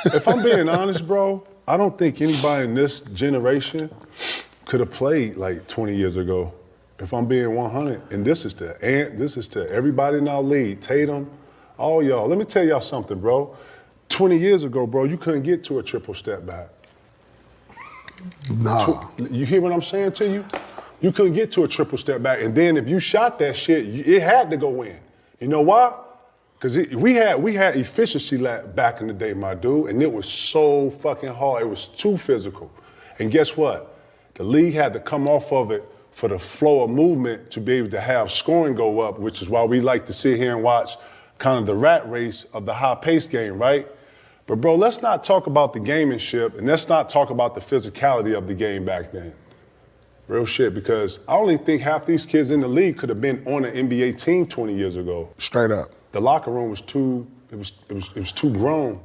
If I'm being honest, bro, I don't think anybody in this generation could have played like 20 years ago. If I'm being 100, and this is to everybody in our league, Tatum, all y'all. Let me tell y'all something, bro. 20 years ago, bro, you couldn't get to a triple step back. Nah. You hear what I'm saying to you? You couldn't get to a triple step back, and then if you shot that shit, it had to go in. You know why? Because we had efficiency back in the day, my dude, and it was so fucking hard. It was too physical. And guess what? The league had to come off of it for the flow of movement to be able to have scoring go up, which is why we like to sit here and watch kind of the rat race of the high-paced game, right? But, bro, let's not talk about the gamemanship, and let's not talk about the physicality of the game back then. Real shit, because I only think half these kids in the league could have been on an NBA team 20 years ago. Straight up. The locker room was too grown.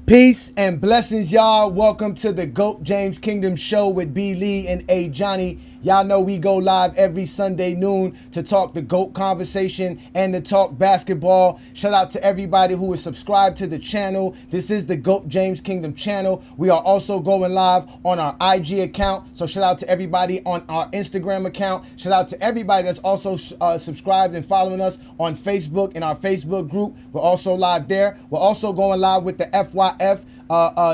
Peace and blessings, y'all. Welcome to the GOAT James Kingdom Show with B. Lee and A. Johnny. Y'all know we go live every Sunday noon to talk the GOAT conversation and to talk basketball. Shout out to everybody who is subscribed to the channel. This is the GOAT James Kingdom channel. We are also going live on our IG account. So shout out to everybody on our Instagram account. Shout out to everybody that's also subscribed and following us on Facebook in our Facebook group. We're also live there. We're also going live with the FYF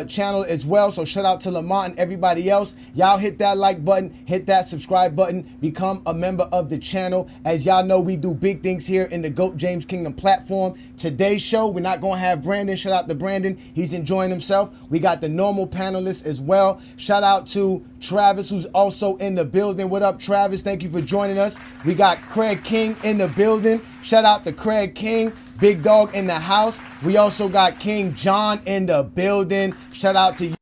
channel as well. So shout out to Lamont and everybody else. Y'all hit that like button, hit that subscribe button, become a member of the channel. As y'all know, we do big things here in the GOAT James Kingdom platform. Today's show, we're not going to have Brandon. Shout out to Brandon. He's enjoying himself. We got the normal panelists as well. Shout out to Travis, who's also in the building. What up, Travis? Thank you for joining us. We got Craig King in the building. Shout out to Craig King. Big Dog in the house. We also got King John in the building. Shout out to you.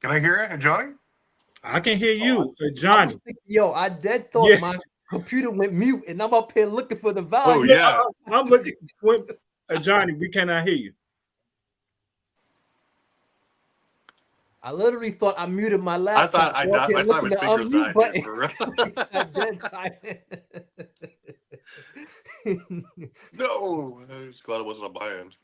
Can I hear it, Johnny? I can hear you, Johnny. I dead thought my computer went mute, and I'm up here looking for the volume. Oh yeah, I'm looking. Johnny, we cannot hear you. I literally thought I muted my laptop. I thought my speakers died. I dead silent. No, I was glad it wasn't on my end.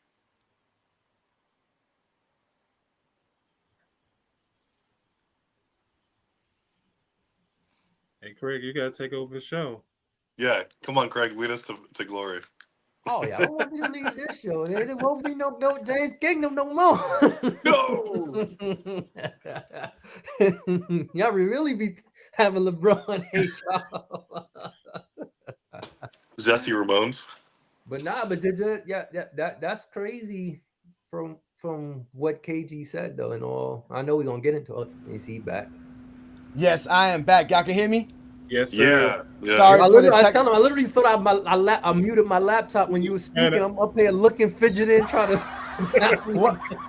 Hey, Craig, you gotta take over the show. Yeah, come on, Craig, lead us to glory. Oh yeah, I don't want you to leave this show. There won't be no James Kingdom no more. No. Y'all really be having LeBron hate y'all. Zesty Ramones. But that's crazy from what KG said though. And all I know we're gonna get into it. Is he back? Yes, I am back. Y'all can hear me? Yes, sir. Yeah. Sorry I for the tell him, I literally thought I muted my laptop when you were speaking. I'm up here looking, fidgeting, trying to.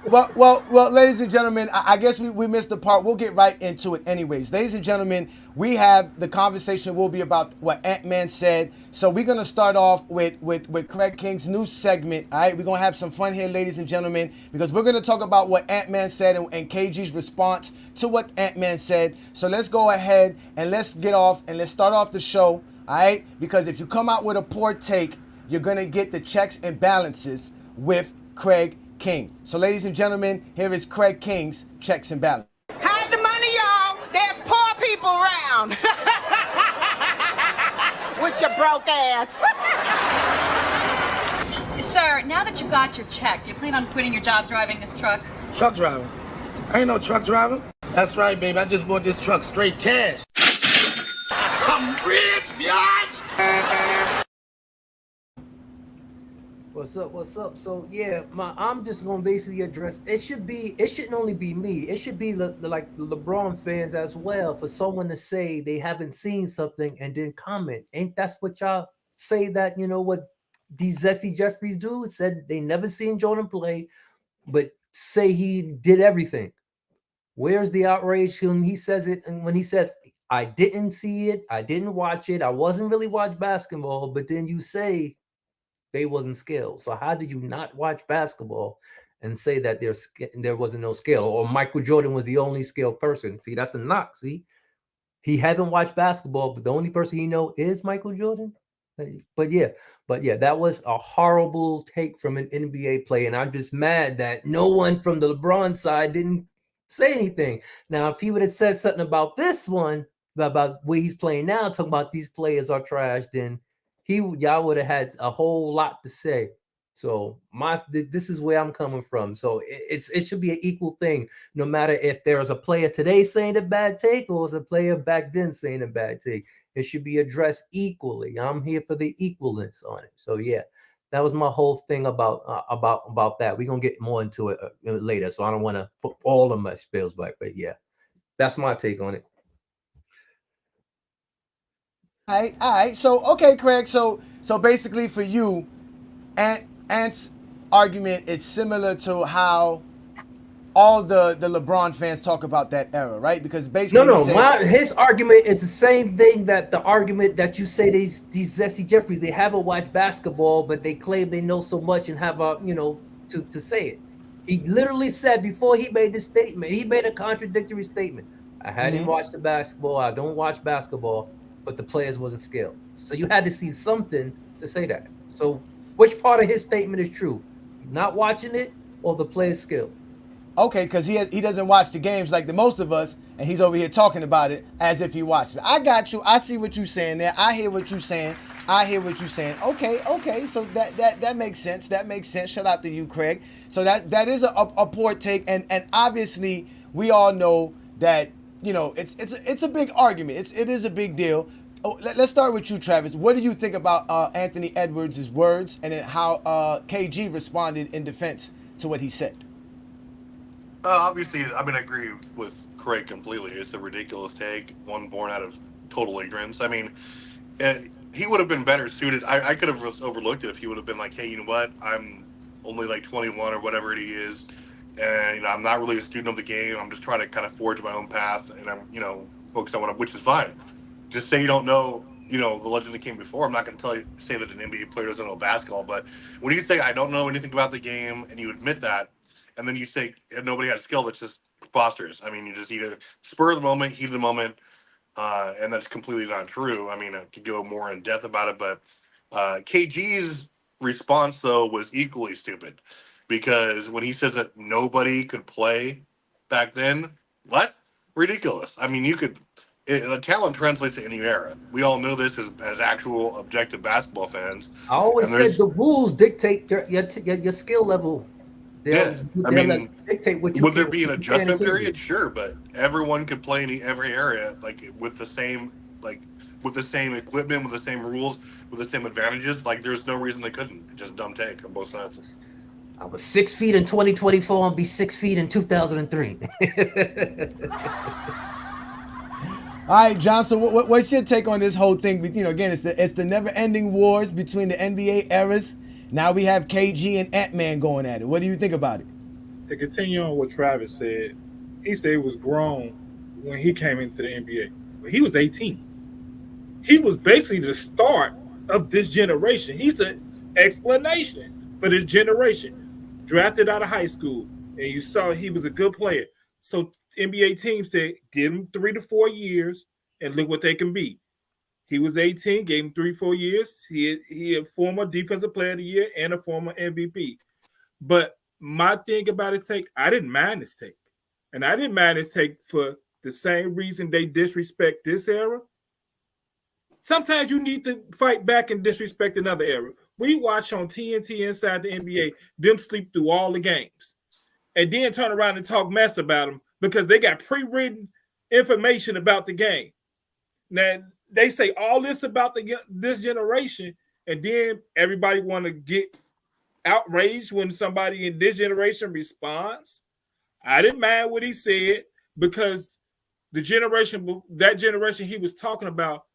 Well, ladies and gentlemen, I guess we missed the part. We'll get right into it anyways. Ladies and gentlemen, we have the conversation will be about what Ant-Man said. So we're going to start off with Craig King's new segment. All right, we're going to have some fun here, ladies and gentlemen, because we're going to talk about what Ant-Man said and KG's response to what Ant-Man said. So let's go ahead and let's get off and let's start off the show. All right, because if you come out with a poor take, you're going to get the checks and balances with Craig King. So, ladies and gentlemen, here is Craig King's Checks and Balance. Hide the money, y'all. There's poor people around. With your broke ass. Sir, now that you've got your check, do you plan on quitting your job driving this truck? Truck driver? I ain't no truck driver. That's right, baby. I just bought this truck straight cash. I'm rich, biatch. What's up? What's up? So yeah, I'm just gonna basically address. It shouldn't only be me. It should be like the LeBron fans as well. For someone to say they haven't seen something and then comment, ain't that's what y'all say that what these Zesty Jeffries do? It said they never seen Jordan play, but say he did everything. Where's the outrage when he says it? And when he says, I didn't see it, I didn't watch it, I wasn't really watch basketball, but then you say they wasn't skilled. So how did you not watch basketball and say that there wasn't no skill? Or Michael Jordan was the only skilled person? See, that's a knock. See, he haven't watched basketball, but the only person he know is Michael Jordan. But yeah, that was a horrible take from an NBA player, and I'm just mad that no one from the LeBron side didn't say anything. Now, if he would have said something about this one, about where he's playing now, talking about these players are trash, then y'all would have had a whole lot to say. So this is where I'm coming from. So it should be an equal thing, no matter if there is a player today saying a bad take or is a player back then saying a bad take. It should be addressed equally. I'm here for the equalness on it. So yeah, that was my whole thing about that. We're gonna get more into it later, so I don't want to put all of my spills back. But yeah, that's my take on it. All right. So, okay, Craig. So basically for you, Ant's argument is similar to how all the LeBron fans talk about that era, right? Because basically his argument is the same thing that the argument that you say these Zesty Jeffries, they haven't watched basketball, but they claim they know so much and have to say it. He literally said before he made this statement, he made a contradictory statement. I hadn't watched the basketball, I don't watch basketball, but the players wasn't skilled. So you had to see something to say that. So which part of his statement is true? Not watching it or the players skilled? Okay, because he doesn't watch the games like the most of us, and he's over here talking about it as if he watches it. I got you. I see what you're saying there. I hear what you're saying. Okay. So that makes sense. That makes sense. Shout out to you, Craig. So that is a poor take, and obviously we all know that it's a big argument. It is a big deal. Oh, let's start with you, Travis. What do you think about Anthony Edwards' words and then how KG responded in defense to what he said? Obviously, I agree with Craig completely. It's a ridiculous take, one born out of total ignorance. He would have been better suited. I could have overlooked it if he would have been like, hey, you know what? I'm only like 21 or whatever he is. And, I'm not really a student of the game. I'm just trying to kind of forge my own path. And I'm, focused on which is fine. Just say you don't know, the legend that came before. I'm not going to say that an NBA player doesn't know basketball. But when you say, I don't know anything about the game, and you admit that, and then you say nobody had skill, that's just preposterous. You just either spur of the moment, heat of the moment, and that's completely not true. I could go more in depth about it, but KG's response, though, was equally stupid. Because when he says that nobody could play back then, what? Ridiculous. The talent translates to any era. We all know this as actual objective basketball fans. I always said the rules dictate your skill level. Dictate what you would there be an adjustment period? Sure, but everyone could play in every area, with the same equipment, with the same rules, with the same advantages. There's no reason they couldn't. Just dumb take on both sides. I was 6 feet in 2024 and be 6 feet in 2003. All right, John. So what's your take on this whole thing? Again, it's the never-ending wars between the NBA eras. Now we have KG and Ant-Man going at it. What do you think about it? To continue on what Travis said, he said he was grown when he came into the NBA. But he was 18. He was basically the start of this generation. He's the explanation for this generation. Drafted out of high school, and you saw he was a good player. So NBA team said, give him 3 to 4 years and look what they can be. He was 18, gave him 3-4 years. He a former defensive player of the year and a former MVP. But my thing about his take, I didn't mind his take. And I didn't mind his take for the same reason they disrespect this era. Sometimes you need to fight back and disrespect another era. We watch on TNT inside the NBA, them sleep through all the games. And then turn around and talk mess about them because they got pre-written information about the game. Now, they say all this about this generation, and then everybody want to get outraged when somebody in this generation responds. I didn't mind what he said because that generation he was talking about,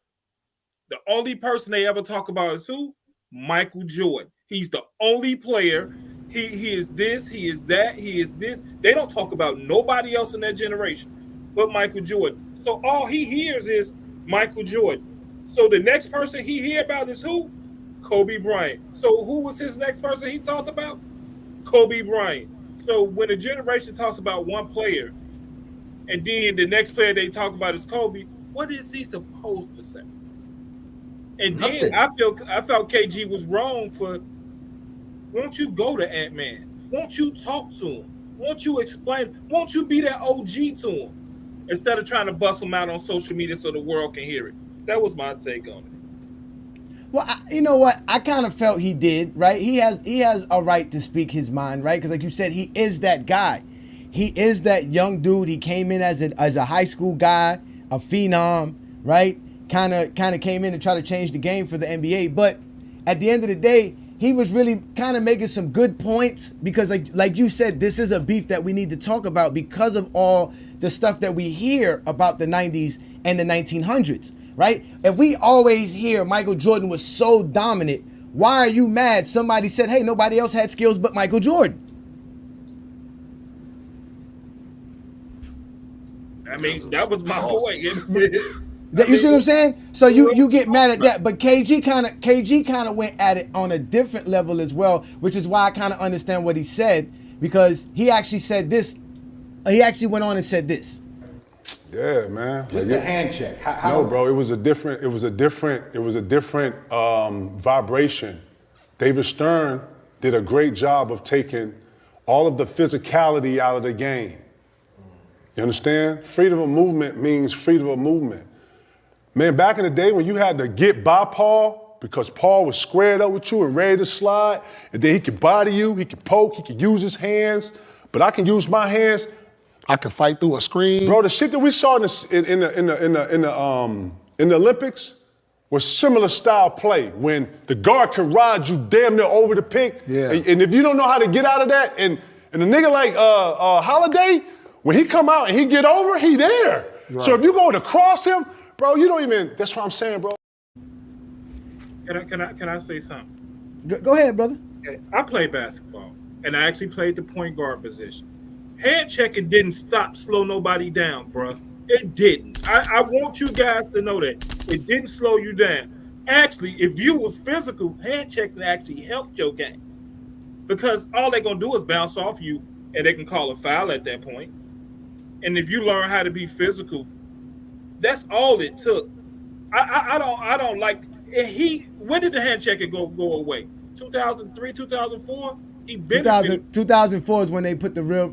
the only person they ever talk about is who? Michael Jordan. He's the only player. He is this, he is that, he is this. They don't talk about nobody else in that generation but Michael Jordan. So all he hears is Michael Jordan. So the next person he hear about is who? Kobe Bryant. So who was his next person he talked about? Kobe Bryant. So when a generation talks about one player and then the next player they talk about is Kobe, what is he supposed to say? And then I felt KG was wrong for, won't you go to Ant-Man? Won't you talk to him? Won't you explain? Won't you be that OG to him? Instead of trying to bust him out on social media so the world can hear it. That was my take on it. Well, you know what? I kind of felt he did, right? He has a right to speak his mind, right? Because like you said, he is that guy. He is that young dude. He came in as a high school guy, a phenom, right? Kind of came in to try to change the game for the NBA. But at the end of the day, he was really kind of making some good points because like you said, this is a beef that we need to talk about because of all the stuff that we hear about the 90s and the 1900s, right? If we always hear Michael Jordan was so dominant, why are you mad somebody said, hey, nobody else had skills but Michael Jordan? I mean, that was my point. You see what I'm saying? So you get mad at that, but KG kind of went at it on a different level as well, which is why I kind of understand what he said because he actually said this. He actually went on and said this. Yeah, man. Just the hand check. No, bro. It was a different vibration. David Stern did a great job of taking all of the physicality out of the game. You understand? Freedom of movement means freedom of movement. Man, back in the day when you had to get by Paul because Paul was squared up with you and ready to slide, and then he could body you, he could poke, he could use his hands, but I can use my hands. I could fight through a screen. Bro, the shit that we saw in the Olympics was similar style play when the guard could ride you damn near over the pick. Yeah. And if you don't know how to get out of that, and a nigga like Holiday, when he come out and he get over, he there. Right. So if you go to cross him, bro, you don't even, that's what I'm saying, bro. Can I say something? Go ahead, brother. Okay. I played basketball, and I actually played the point guard position. Hand checking didn't slow nobody down, bro. It didn't. I want you guys to know that. It didn't slow you down. Actually, if you was physical, hand checking actually helped your game. Because all they're going to do is bounce off you, and they can call a foul at that point. And if you learn how to be physical, that's all it took. I don't like. When did the hand checking go away? 2003, 2004. 2004 is when they put the rule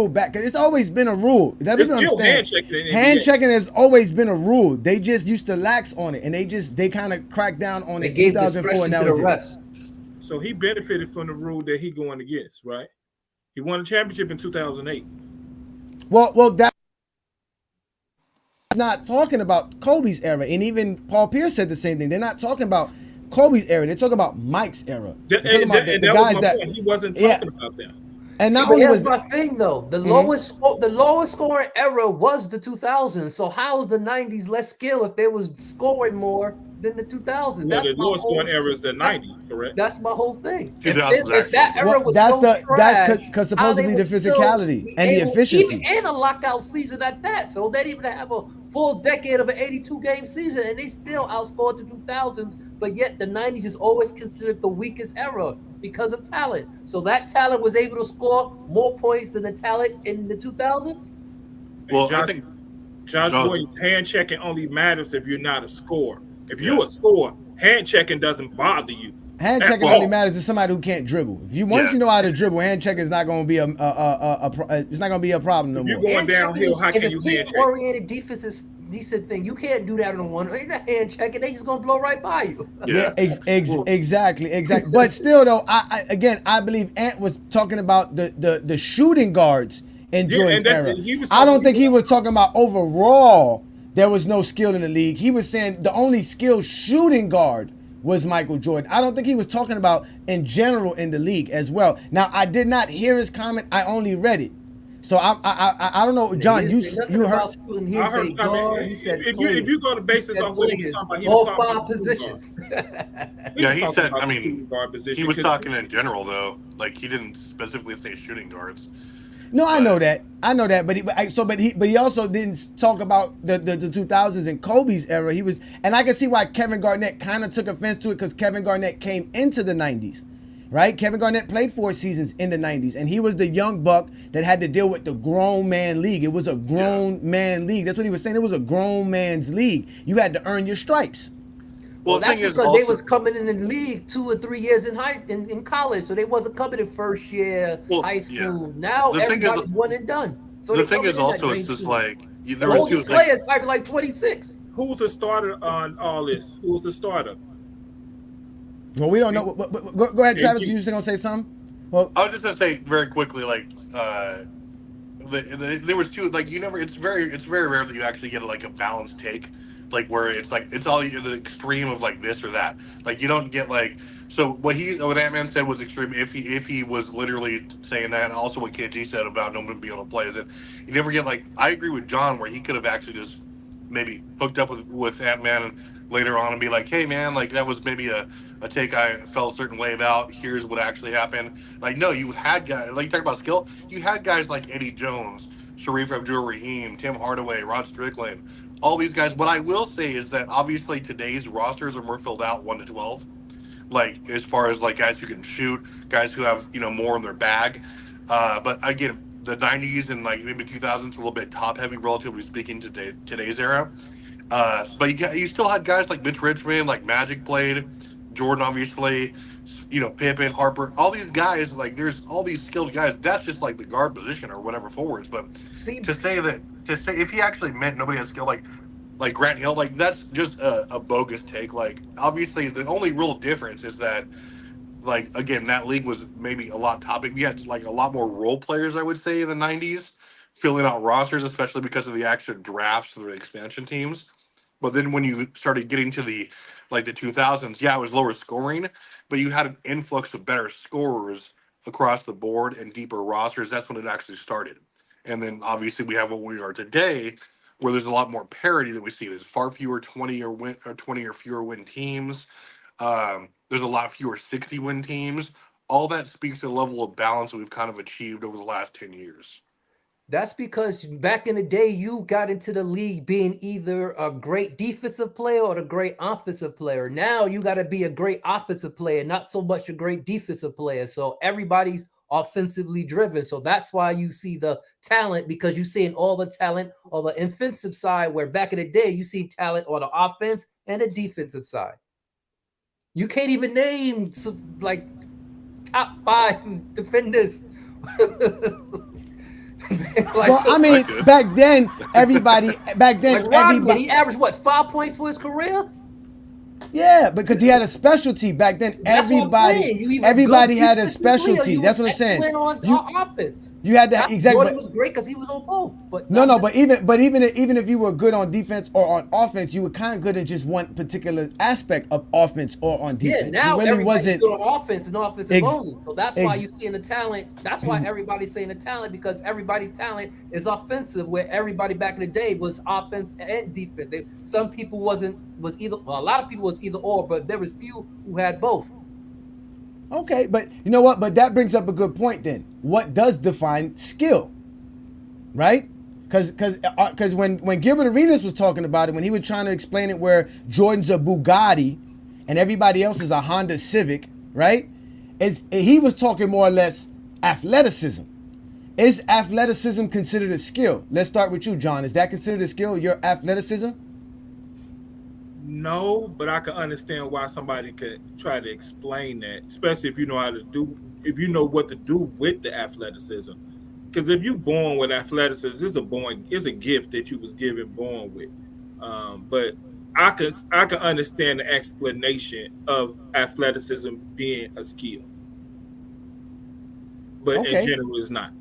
back. Cause it's always been a rule. That doesn't understand. Hand checking has always been a rule. They just used to lax on it, and they kind of cracked down on it. 2004, and that was it. So he benefited from the rule that he going against, right? He won a championship in 2008. Well, that's not talking about Kobe's era, and even Paul Pierce said the same thing. They're not talking about Kobe's era. They're talking about Mike's era. They're talking about the guys that he wasn't talking about them. And not only was my thing though, the lowest scoring era was the 2000s. So how is the 90s less skill if they was scoring more than the 2000s? Well, the lowest scoring era is the 90s, correct? That's my whole thing. If that era was that's because supposedly the physicality and the efficiency and a lockout season at that. So they didn't even have a full decade of an 82 game season, and they still outscored the 2000s. But yet the 90s is always considered the weakest era because of talent. So that talent was able to score more points than the talent in the 2000s? Well, I think Josh Williams, hand checking only matters if you're not a scorer. If you're a scorer, hand checking doesn't bother you. Hand checking Well- only matters to somebody who can't dribble. If you once Yeah. you know how to dribble, hand checking is not going to be it's not going to be a problem no If you're more. going downhill, how can you If a hand check? team-oriented defense is decent thing, you can't do that on one. Ain't that hand checking? They just gonna blow right by you. Yeah. Exactly. But still, though, I believe Ant was talking about the shooting guards in Yeah, Jordan's and that's- era. he was I don't talking- think he was talking about overall there was no skill in the league. He was saying the only skilled shooting guard was Michael Jordan. I don't think he was talking about in general in the league as well. Now, I did not hear his comment. I only read it. So I don't know, John. He didn't say nothing You heard? about shooting. He I said heard- I mean, guard. He said if players. you go to basis He said off what he was players. talking about, he was All talking five about the shooting positions. Yeah, he talking said. about I the mean, shooting guard position he was 'cause- talking in general though. Like he didn't specifically say shooting guards. No, I know that. But he also didn't talk about the 2000s and Kobe's era. He was, and I can see why Kevin Garnett kind of took offense to it because Kevin Garnett came into the 90s, right? Kevin Garnett played 4 seasons in the 90s, and he was the young buck that had to deal with the grown man league. It was a grown man league. That's what he was saying. It was a grown man's league. You had to earn your stripes. Well, the that's thing is because they also- was coming in the league 2 or 3 years in college, so they wasn't coming in first year Well, high yeah. school. Now The thing is- everybody's one and done. So the they thing coming is in at also it's just 19. like The there was two oldest things. player is probably like 26. Who's the starter on all this? Who's the starter? Well, we don't know. Go ahead, Travis. You just gonna say something? Well, I was just gonna say very quickly, like there was two. Like you never. It's very rare that you actually get like a balanced take, like where it's like it's all the extreme of like this or that. Like you don't get like. So what Ant-Man said was extreme. If he was literally saying that, and also what KG said about no one being able to play, is that you never get like. I agree with John where he could have actually just maybe hooked up with Ant-Man and later on and be like, hey man, like that was maybe a take I felt a certain way about. Here's what actually happened. Like, no, you had guys, like you talk about skill, you had guys like Eddie Jones, Sharif Abdul-Rahim, Tim Hardaway, Rod Strickland, all these guys. What I will say is that obviously today's rosters are more filled out 1 to 12. Like as far as like guys who can shoot, guys who have, more in their bag. But again, the 90s and like maybe 2000s a little bit top heavy, relatively speaking, to today's era. But you still had guys like Mitch Richmond, like Magic played, Jordan obviously, Pippen, Harper, all these guys. Like there's all these skilled guys. That's just like the guard position or whatever forwards. But to say if he actually meant nobody has skill, like Grant Hill, like that's just a bogus take. Like obviously the only real difference is that, like again, that league was maybe a lot topic. We had like a lot more role players, I would say, in the 90s, filling out rosters, especially because of the actual drafts for the expansion teams. But then when you started getting to the 2000s, yeah, it was lower scoring, but you had an influx of better scorers across the board and deeper rosters. That's when it actually started. And then obviously we have what we are today, where there's a lot more parity that we see. There's far fewer 20 or fewer win teams. There's a lot fewer 60 win teams. All that speaks to the level of balance that we've kind of achieved over the last 10 years. That's because back in the day, you got into the league being either a great defensive player or a great offensive player. Now you got to be a great offensive player, not so much a great defensive player. So everybody's offensively driven. So that's why you see the talent, because you're seeing all the talent on the offensive side, where back in the day, you see talent on the offense and the defensive side. You can't even name like top 5 defenders. well, I mean, back then, everybody. He averaged what, 5 points for his career? Yeah, because he had a specialty back then. That's Everybody had a specialty. That's what I'm saying. On offense. You had that exactly. Jordan was great because he was on both. But even if you were good on defense or on offense, you were kind of good in just one particular aspect of offense or on defense. Yeah, now really everybody's good on offense and offensive only. So that's why you're seeing the talent. That's why Mm-hmm. everybody's saying the talent, because everybody's talent is offensive, where everybody back in the day was offense and defense. Some people was either. Well, a lot of people was either or, but there was few who had both. Okay, but you know what? But that brings up a good point then. What does define skill? Right? Because when Gilbert Arenas was talking about it, when he was trying to explain it where Jordan's a Bugatti and everybody else is a Honda Civic, right? He was talking more or less athleticism. Is athleticism considered a skill? Let's start with you, John. Is that considered a skill, your athleticism? No, but I can understand why somebody could try to explain that, especially if you know if you know what to do with the athleticism. Because if you're born with athleticism, it's a gift that you was given born with. But I can understand the explanation of athleticism being a skill, but in general, it's not.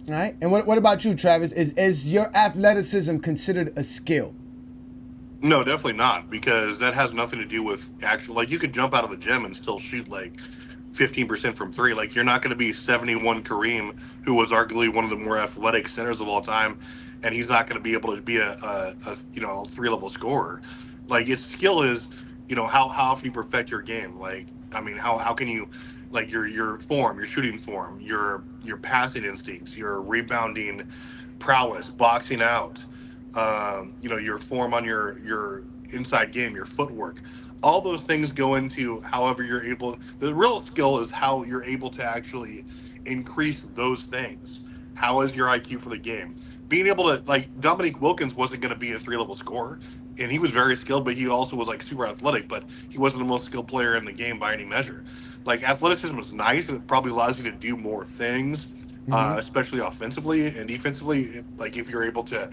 All right. And what about you, Travis? Is your athleticism considered a skill? No, definitely not, because that has nothing to do with actual. Like, you could jump out of the gym and still shoot like 15% from three. Like, you're not going to be 71 Kareem, who was arguably one of the more athletic centers of all time, and he's not going to be able to be a 3-level scorer. Like, its skill is, how often you perfect your game. Like, I mean, how can you, like, your form, your shooting form, your passing instincts, your rebounding prowess, boxing out. Your form on your inside game, your footwork, all those things go into however you're able. The real skill is how you're able to actually increase those things. How is your IQ for the game? Being able to, like, Dominique Wilkins wasn't going to be a 3-level scorer, and he was very skilled, but he also was like super athletic, but he wasn't the most skilled player in the game by any measure. Like, athleticism is nice, and it probably allows you to do more things, especially offensively and defensively. Like, if you're able to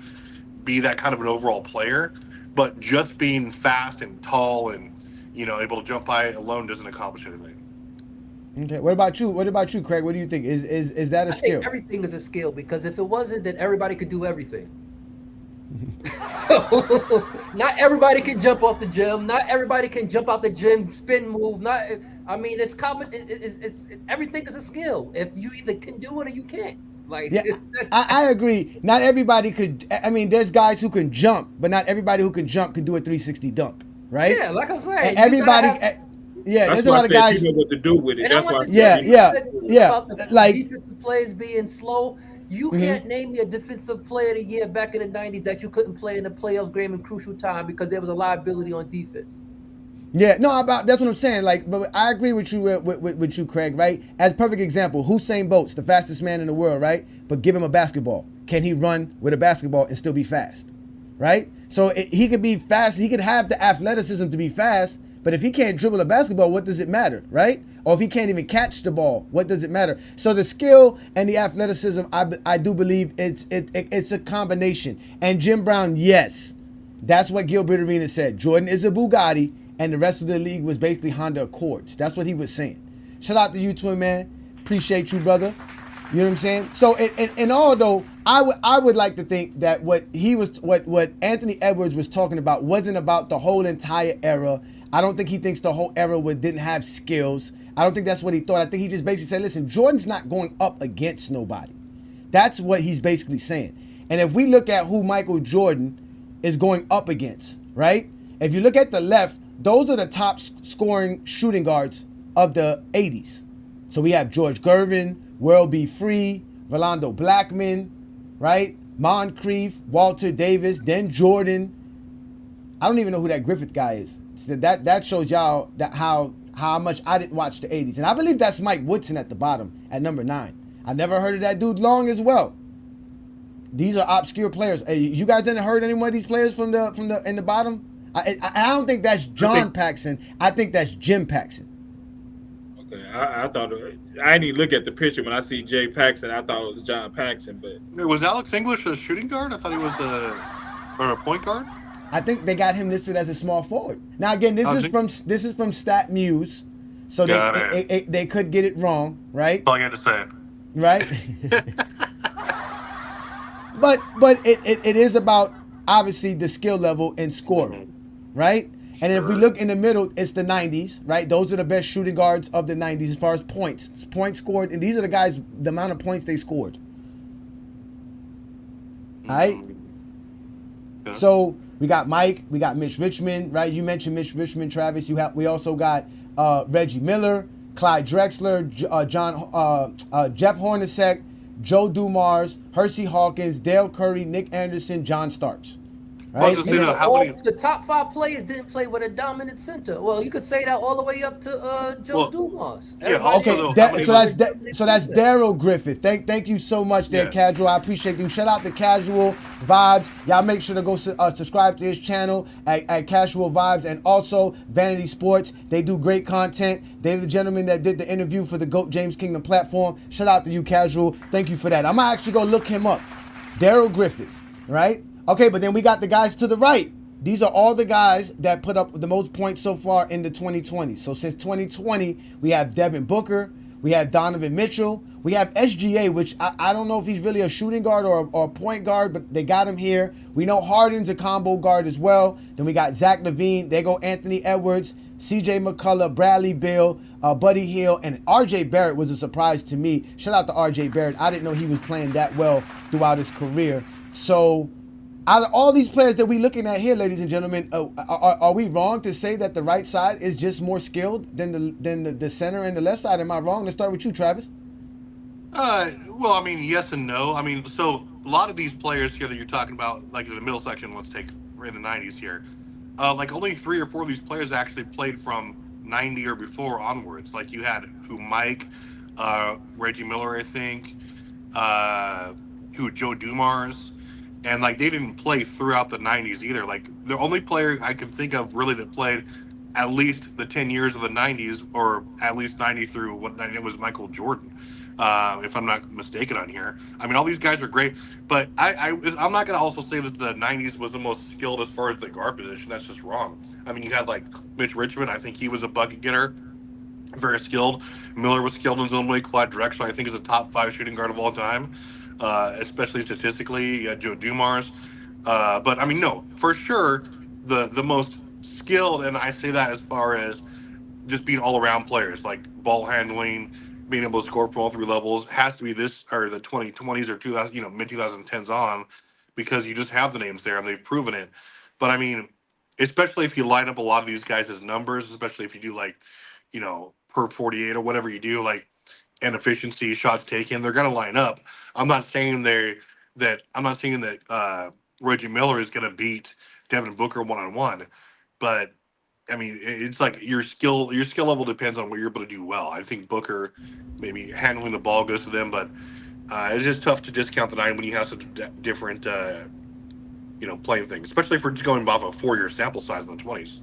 be that kind of an overall player, but just being fast and tall and able to jump high alone doesn't accomplish anything. Okay. What about you, Craig? What do you think? Is that a skill? I think everything is a skill, because if it wasn't, then everybody could do everything. So, not everybody can jump off the gym. Not everybody can jump out the gym, spin move. It's common. It's everything is a skill. If you either can do it or you can't. Like, yeah, I agree. Not everybody could. I mean, there's guys who can jump, but not everybody who can jump can do a 360 dunk, right? Yeah, like I'm saying, and everybody. There's a lot of guys. You know what to do with it. That's why. About the like defensive plays being slow. You can't name me a defensive player of the year back in the 90s that you couldn't play in the playoffs game in crucial time because there was a liability on defense. Yeah, no, that's what I'm saying. Like, but I agree with you, with you, Craig. Right? As a perfect example, Usain Bolt's the fastest man in the world, right? But give him a basketball, can he run with a basketball and still be fast? Right? So he could be fast. He could have the athleticism to be fast, but if he can't dribble a basketball, what does it matter, right? Or if he can't even catch the ball, what does it matter? So the skill and the athleticism, I do believe it's a combination. And Jim Brown, yes, that's what Gilbert Arenas said. Jordan is a Bugatti, and the rest of the league was basically Honda Accords. That's what he was saying. Shout out to you, twin man. Appreciate you, brother. You know what I'm saying? So in all though, I would like to think that what Anthony Edwards was talking about wasn't about the whole entire era. I don't think he thinks the whole era didn't have skills. I don't think that's what he thought. I think he just basically said, listen, Jordan's not going up against nobody. That's what he's basically saying. And if we look at who Michael Jordan is going up against, right? If you look at the left, those are the top scoring shooting guards of the 80s. So we have George Gervin, World B. Free, Rolando Blackman, right? Moncrief, Walter Davis, then Jordan. I don't even know who that Griffith guy is. So that shows y'all that how much I didn't watch the 80s. And I believe that's Mike Woodson at the bottom at number 9. I never heard of that dude Long as well. These are obscure players. Hey, you guys didn't heard any one of these players from the in the bottom? I don't think that's John Paxson. I think that's Jim Paxson. Okay, I thought I didn't even look at the picture when I see Jay Paxson. I thought it was John Paxson, but was Alex English a shooting guard? I thought he was a point guard. I think they got him listed as a small forward. Now again, this is from StatMuse, so they could get it wrong, right? That's all I had to say. Right. but it is about obviously the skill level and scoring, right? And if we look in the middle, it's the 90s, right? Those are the best shooting guards of the 90s as far as points scored, and these are the guys, the amount of points they scored. All right. Yeah. So we got Mike, we got Mitch Richmond, right? You mentioned Mitch Richmond, Travis. We also got Reggie Miller, Clyde Drexler, Jeff Hornacek, Joe Dumars, Hersey Hawkins, Dale Curry, Nick Anderson, John Starks. right? Well, And then, The top 5 players didn't play with a dominant center. Well, you could say that all the way up to Joe Dumars. Yeah, also, okay, so that's Daryl Griffith. Thank you so much there, Casual. I appreciate you. Shout out to Casual Vibes. Y'all make sure to go subscribe to his channel at Casual Vibes, and also Vanity Sports. They do great content. They're the gentleman that did the interview for the GOAT James Kingdom platform. Shout out to you, Casual. Thank you for that. I'm gonna actually go look him up. Daryl Griffith, right? Okay, but then we got the guys to the right. These are all the guys that put up the most points so far in the 2020s. So since 2020, we have Devin Booker, we have Donovan Mitchell, we have SGA, which I don't know if he's really a shooting guard or a point guard, but they got him here. We know Harden's a combo guard as well. Then we got Zach LaVine. There go Anthony Edwards, CJ McCullough, Bradley Beal, Buddy Hield, and RJ Barrett was a surprise to me. Shout out to RJ Barrett. I didn't know he was playing that well throughout his career. So out of all these players that we're looking at here, ladies and gentlemen, are we wrong to say that the right side is just more skilled than the center and the left side? Am I wrong? Let's start with you, Travis. Well, I mean, yes and no. I mean, so a lot of these players here that you're talking about, like in the middle section, let's take in the 90s here, like only 3 or 4 of these players actually played from 90 or before onwards. Like you had Mike, Reggie Miller, I think, Joe Dumars. And, like, they didn't play throughout the 90s either. Like, the only player I can think of really that played at least the 10 years of the 90s, or at least 90 through what it was Michael Jordan, if I'm not mistaken on here. I mean, all these guys are great. But I'm not going to also say that the 90s was the most skilled as far as the guard position. That's just wrong. I mean, you had, like, Mitch Richmond. I think he was a bucket getter. Very skilled. Miller was skilled in his own way. Clyde Drexler, I think, is a top 5 shooting guard of all time. Especially statistically, Joe Dumars. But I mean, no, for sure, the most skilled, and I say that as far as just being all around players, like ball handling, being able to score from all 3 levels, has to be this or the 2020s or 2000, mid 2010s on, because you just have the names there and they've proven it. But I mean, especially if you line up a lot of these guys as numbers, especially if you do like, per 48 or whatever you do, like, and efficiency, shots taken, they're going to line up. I'm not saying that Reggie Miller is going to beat Devin Booker one-on-one, but I mean, it's like your skill level depends on what you're able to do well. I think Booker, maybe handling the ball goes to them, but it's just tough to discount the 9 when you have such different, playing things, especially for going off a 4-year sample size in the 20s.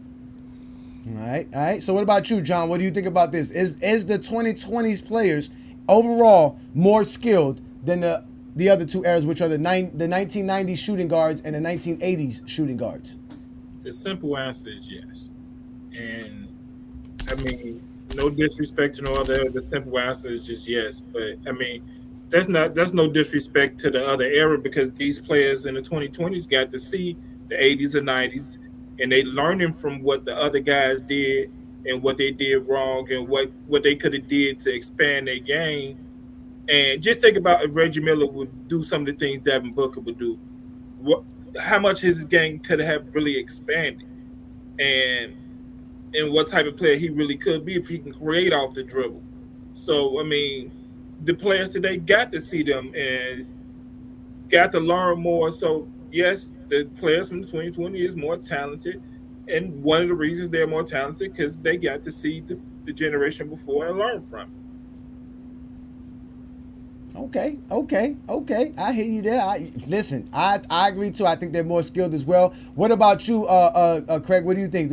All right. So what about you, John? What do you think about this? Is the 2020s players overall more skilled than the other 2 eras, which are the 1990s shooting guards and the 1980s shooting guards? The simple answer is yes. And I mean, no disrespect to no other. The simple answer is just yes. But I mean, that's no disrespect to the other era, because these players in the 2020s got to see the 80s and 90s. And they learning from what the other guys did and what they did wrong and what they could have did to expand their game. And just think about if Reggie Miller would do some of the things Devin Booker would do. How much his game could have really expanded, and what type of player he really could be if he can create off the dribble. So, I mean, the players today got to see them and got to learn more. So, yes, the players from the 2020 is more talented, and one of the reasons they're more talented because they got to see the generation before and learn from it. Okay. I hear you there. I agree too. I think they're more skilled as well. What about you, Craig? What do you think?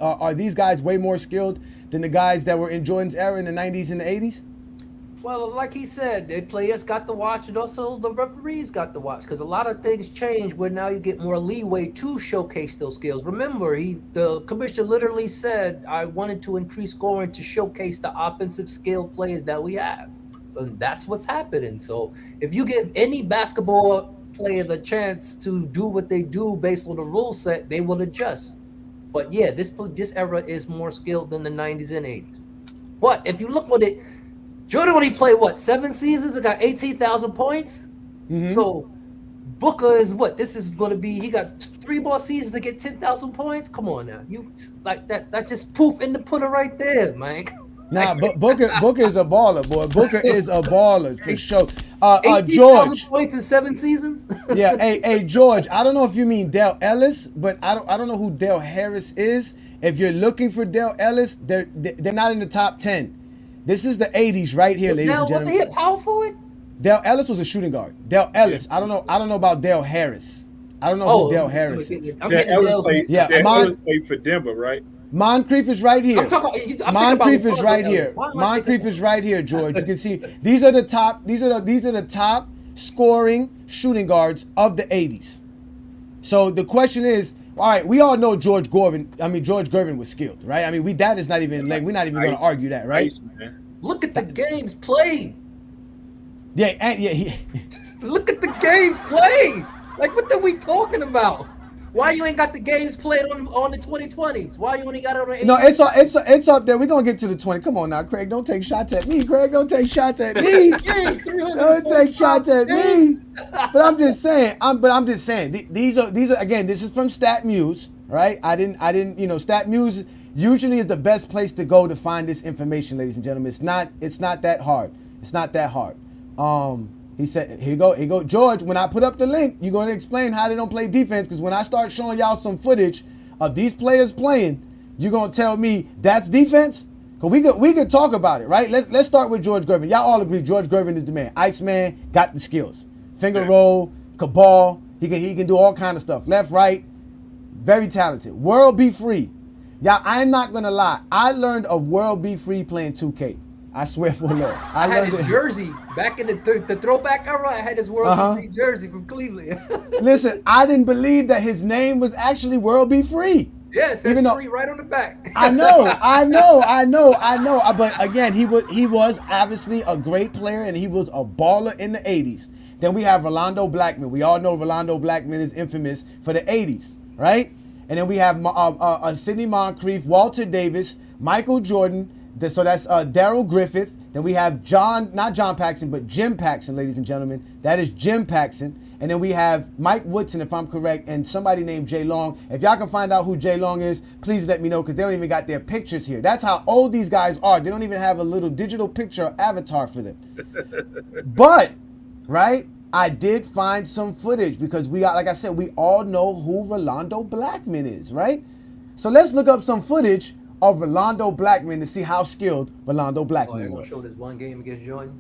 Are these guys way more skilled than the guys that were in Jordan's era in the 90s and the 80s? Well, like he said, the players got to watch, and also the referees got to watch, because a lot of things change where now you get more leeway to showcase those skills. Remember, the commissioner literally said, I wanted to increase scoring to showcase the offensive skill players that we have. And that's what's happening. So if you give any basketball player the chance to do what they do based on the rule set, they will adjust. But yeah, this era is more skilled than the 90s and 80s. But if you look at it, Jordan only played 7 seasons and got 18,000 points. Mm-hmm. So Booker is this is going to be. He got 3 more seasons to get 10,000 points. Come on now, you like that? That just poof in the putter right there, man. Nah, but Booker is a baller, boy. Booker is a baller for sure. George. points in 7 seasons. Yeah, hey, George. I don't know if you mean Dale Ellis, but I don't know who Dale Harris is. If you're looking for Dale Ellis, they're not in the top 10. This is the 80s right here, ladies and gentlemen. Wasn't he a power forward? Dale Ellis was a shooting guard. Dale Ellis. I don't know about Dale Harris. I don't know who Dale Harris is. Ellis played for Denver, right? Moncrief is right here. Moncrief is right here. Moncrief is right here, George. You can see these are the top scoring shooting guards of the 80s. So the question is, all right, we all know George Gervin was skilled, right? I mean, that is not even we're not even going to argue that, right? Look at the games played. Yeah. Look at the games played. Like, what are we talking about? Why you ain't got the games played on the 2020s? Why you only got it on the 80s? No, it's up there. We're gonna get to the 20. Come on now, Craig. Don't take shots at me. Craig, don't take shots at me. Don't take shots at me. But I'm just saying. These are again. This is from StatMuse, right? I didn't. StatMuse usually is the best place to go to find this information, ladies and gentlemen. It's not that hard. It's not that hard. He said, here you go, George, when I put up the link, you're going to explain how they don't play defense, because when I start showing y'all some footage of these players playing, you're going to tell me that's defense? Because we could talk about it, right? Let's start with George Gervin. Y'all all agree George Gervin is the man. Iceman, got the skills. Finger roll, cabal, he can do all kind of stuff. Left, right, very talented. World Be Free. Y'all, I'm not going to lie. I learned of World Be Free playing 2K. I swear for the Lord. I had his jersey back in the throwback era. I had his World Be Free jersey from Cleveland. Listen, I didn't believe that his name was actually World Be Free. Yeah, it says free right on the back. I know. But again, he was obviously a great player, and he was a baller in the 80s. Then we have Rolando Blackman. We all know Rolando Blackman is infamous for the 80s, right? And then we have Sidney Moncrief, Walter Davis, Michael Jordan. So that's Darrell Griffith. Then we have not John Paxson, but Jim Paxson, ladies and gentlemen. That is Jim Paxson. And then we have Mike Woodson, if I'm correct, and somebody named Jay Long. If y'all can find out who Jay Long is, please let me know, because they don't even got their pictures here. That's how old these guys are. They don't even have a little digital picture or avatar for them. But, right, I did find some footage, because like I said, we all know who Rolando Blackman is, right? So let's look up some footage of Rolando Blackman to see how skilled Rolando Blackman was. Show this one game against Jordan.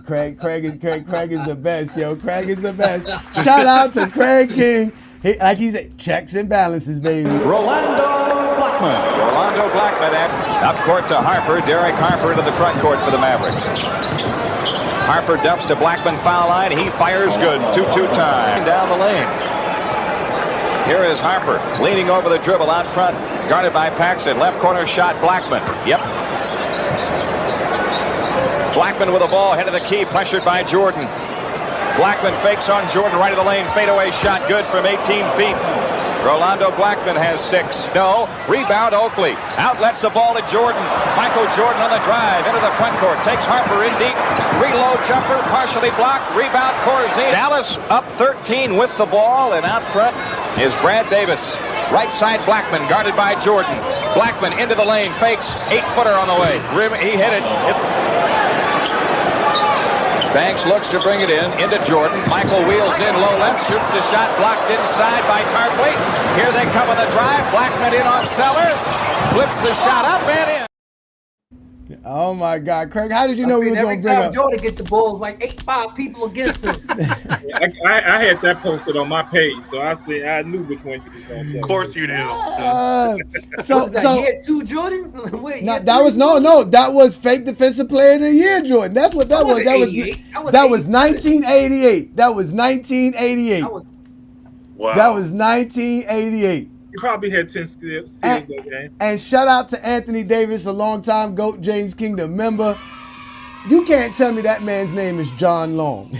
Craig is the best, yo. Craig is the best. Shout out to Craig King. Like he said, checks and balances, baby. Rolando Blackman at up court to Harper. Derek Harper to the front court for the Mavericks. Harper dumps to Blackman, foul line. He fires good. 2-2 tie. Down the lane. Here is Harper leaning over the dribble out front, guarded by Paxson. Left corner shot, Blackman. Yep. Blackman with the ball, head of the key, pressured by Jordan. Blackman fakes on Jordan, right of the lane, fadeaway shot, good from 18 feet. Rolando Blackman has 6. No. Rebound, Oakley. Outlets the ball to Jordan. Michael Jordan on the drive into the front court. Takes Harper in deep. Reload jumper, partially blocked. Rebound, Corzine. Dallas up 13 with the ball, and out front is Brad Davis. Right side, Blackman, guarded by Jordan. Blackman into the lane, fakes. 8-footer on the way. He hit it. Banks looks to bring it into Jordan. Michael wheels in low left, shoots the shot, blocked inside by Tarpley. Here they come on the drive. Blackman in on Sellers. Flips the shot up and in. Oh my God, Craig, how did you know we were going to bring up? Jordan get the ball, like 8-5 people against him. I had that posted on my page, so I knew which one you was going to play. Of course you do. Year 2 Jordan? Wait, that was fake defensive player of the year, Jordan. That's what that was. That was 1988. That was 1988. Wow. That was 1988. You probably had 10 steals that game. And shout out to Anthony Davis, a longtime GOAT James Kingdom member. You can't tell me that man's name is John Long.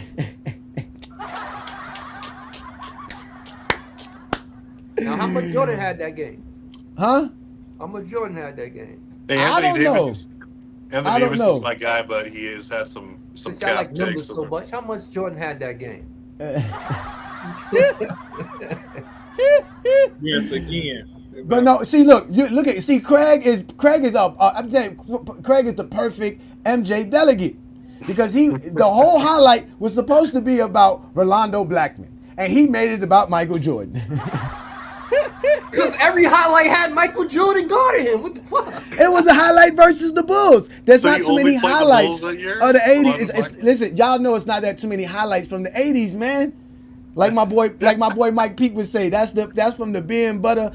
Now, how much Jordan had that game? Huh? How much Jordan had that game? Hey, I don't know. Anthony Davis is my guy, but he has had some Since I like numbers so much, how much Jordan had that game? Yes, again. But no, see, look at Craig is up. I'm saying Craig is the perfect MJ delegate, because the whole highlight was supposed to be about Rolando Blackman, and he made it about Michael Jordan. Because every highlight had Michael Jordan guarding him. What the fuck? It was a highlight versus the Bulls. There's So not he too many only played the highlights Bulls that year? of the 80s. Rolando Listen, y'all know it's not that too many highlights from the 80s, man. Like my boy Mike Peake would say, that's from the beer and butter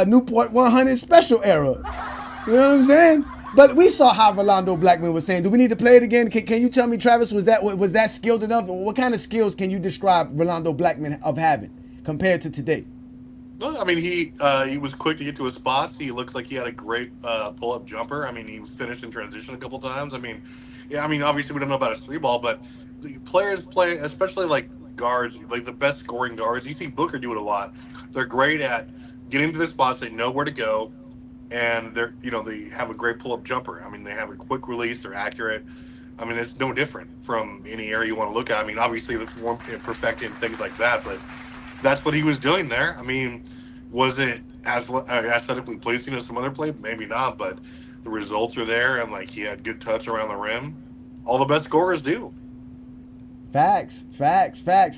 Newport 100 special era. You know what I'm saying? But we saw how Rolando Blackman was saying. Do we need to play it again? Can you tell me, Travis, was that skilled enough? What kind of skills can you describe Rolando Blackman of having compared to today? No, I mean he was quick to get to his spots. He looked like he had a great pull-up jumper. I mean, he finished in transition a couple times. I mean, obviously we don't know about his 3-ball, but the players play, especially like guards, like the best scoring guards. You see Booker do it a lot. They're great at getting to their spots. They know where to go, and they have a great pull-up jumper. I mean, they have a quick release. They're accurate. I mean, it's no different from any area you want to look at. I mean, obviously the form perfecting things like that, but that's what he was doing there. I mean, was it as aesthetically pleasing as some other play? Maybe not, but the results are there, and like he had good touch around the rim. All the best scorers do. Facts.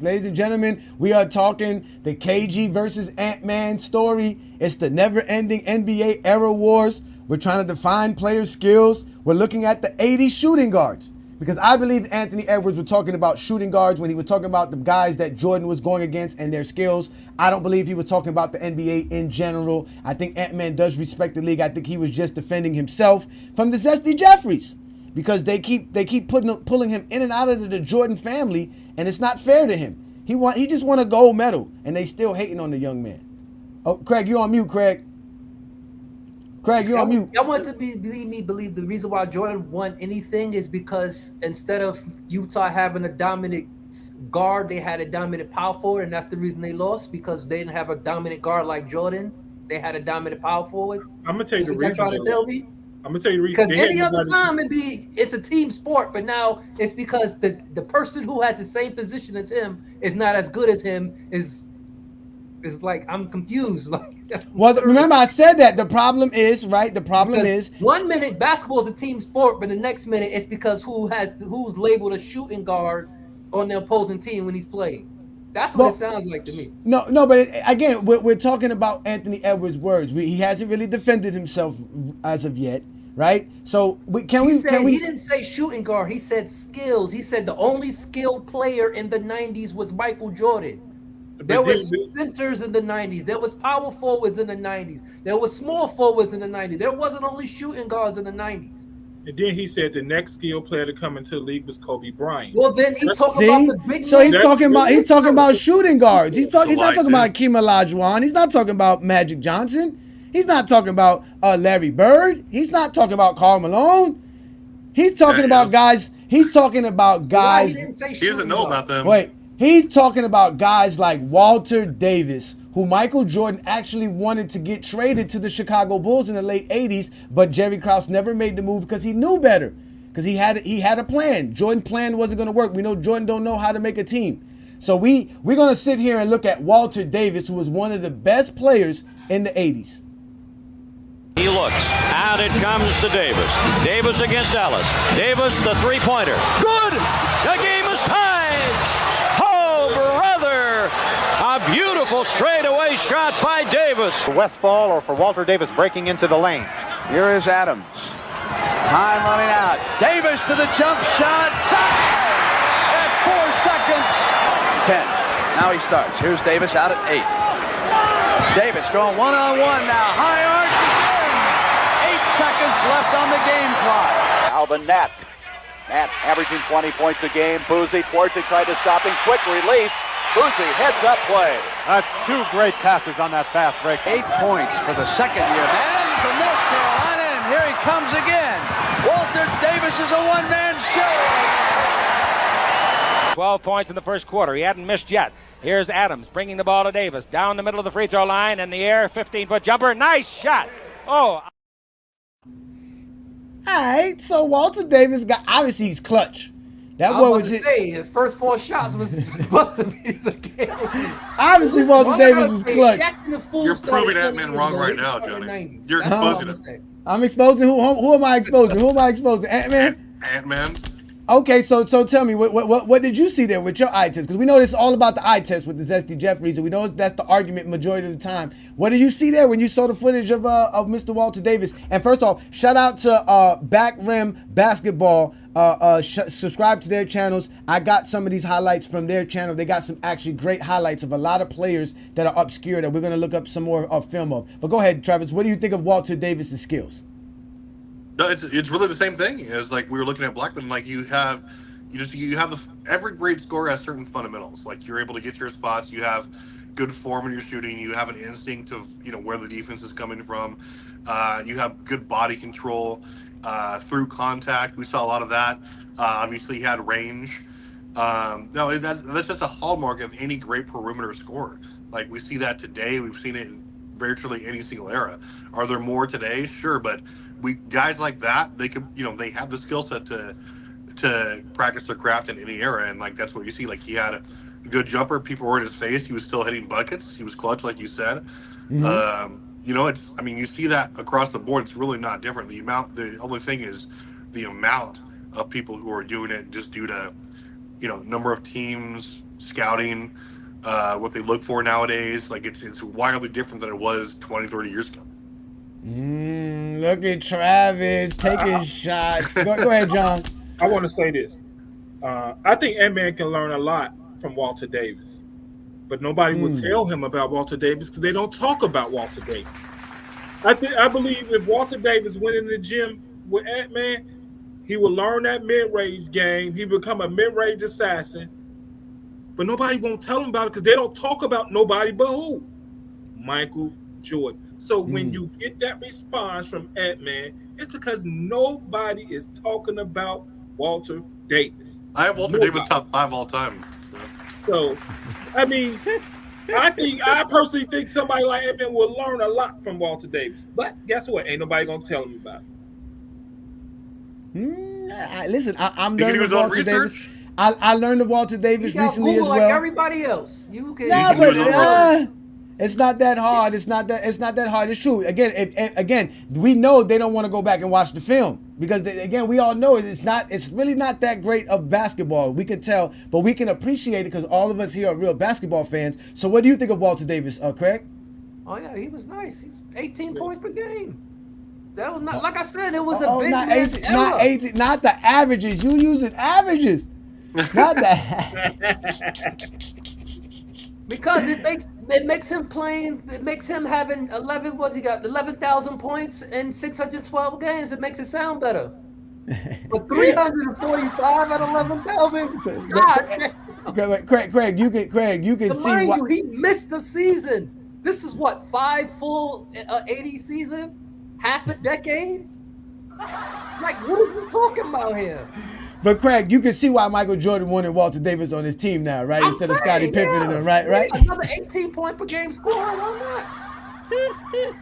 Ladies and gentlemen, we are talking the KG versus Ant-Man story. It's the never-ending NBA era wars. We're trying to define player skills. We're looking at the 80 shooting guards. Because I believe Anthony Edwards was talking about shooting guards when he was talking about the guys that Jordan was going against and their skills. I don't believe he was talking about the NBA in general. I think Ant-Man does respect the league. I think he was just defending himself from the Zesty Jeffries. Because they keep pulling him in and out of the Jordan family, and it's not fair to him. He just won a gold medal, and they still hating on the young man. Oh, Craig, you're on mute, Craig. Craig, you're on mute. I want to believe the reason why Jordan won anything is because instead of Utah having a dominant guard, they had a dominant power forward, and that's the reason they lost, because they didn't have a dominant guard like Jordan. They had a dominant power forward. I'm gonna tell you the reason. Trying to tell me? I'm gonna tell you the reason. Because any other time it's a team sport, but now it's because the person who has the same position as him is not as good as him. Is like, I'm confused. Like, well, remember I said that the problem is right. The problem is 1 minute basketball is a team sport, but the next minute it's because who's labeled a shooting guard on the opposing team when he's playing. That's what it sounds like to me. No, but again, we're talking about Anthony Edwards' words. He hasn't really defended himself as of yet, right? So he didn't say shooting guard. He said skills. He said the only skilled player in the 90s was Michael Jordan. There was centers in the 90s. There was power forwards in the 90s. There was small forwards in the 90s. There wasn't only shooting guards in the 90s. And then he said the next skilled player to come into the league was Kobe Bryant. Well, then he talked about the big. So he's talking about shooting guards. He's not talking about Hakeem Olajuwon. He's not talking about Magic Johnson. He's not talking about Larry Bird. He's not talking about Karl Malone. He's talking about guys. He's talking about guys. He doesn't know about them. Wait, he's talking about guys like Walter Davis, who Michael Jordan actually wanted to get traded to the Chicago Bulls in the late 80s, but Jerry Krause never made the move because he knew better. Because he had a plan. Jordan's plan wasn't going to work. We know Jordan don't know how to make a team. So we're going to sit here and look at Walter Davis, who was one of the best players in the 80s. He looks. Out it comes to Davis. Davis against Ellis. Davis, the three-pointer. Good! The game is tied! Oh, brother! A beautiful straightaway shot by Davis. For Westfall or for Walter Davis breaking into the lane. Here is Adams. Time running out. Davis to the jump shot. Tied at 4 seconds. 10. Now he starts. Here's Davis out at 8. Davis going one-on-one now. High arch again. 8 seconds left on the game clock. Now the net. Nat averaging 20 points a game. Boozy towards it, tried to stop him. Quick release. Boozy heads up play. That's 2 great passes on that fast break. 8 points for the second year man from North Carolina, and here he comes again. Walter Davis is a one-man show. 12 points in the first quarter. He hadn't missed yet. Here's Adams bringing the ball to Davis. Down the middle of the free throw line, in the air, 15-foot jumper. Nice shot. Oh. All right, so Walter Davis obviously he's clutch. That boy was hit. His first 4 shots was obviously Walter Davis was clutch. You're proving that man wrong right now, Johnny. You're exposing him. I'm exposing who am I exposing? Who am I exposing? Ant-Man? Ant-Man. Okay, so tell me, what did you see there with your eye test? Because we know this is all about the eye test with the Zesty Jeffries, and we know that's the argument majority of the time. What did you see there when you saw the footage of Mr. Walter Davis? And first off, shout out to Back Rim Basketball. Subscribe to their channels. I got some of these highlights from their channel. They got some actually great highlights of a lot of players that are obscure that we're going to look up some more film of. But go ahead, Travis. What do you think of Walter Davis's skills? No, it's really the same thing as like we were looking at Blackman. Like you have every great scorer has certain fundamentals. Like you're able to get your spots. You have good form in your shooting. You have an instinct of where the defense is coming from. You have good body control through contact. We saw a lot of that. Obviously, he had range. No, that's just a hallmark of any great perimeter scorer. Like we see that today. We've seen it in virtually any single era. Are there more today? Sure, but guys like that, they could, they have the skill set to practice their craft in any era, and like that's what you see. Like he had a good jumper, people were in his face, he was still hitting buckets, he was clutch, like you said. You see that across the board. It's really not different. The only thing is the amount of people who are doing it just due to number of teams, scouting, what they look for nowadays. Like it's wildly different than it was 20-30 years ago. Look at Travis taking shots. Go ahead, John. I want to say this. I think Ant-Man can learn a lot from Walter Davis, but nobody would tell him about Walter Davis because they don't talk about Walter Davis. I believe if Walter Davis went in the gym with Ant-Man, he would learn that mid-range game. He would become a mid-range assassin, but nobody won't tell him about it because they don't talk about nobody but who? Michael Jordan. So when you get that response from Ant-Man, it's because nobody is talking about Walter Davis. I have Walter Davis top 5 all time. So, I personally think somebody like Ant-Man will learn a lot from Walter Davis. But guess what? Ain't nobody gonna tell him about it. Listen, I'm learning of Walter Davis. I learned of Walter Davis recently as well. Like everybody else. You can. Nah, but it's not that hard. It's not that hard. It's true. Again, we know they don't want to go back and watch the film because we all know it's really not that great of basketball. We can tell, but we can appreciate it because all of us here are real basketball fans. So what do you think of Walter Davis, Craig? Oh yeah, he was nice. He was 18 points per game. That was not, like I said, it was a big not 18, not the averages. You using averages. Not that. Because it makes him playing. It makes him having 11. What's he got? 11,000 points in 612 games. It makes it sound better. But 345 at 11,000. God, Craig, you can see why he missed the season. This is what 5 full 80 seasons, half a decade. Like, what is he talking about here? But Craig, you can see why Michael Jordan wanted Walter Davis on his team now, right? Instead of Scottie Pippen and them, right? Another 18 point per game scorer, why not?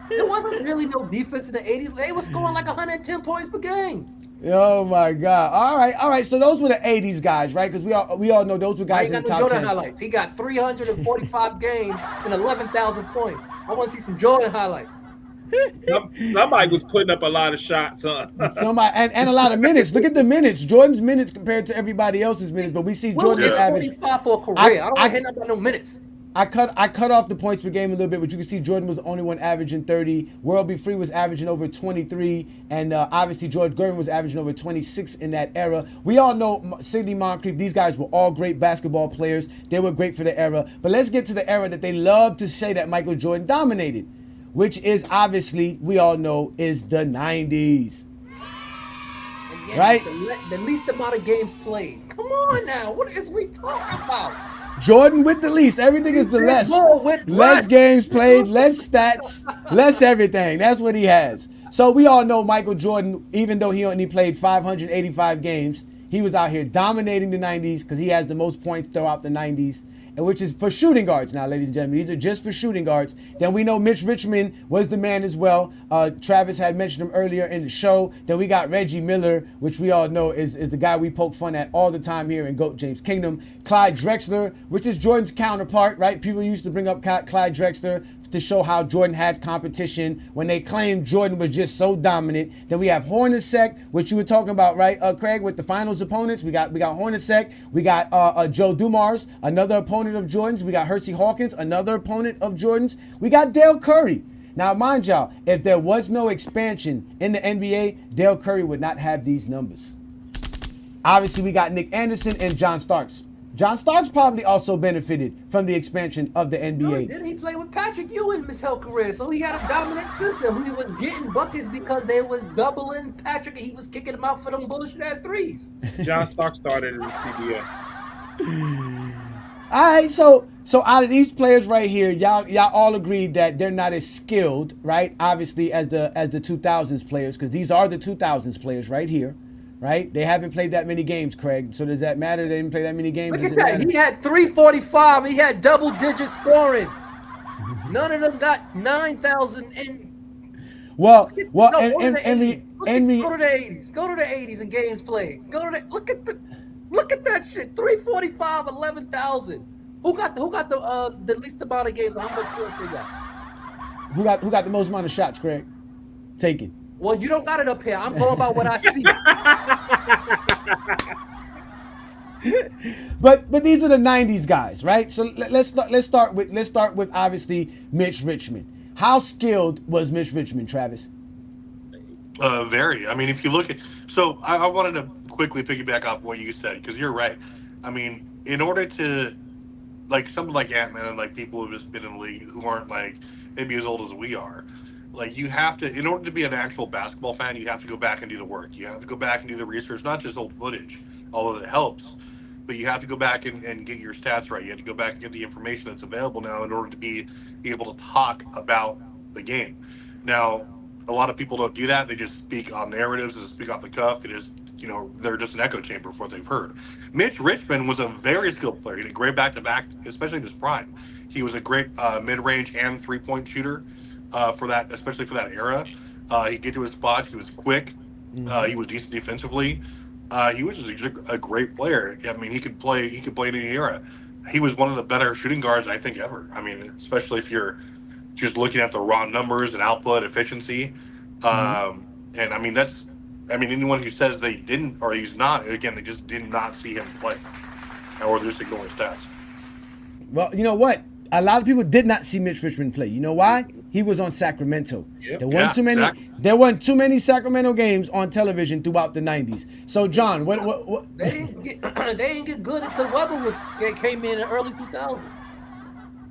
There wasn't really no defense in the 80s. They were scoring like 110 points per game. Oh my God! All right. So those were the '80s guys, right? Because we all know those were guys in the top 10. Highlights. He got 345 games and 11,000 points. I want to see some Jordan highlights. Somebody was putting up a lot of shots, huh? Somebody and a lot of minutes. Look at the minutes. Jordan's minutes compared to everybody else's minutes, but we see Jordan's average. 45 for a career. I don't want to hit up on no minutes. I cut off the points per game a little bit, but you can see Jordan was the only one averaging 30. World Be Free was averaging over 23, and obviously George Gervin was averaging over 26 in that era. We all know Sidney Moncrief. These guys were all great basketball players. They were great for the era. But let's get to the era that they love to say that Michael Jordan dominated, which is obviously, we all know, is the 90s. Again, right? The least amount of games played. Come on now. What is we talking about? Jordan with the least. Everything is the less. Less games played, less stats, less everything. That's what he has. So we all know Michael Jordan, even though he only played 585 games, he was out here dominating the 90s because he has the most points throughout the 90s. and which is for shooting guards now, ladies and gentlemen. These are just for shooting guards. Then we know Mitch Richmond was the man as well. Travis had mentioned him earlier in the show. Then we got Reggie Miller, which we all know is the guy we poke fun at all the time here in GOAT James Kingdom. Clyde Drexler, which is Jordan's counterpart, right? People used to bring up Clyde Drexler to show how Jordan had competition when they claimed Jordan was just so dominant. Then we have Hornacek, which you were talking about, right, Craig, with the finals opponents. We got Hornacek. We got Joe Dumars, another opponent of Jordan's. We got Hersey Hawkins, another opponent of Jordan's. We got Dale Curry. Now, mind y'all, if there was no expansion in the NBA, Dale Curry would not have these numbers. Obviously, we got Nick Anderson and John Starks. John Starks probably also benefited from the expansion of the NBA. Didn't he play with Patrick Ewing his whole career? So he had a dominant system. He was getting buckets because they was doubling Patrick and he was kicking him out for them bullshit ass threes. John Starks started in the CBA. All right, so out of these players right here, y'all all agreed that they're not as skilled, right? Obviously, as the 2000s players, because these are the 2000s players right here. Right? They haven't played that many games, Craig. So does that matter? They didn't play that many games. Look at that. He had 345. He had double-digit scoring. None of them got 9,000 in. Well, go to the 80s. Go to the 80s in games played. Look at that shit. 345, 11,000. Who got the least amount of games? How much points they got? Who got the most amount of shots, Craig? Taken. Well, you don't got it up here. I'm going by what I see. But these are the 90s guys, right? So let's start with obviously Mitch Richmond. How skilled was Mitch Richmond, Travis? Very. I mean, if you look at, so I wanted to quickly piggyback off what you said because you're right. I mean, in order to, like something like Ant-Man and like people who've just been in the league who aren't like maybe as old as we are. Like you have to, in order to be an actual basketball fan, you have to go back and do the work. You have to go back and do the research, not just old footage, although it helps, but you have to go back and get your stats right. You have to go back and get the information that's available now in order to be able to talk about the game. Now, a lot of people don't do that. They just speak on narratives, they speak off the cuff. They just, they're just an echo chamber of what they've heard. Mitch Richmond was a very skilled player. He did great back-to-back, especially in his prime. He was a great mid-range and three-point shooter. For that, especially for that era, he'd get to his spots. He was quick. He was decent defensively. He was just a great player. I mean, he could play in any era. He was one of the better shooting guards I think ever. I mean, especially if you're just looking at the raw numbers and output efficiency. And I mean, anyone who says they didn't or he's not, again, they just did not see him play, or they're just ignoring stats. Well, you know what? A lot of people did not see Mitch Richmond play. You know why? He was on Sacramento. Yep. There weren't too many Sacramento games on television throughout the 90s. So, John, what? They didn't get good until Weber came in the early 2000s.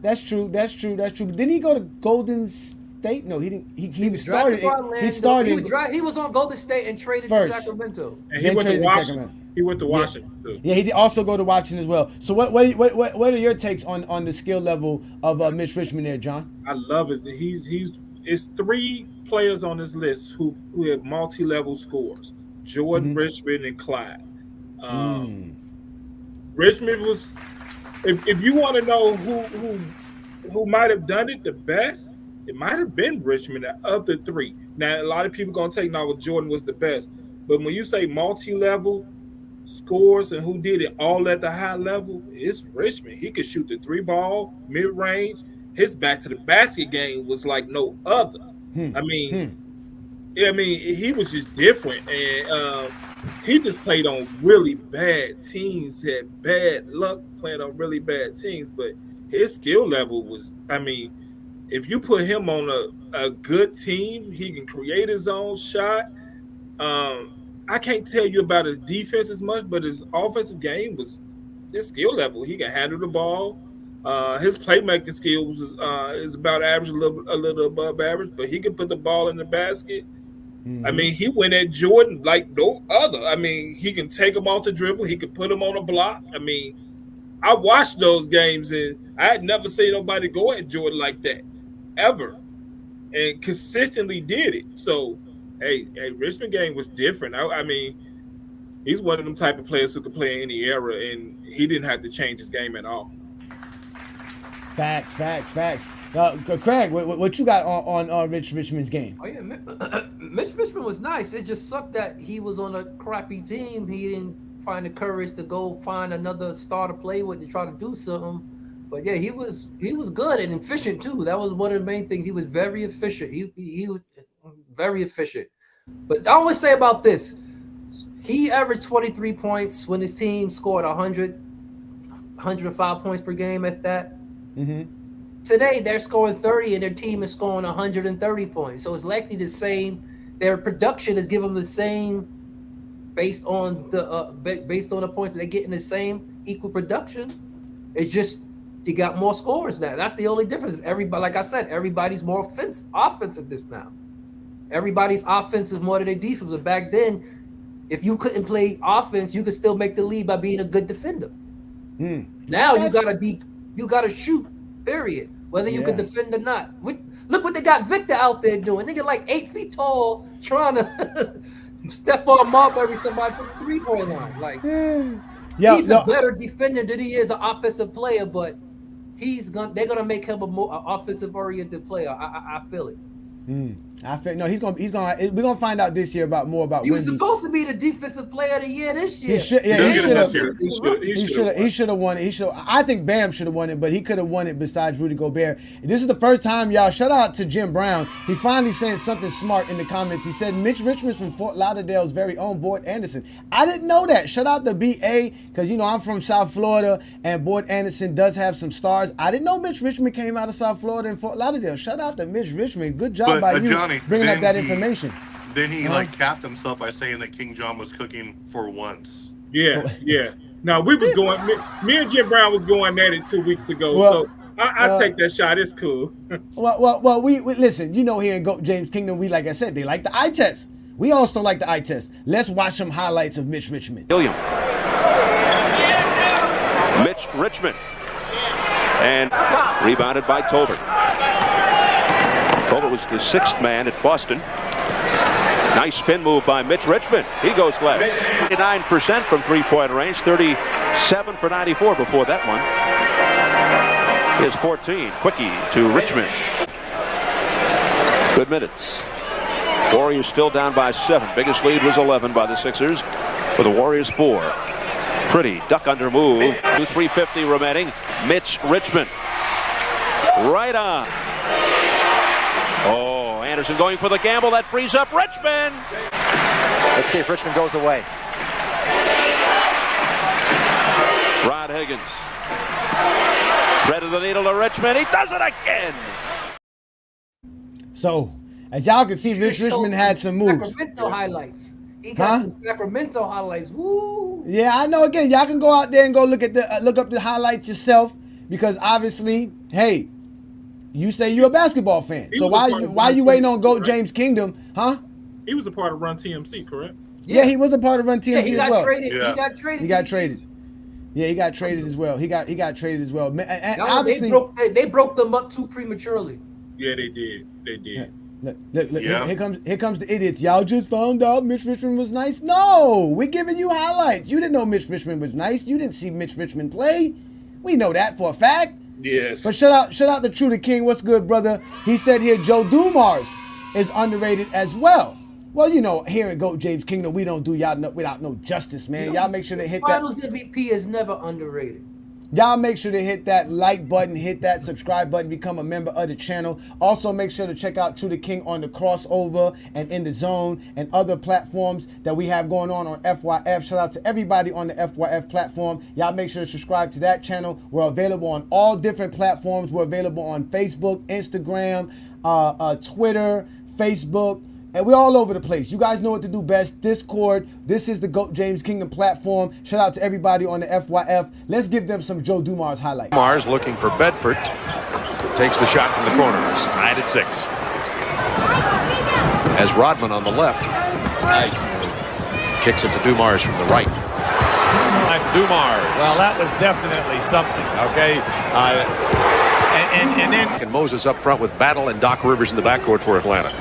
That's true. Didn't he go to Golden State? No, he didn't. He started. He was on Golden State and traded to Sacramento. And he went to Washington. He went to Washington too. Yeah, he did also go to Washington as well. So what are your takes on the skill level of Mitch Richmond there, John? I love it. It's three players on this list who have multi-level scores: Jordan, Richmond, and Clyde. Richmond was. If you want to know who might have done it the best, it might have been Richmond of the three. Now a lot of people gonna take Jordan was the best, but when you say multi-level scores and who did it all at the high level, it's Richmond. He could shoot the three ball, mid-range. His back to the basket game was like no other. I mean, he was just different, and he just played on really bad teams, had bad luck playing on really bad teams, but his skill level was, if you put him on a good team, he can create his own shot. I can't tell you about his defense as much, but his offensive game was his skill level. He can handle the ball. His playmaking skills is about average, a little above average, but he can put the ball in the basket. He went at Jordan like no other. He can take him off the dribble. He could put him on a block. I watched those games, and I had never seen nobody go at Jordan like that, ever, and consistently did it. So, hey, Richmond game was different. He's one of them type of players who could play in any era, and he didn't have to change his game at all. Facts. Craig, what you got on Mitch Richmond's game? Oh yeah, Mitch Richmond was nice. It just sucked that he was on a crappy team. He didn't find the courage to go find another star to play with to try to do something. But yeah, he was good and efficient too. That was one of the main things. He was very efficient. He was very efficient. But I always say about this, he averaged 23 points when his team scored 105 points per game at that. Mm-hmm. Today, they're scoring 30 and their team is scoring 130 points. So it's likely the same. Their production is giving them the same based on the points. They're getting the same equal production. It's just you got more scores now. That's the only difference. Everybody, like I said, everybody's more offensive this now. Everybody's offensive more than their defensive. Back then, if you couldn't play offense, you could still make the lead by being a good defender. Now you gotta shoot. Period. Whether you can defend or not. Look what they got Victor out there doing. Nigga like 8 feet tall, trying to Stephon Marbury somebody from the 3-point line. Like he's a better defender than he is an offensive player, but they're gonna make him a more offensive oriented player. I feel it. I think no, he's gonna. We're gonna find out this year more about. He was supposed to be the defensive player of the year this year. He should have won it. I think Bam should have won it, but he could have won it besides Rudy Gobert. This is the first time, y'all. Shout out to Jim Brown. He finally said something smart in the comments. He said Mitch Richmond's from Fort Lauderdale's very own Boyd Anderson. I didn't know that. Shout out to BA because I'm from South Florida and Boyd Anderson does have some stars. I didn't know Mitch Richmond came out of South Florida and Fort Lauderdale. Shout out to Mitch Richmond. Good job by you. Johnny, bringing up that information. Then he capped himself by saying that King John was cooking for once. Yeah. Now we was going. Me and Jim Brown was going at it 2 weeks ago. So I take that shot. It's cool. well, we listen. Here in Goat James Kingdom, we like I said, they like the eye test. We also like the eye test. Let's watch some highlights of Mitch Richmond. Mitch Richmond, and rebounded by Tolbert. Tolbert was the sixth man at Boston. Nice spin move by Mitch Richmond. He goes left. 89% from three-point range, 37 for 94 before that one. Here's 14. Quickie to Richmond. Good minutes. Warriors still down by 7. Biggest lead was 11 by the Sixers, with the Warriors 4. Pretty duck under move. 3:50 remaining. Mitch Richmond. Right on. Oh, Anderson going for the gamble. That frees up Richmond. Let's see if Richmond goes away. Rod Higgins. Threaded the needle to Richmond. He does it again. So, as y'all can see, Mitch Richmond had some moves. Sacramento highlights. He got some Sacramento highlights. Woo! Yeah, I know. Again, y'all can go out there and go look up the highlights yourself because obviously, hey, you say you're a basketball fan. So why you waiting on Goat James Kingdom, huh? He was a part of Run TMC, correct? Yeah, he was a part of Run TMC as well. He got traded. He got traded. Yeah, he got traded as well. He got traded as well. And obviously, they broke them up too prematurely. Yeah, they did. Look, here comes the idiots. Y'all just found out Mitch Richmond was nice. No, we're giving you highlights. You didn't know Mitch Richmond was nice. You didn't see Mitch Richmond play. We know that for a fact. Yes. But shout out to True the King. What's good, brother? He said here Joe Dumars is underrated as well. Well, here at Goat James Kingdom, we don't do y'all without no justice, man. Y'all make sure to hit that. Finals MVP is never underrated. Y'all make sure to hit that like button, hit that subscribe button, become a member of the channel. Also, make sure to check out True the King on the Crossover and In the Zone and other platforms that we have going on FYF. Shout out to everybody on the FYF platform. Y'all make sure to subscribe to that channel. We're available on all different platforms. We're available on Facebook, Instagram, Twitter, Facebook. And we're all over the place. You guys know what to do best. Discord. This is the Goat James Kingdom platform. Shout out to everybody on the FYF. Let's give them some Joe Dumars highlights. Dumars looking for Bedford. Takes the shot from the corner. It's tied at 6. As Rodman on the left. Nice. Kicks it to Dumars from the right. Dumars. Well, that was definitely something, okay? And then Moses up front with Battle and Doc Rivers in the backcourt for Atlanta.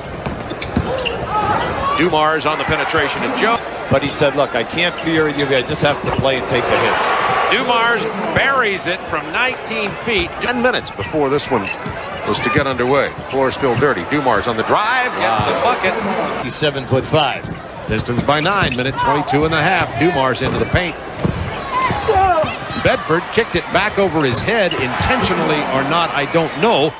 Dumars on the penetration, and Joe But he said, look, I can't fear you. I just have to play and take the hits. Dumars buries it from 19 feet. 10 minutes before this one was to get underway. Floor still dirty. Dumars on the drive. Gets the bucket. He's 7'5". Pistons by 9. Minute 22 and a half. Dumars into the paint. Bedford kicked it back over his head intentionally or not, I don't know.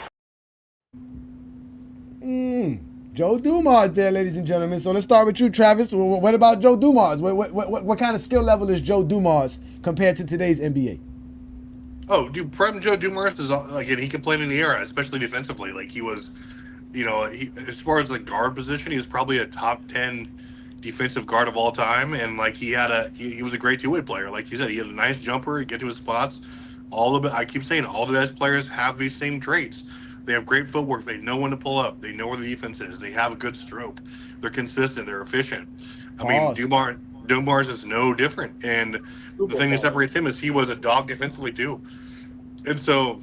Joe Dumars there, ladies and gentlemen. So let's start with you, Travis. What about Joe Dumars? What kind of skill level is Joe Dumars compared to today's NBA? Oh, dude, Prem Joe Dumars is, again, he can play in the era, especially defensively. Like, he was, as far as the guard position, he was probably a top 10 defensive guard of all time. And, like, he was a great two-way player. Like you said, he had a nice jumper, he'd get to his spots. I keep saying, all the best players have these same traits. They have great footwork. They know when to pull up. They know where the defense is. They have a good stroke. They're consistent. They're efficient. I mean, Dumars is no different. And the thing that separates him is he was a dog defensively too. And so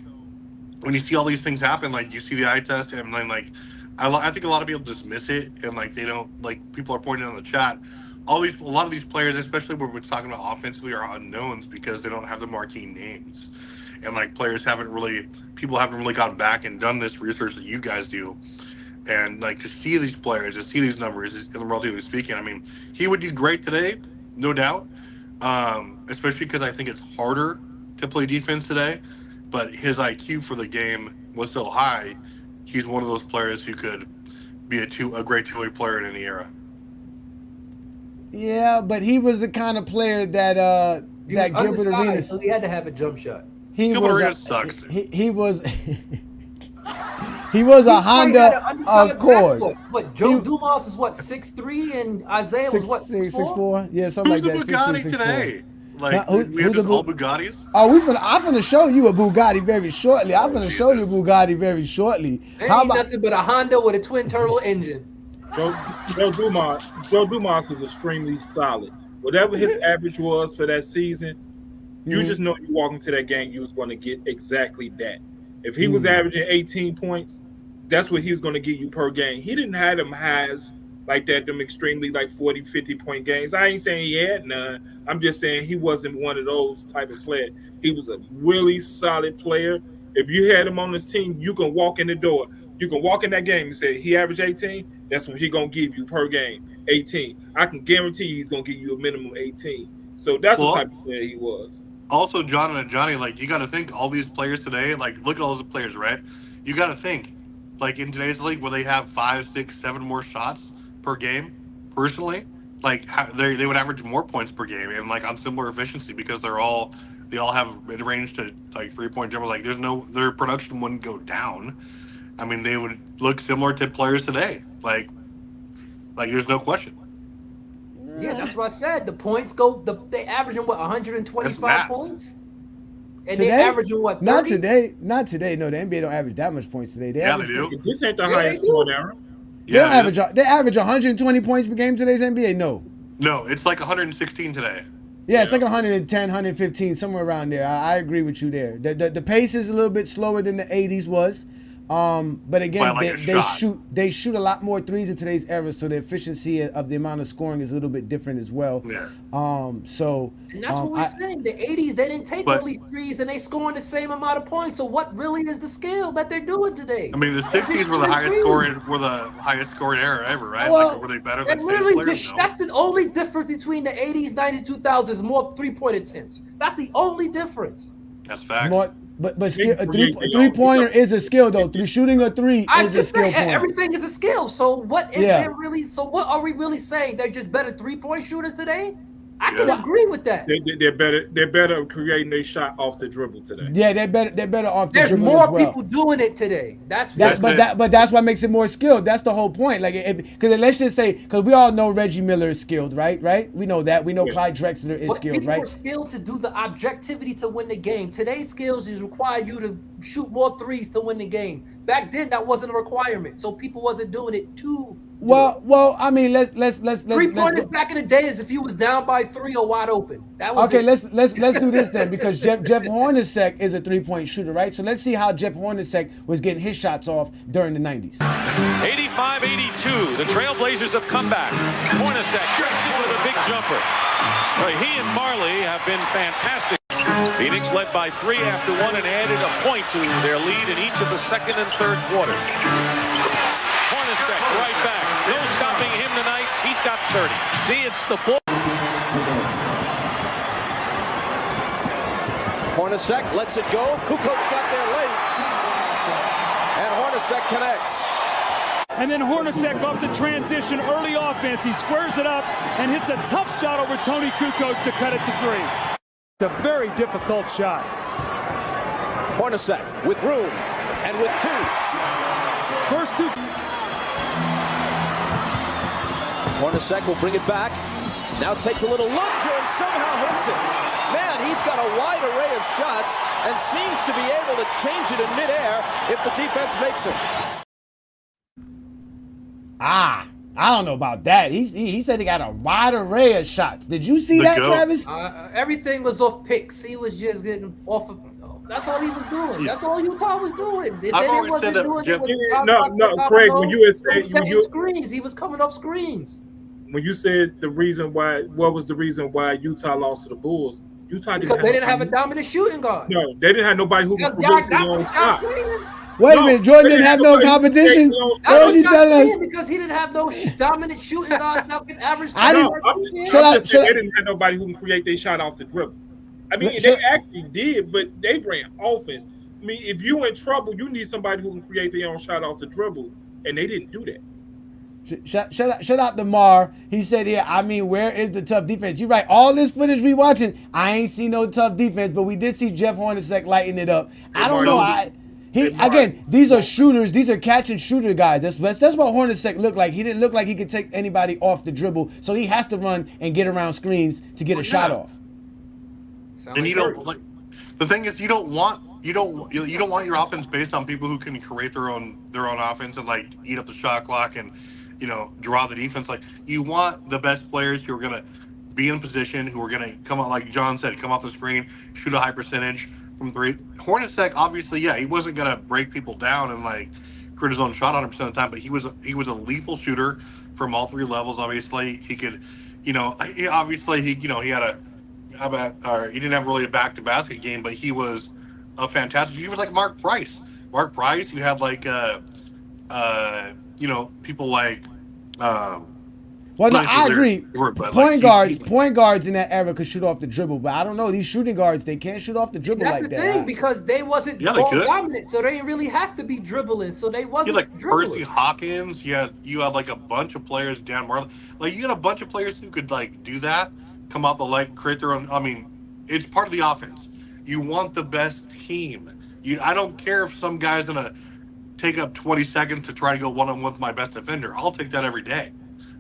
when you see all these things happen, like you see the eye test, and then like I think a lot of people just miss it, and like they don't, like people are pointing out in the chat. A lot of these players, especially when we're talking about offensively, are unknowns because they don't have the marquee names. And like people haven't really gotten back and done this research that you guys do. And like to see these players, to see these numbers, relatively speaking, I mean, he would do great today, no doubt. Especially because I think it's harder to play defense today. But his IQ for the game was so high, he's one of those players who could be a great two-way player in any era. Yeah, but he was the kind of player that Gilbert Arenas. So he had to have a jump shot. He was a He's Honda Accord. What Joe Dumars is 6'3", and Isaiah was 6'4"? Yeah, something like that. Who's the Bugatti today? Like we have all Bugattis. Oh, I'm finna show you a Bugatti very shortly. I'm finna show you a Bugatti very shortly. Ain't nothing but a Honda with a twin turbo engine. Joe Dumars was extremely solid. Whatever his average was for that season, you just know you walk into that game, you was going to get exactly that. If he was averaging 18 points, that's what he was going to give you per game. He didn't have them highs like that, them extremely like 40, 50-point games. I ain't saying he had none. I'm just saying he wasn't one of those type of players. He was a really solid player. If you had him on this team, you can walk in the door. You can walk in that game and say, he averaged 18, that's what he's going to give you per game, 18. I can guarantee he's going to give you a minimum 18. So that's the type of player he was. Also, John and Johnny, like, you got to think all these players today, like, look at all those players, right? You got to think, like, in today's league, where they have 5, 6, 7 more shots per game, personally, like, they would average more points per game and, like, on similar efficiency because they all have mid-range to, like, 3-point jumpers. Like, their production wouldn't go down. I mean, they would look similar to players today. Like there's no question. Yeah, that's what I said. The points they averaging 125 points? And today? They averaging 30? Not today. No, the NBA don't average that much points today. They do. This ain't the highest scoring era. They average 120 points per game today's NBA? No, it's like 116 today. Yeah, it's like 110, 115, somewhere around there. I agree with you there. The pace is a little bit slower than the 80s was. But again, they shoot a lot more threes in today's era, so the efficiency of the amount of scoring is a little bit different as well. Yeah. And that's what we're saying. The 80s, they didn't take all these threes, and they scoring the same amount of points. So what really is the skill that they're doing today? I mean, the 60s were the highest scoring era ever, right? Well, like, were they better than players? That's the only difference between the 80s, 90s, 2000s. More 3-point attempts. That's the only difference. That's fact. But a three-pointer is a skill, though. Shooting a three is a skill point. Everything is a skill. So what is there really? So what are we really saying? They're just better 3-point shooters today? I can agree with that. They're better at creating a shot off the dribble today. Yeah, they're better off the There's dribble more as well. people doing it today. But that's what makes it more skilled. That's the whole point. Like, because let's just say, because we all know Reggie Miller is skilled, right? We know that. We know Clyde Drexler is skilled, right? People are skilled to do the objectivity to win the game. Today's skills is require you to shoot more threes to win the game. Back then, that wasn't a requirement, so people wasn't doing it too. Well, I mean, let's 3-pointers back in the day is if you was down by 3 or wide open. That was okay. Let's do this then, because Jeff Hornacek is a 3-point shooter, right? So let's see how Jeff Hornacek was getting his shots off during the 90s. 85-82, the Trailblazers have come back. Hornacek drives it with a big jumper. He and Marley have been fantastic. Phoenix led by 3 after 1 and added a point to their lead in each of the second and third quarters. Hornacek right back. No stopping him tonight. He's got 30. See, it's the ball. Hornacek lets it go. Kukoc got there late. And Hornacek connects. And then Hornacek off the transition, early offense. He squares it up and hits a tough shot over Tony Kukoc to cut it to 3. It's a very difficult shot. Hornacek with room and with 2. First 2. Hornacek will bring it back. Now takes a little lunge and somehow hits it. Man, he's got a wide array of shots and seems to be able to change it in midair if the defense makes him. I don't know about that. He said he got a wide array of shots. Did you see that, Travis? Everything was off picks. He was just getting off of. That's all he was doing. That's all Utah was doing. Craig, when you said screens, he was coming off screens. When you said what was the reason why Utah lost to the Bulls? Utah didn't have a dominant shooting guard. No, they didn't have nobody who could create their own shot. Wait a minute, Jordan didn't have no competition? What That's did you tell us? Because he didn't have no dominant shooting guards that could average. They didn't have nobody who can create their shot off the dribble. I mean, they actually did, but they ran offense. I mean, if you're in trouble, you need somebody who can create their own shot off the dribble, and they didn't do that. Shut out Demar. He said here, where is the tough defense? You're right. All this footage we watching, I ain't see no tough defense, but we did see Jeff Hornacek lighting it up. I don't know. Again, these are shooters. These are catch and shooter guys. That's what Hornacek looked like. He didn't look like he could take anybody off the dribble, so he has to run and get around screens to get a shot off. And you don't like. The thing is, you don't want your offense based on people who can create their own offense and like eat up the shot clock and draw the defense. Like, you want the best players who are gonna be in position, who are gonna come out, like John said, come off the screen, shoot a high percentage from 3. Hornacek, obviously, he wasn't gonna break people down and like create his own shot 100% of the time, but he was a lethal shooter from all 3 levels. Obviously, he could, he had he didn't have really a back-to-basket game, but he was a fantastic. He was like Mark Price. You had like people like. I agree. Point guards in that era could shoot off the dribble, but I don't know, these shooting guards, they can't shoot off the dribble like that. That's the thing, because they wasn't ball dominant, so they didn't really have to be dribbling. So they wasn't dribbling. Percy Hawkins. You had like a bunch of players. Dan Marley. Like, you had a bunch of players who could like do that, come off the leg, create their own. I mean, it's part of the offense. You want the best team. I don't care if some guy's gonna take up 20 seconds to try to go one-on-one with my best defender. I'll take that every day.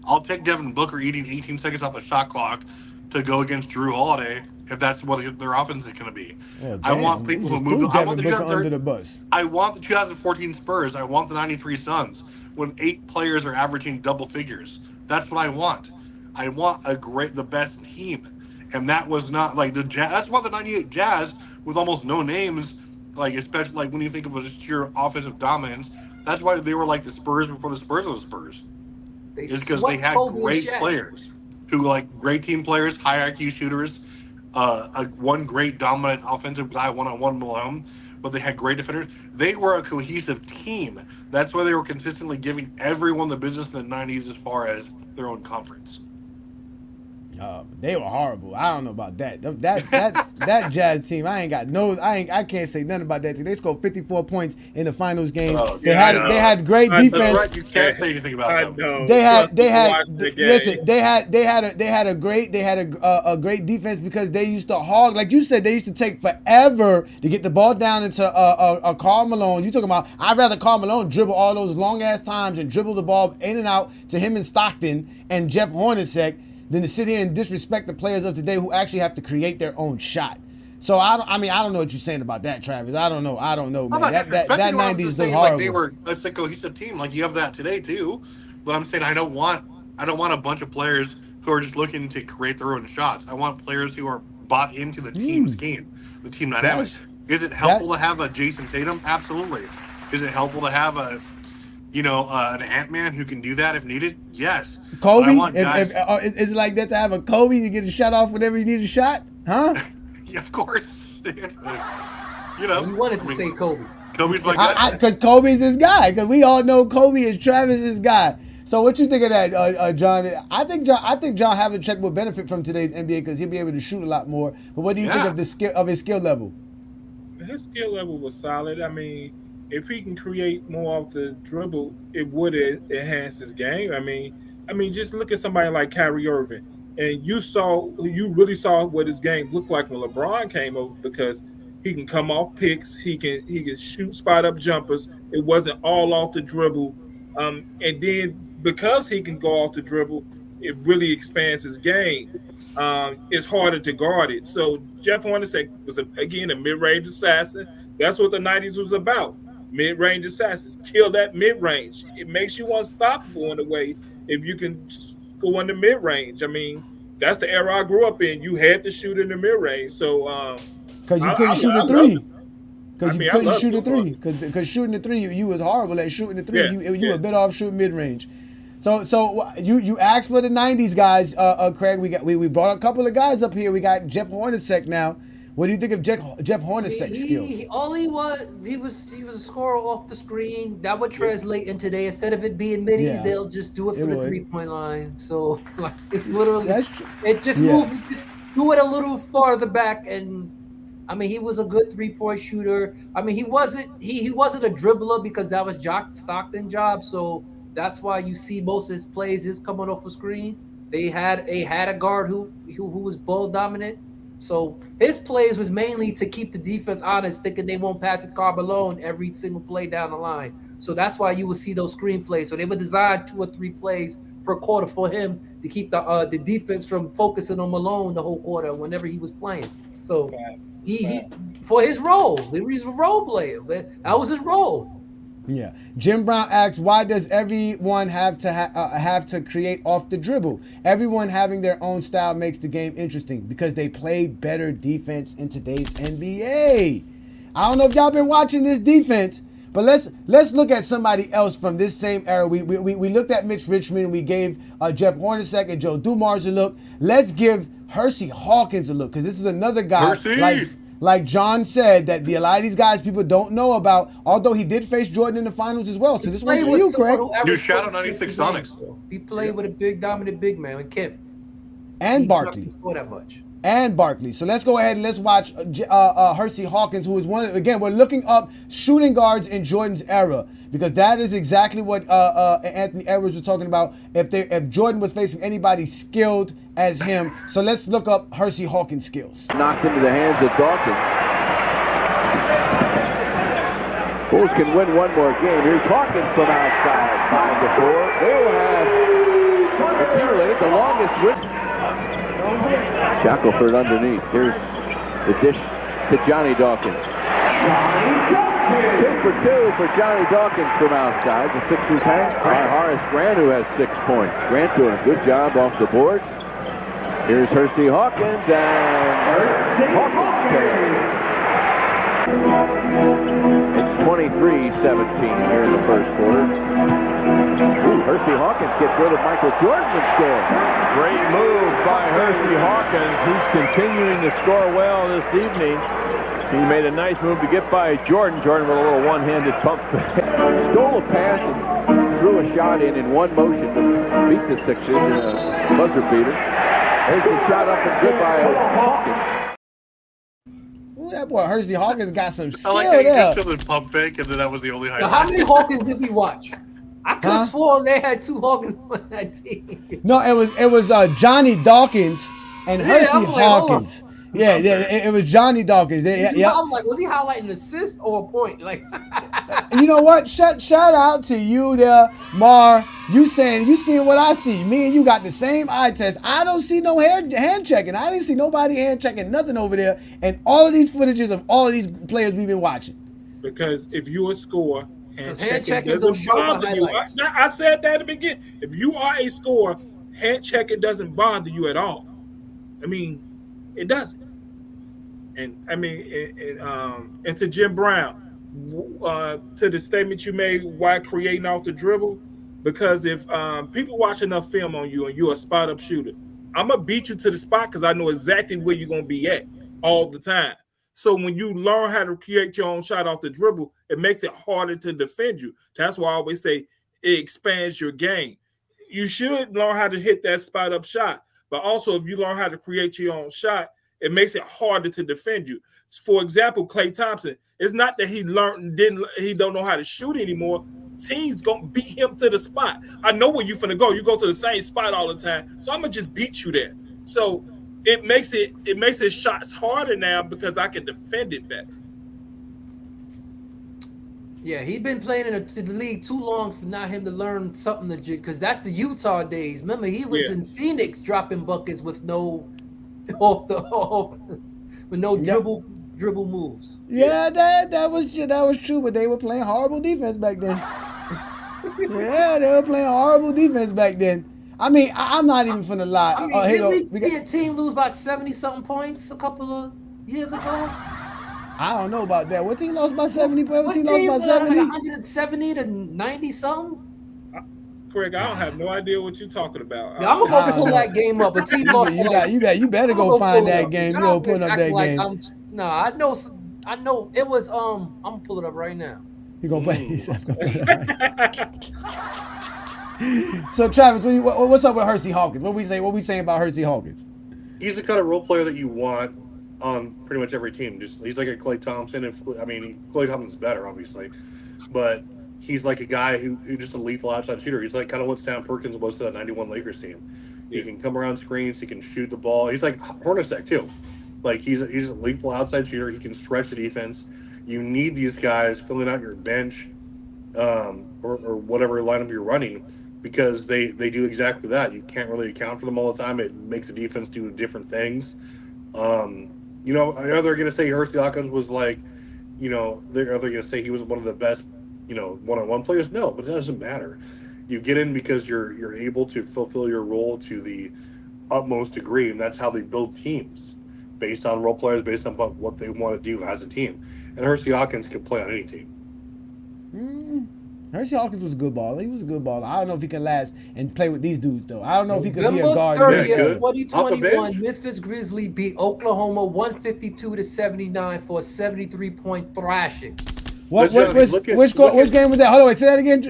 I'll take Devin Booker eating 18 seconds off the shot clock to go against Drew Holiday if that's what their offense is going to be. I want people who move. I want under the bus. I want the 2014 Spurs. I want the 93 Suns when 8 players are averaging double figures. That's what I want. I want the best team. And that was not like the Jazz. That's why the 98 Jazz with almost no names, like, especially like when you think of just pure offensive dominance, that's why they were like the Spurs before the Spurs were the Spurs. It's because they had great players who, like, great team players, high IQ shooters, one great dominant offensive guy one-on-one Malone, but they had great defenders. They were a cohesive team. That's why they were consistently giving everyone the business in the 90s as far as their own conference. They were horrible. I don't know about that. That Jazz team, I can't say nothing about that team. They scored 54 points in the finals game. They had great defense. Right. You can't say anything about them. They had a great defense because they used to hog, like you said, they used to take forever to get the ball down into a Karl Malone. You talking about, I'd rather Karl Malone dribble all those long ass times and dribble the ball in and out to him and Stockton and Jeff Hornacek than to sit here and disrespect the players of today who actually have to create their own shot. So I don't know what you're saying about that, Travis. I don't know, man. That 90s look horrible. Like, they were a cohesive team. Like, you have that today too. But I'm saying I don't want a bunch of players who are just looking to create their own shots. I want players who are bought into the team scheme, the team dynamic. Is it helpful to have a Jason Tatum? Absolutely. Is it helpful to have a an Ant-Man who can do that if needed? Yes. Kobe? But I want guys- Is it like that to have a Kobe to get a shot off whenever you need a shot? Huh? Yeah, of course. You wanted to say Kobe. Kobe's my guy. Because Kobe's his guy. Because we all know Kobe is Travis's guy. So what you think of that, John? I think John Havlicek will benefit from today's NBA because he'll be able to shoot a lot more. But what do you think of his skill level? His skill level was solid. I mean, if he can create more off the dribble, it would enhance his game. I mean, just look at somebody like Kyrie Irving, and you really saw what his game looked like when LeBron came over because he can come off picks, he can shoot spot up jumpers. It wasn't all off the dribble, and then because he can go off the dribble, it really expands his game. It's harder to guard it. So Jeff Hornacek was again a mid-range assassin. That's what the 90s was about. Mid-range assassins. Kill that mid-range. It makes you unstoppable in a way if you can go in the mid-range. I mean, that's the era I grew up in. You had to shoot in the mid-range. So because you couldn't shoot a three. Because you couldn't shoot a three. Because shooting the three, you was horrible at shooting the three. You were better off shooting mid-range. So you asked for the 90s guys, Craig. We brought a couple of guys up here. We got Jeff Hornacek now. What do you think of Jeff Hornacek's skills? He was a scorer off the screen. That would translate in today. Instead of it being middies, they'll just do it for the 3-point line. So like it's literally it just moved. Just do it a little farther back, and I mean he was a good 3-point shooter. I mean he wasn't a dribbler because that was Jock Stockton's job. So that's why you see most of his plays is coming off a screen. They had a guard who was ball dominant. So his plays was mainly to keep the defense honest, thinking they won't pass it Carbalone every single play down the line. So that's why you will see those screen plays. So they would design 2 or 3 plays per quarter for him to keep the defense from focusing on Malone the whole quarter whenever he was playing. So he for his role, he's a role player. That was his role. Yeah. Jim Brown asks, why does everyone have to create off the dribble? Everyone having their own style makes the game interesting because they play better defense in today's NBA. I don't know if y'all been watching this defense, but let's look at somebody else from this same era. We looked at Mitch Richmond. We gave Jeff Hornacek and Joe Dumars a look. Let's give Hersey Hawkins a look because this is another guy like John said, that a lot of these guys people don't know about, although he did face Jordan in the finals as well. So this one's for you, Craig. New Shadow 96 Sonics. He played with a big, dominant big man with Kemp. And Barkley. That much. And Barkley. So let's go ahead and let's watch Hersey Hawkins, who is again, we're looking up shooting guards in Jordan's era, because that is exactly what Anthony Edwards was talking about, if Jordan was facing anybody skilled as him. So let's look up Hersey Hawkins' skills. Knocked into the hands of Dawkins. Bulls can win one more game. Here's Hawkins from outside, 5-4. They will have accumulated the longest win. Shackelford underneath. Here's the dish to Johnny Dawkins. 2 for 2 for Johnny Dawkins from outside. The 6-2 tank. Horace Grant, who has 6 points. Grant doing a good job off the boards. Here's Hersey Hawkins, and Hawkins. It's 23-17 here in the first quarter. Ooh, Hersey Hawkins gets rid of Michael Jordan and scores. Great move by Hersey Hawkins. He's continuing to score well this evening. He made a nice move to get by Jordan. Jordan with a little one-handed pump. Stole a pass and threw a shot in one motion to beat the Sixers in a buzzer beater. There's the shot up and good by Hawkins. Ooh, that boy Hersey Hawkins got some skill I like there. that he did the pump fake, and then that was the only highlight. Now, how many Hawkins did we watch? I could have sworn they had 2 Hawkins on that team. No, it was Johnny Dawkins and Hersey Hawkins. Yeah, it was Johnny Dawkins. Was he highlighting an assist or a point? Like, you know what? Shout out to you there, Mar. You seeing what I see. Me and you got the same eye test. I don't see no hand checking. I didn't see nobody hand checking nothing over there. And all of these footages of all of these players we've been watching. Because if you're a scorer, hand checking doesn't doesn't bother you. I said that at the beginning. If you are a scorer, hand checking doesn't bother you at all. I mean, it doesn't. And I mean, and to Jim Brown, to the statement you made, why creating off the dribble? Because if people watch enough film on you and you're a spot up shooter, I'm gonna beat you to the spot because I know exactly where you're gonna be at all the time. So when you learn how to create your own shot off the dribble, it makes it harder to defend you. That's why I always say it expands your game. You should learn how to hit that spot up shot, but also if you learn how to create your own shot, it makes it harder to defend you. For example, Klay Thompson, it's not that he don't know how to shoot anymore. Teams gonna beat him to the spot. I know where you finna go. You go to the same spot all the time, so I'm gonna just beat you there. So it makes his shots harder now because I can defend it better. Yeah, he's been playing in the league too long for not him to learn something because that's the Utah days. Remember, he was in Phoenix dropping buckets with no dribble moves. Yeah, that was true, but they were playing horrible defense back then. Yeah, they were playing horrible defense back then. I mean, I'm not even finna lie. I mean, didn't we see a team lose by 70-something points a couple of years ago? I don't know about that. What team lost by 70? What team lost by 70? Like 170 to 90-something? Craig, I don't have no idea what you're talking about. Yeah, I'm gonna go pull that game up. A team lost. You better go find that game. You go put up that game. I know it was. I'm gonna pull it up right now. You gonna play? So Travis, what's up with Hersey Hawkins? What we saying about Hersey Hawkins? He's the kind of role player that you want on pretty much every team. He's like a Klay Thompson. Klay Thompson's better, obviously, but he's like a guy who just a lethal outside shooter. He's like kind of what Sam Perkins was to that 91 Lakers team. He can come around screens. He can shoot the ball. He's like Hornacek too. Like he's a lethal outside shooter. He can stretch the defense. You need these guys filling out your bench or whatever lineup you're running because they do exactly that. You can't really account for them all the time. It makes the defense do different things. Are they going to say Hersey Hawkins was like, are they going to say he was one of the best, one-on-one players? No, but it doesn't matter. You get in because you're able to fulfill your role to the utmost degree, and that's how they build teams, based on role players, based on what they want to do as a team. And Hersey Hawkins can play on any team. Hersey Hawkins was a good baller. He was a good baller. I don't know if he can last and play with these dudes, though. I don't know if he could be a guard. November 30th, 2021, Memphis Grizzlies beat Oklahoma 152-79 for a 73-point thrashing. Which game was that? Hold on, wait. Say that again.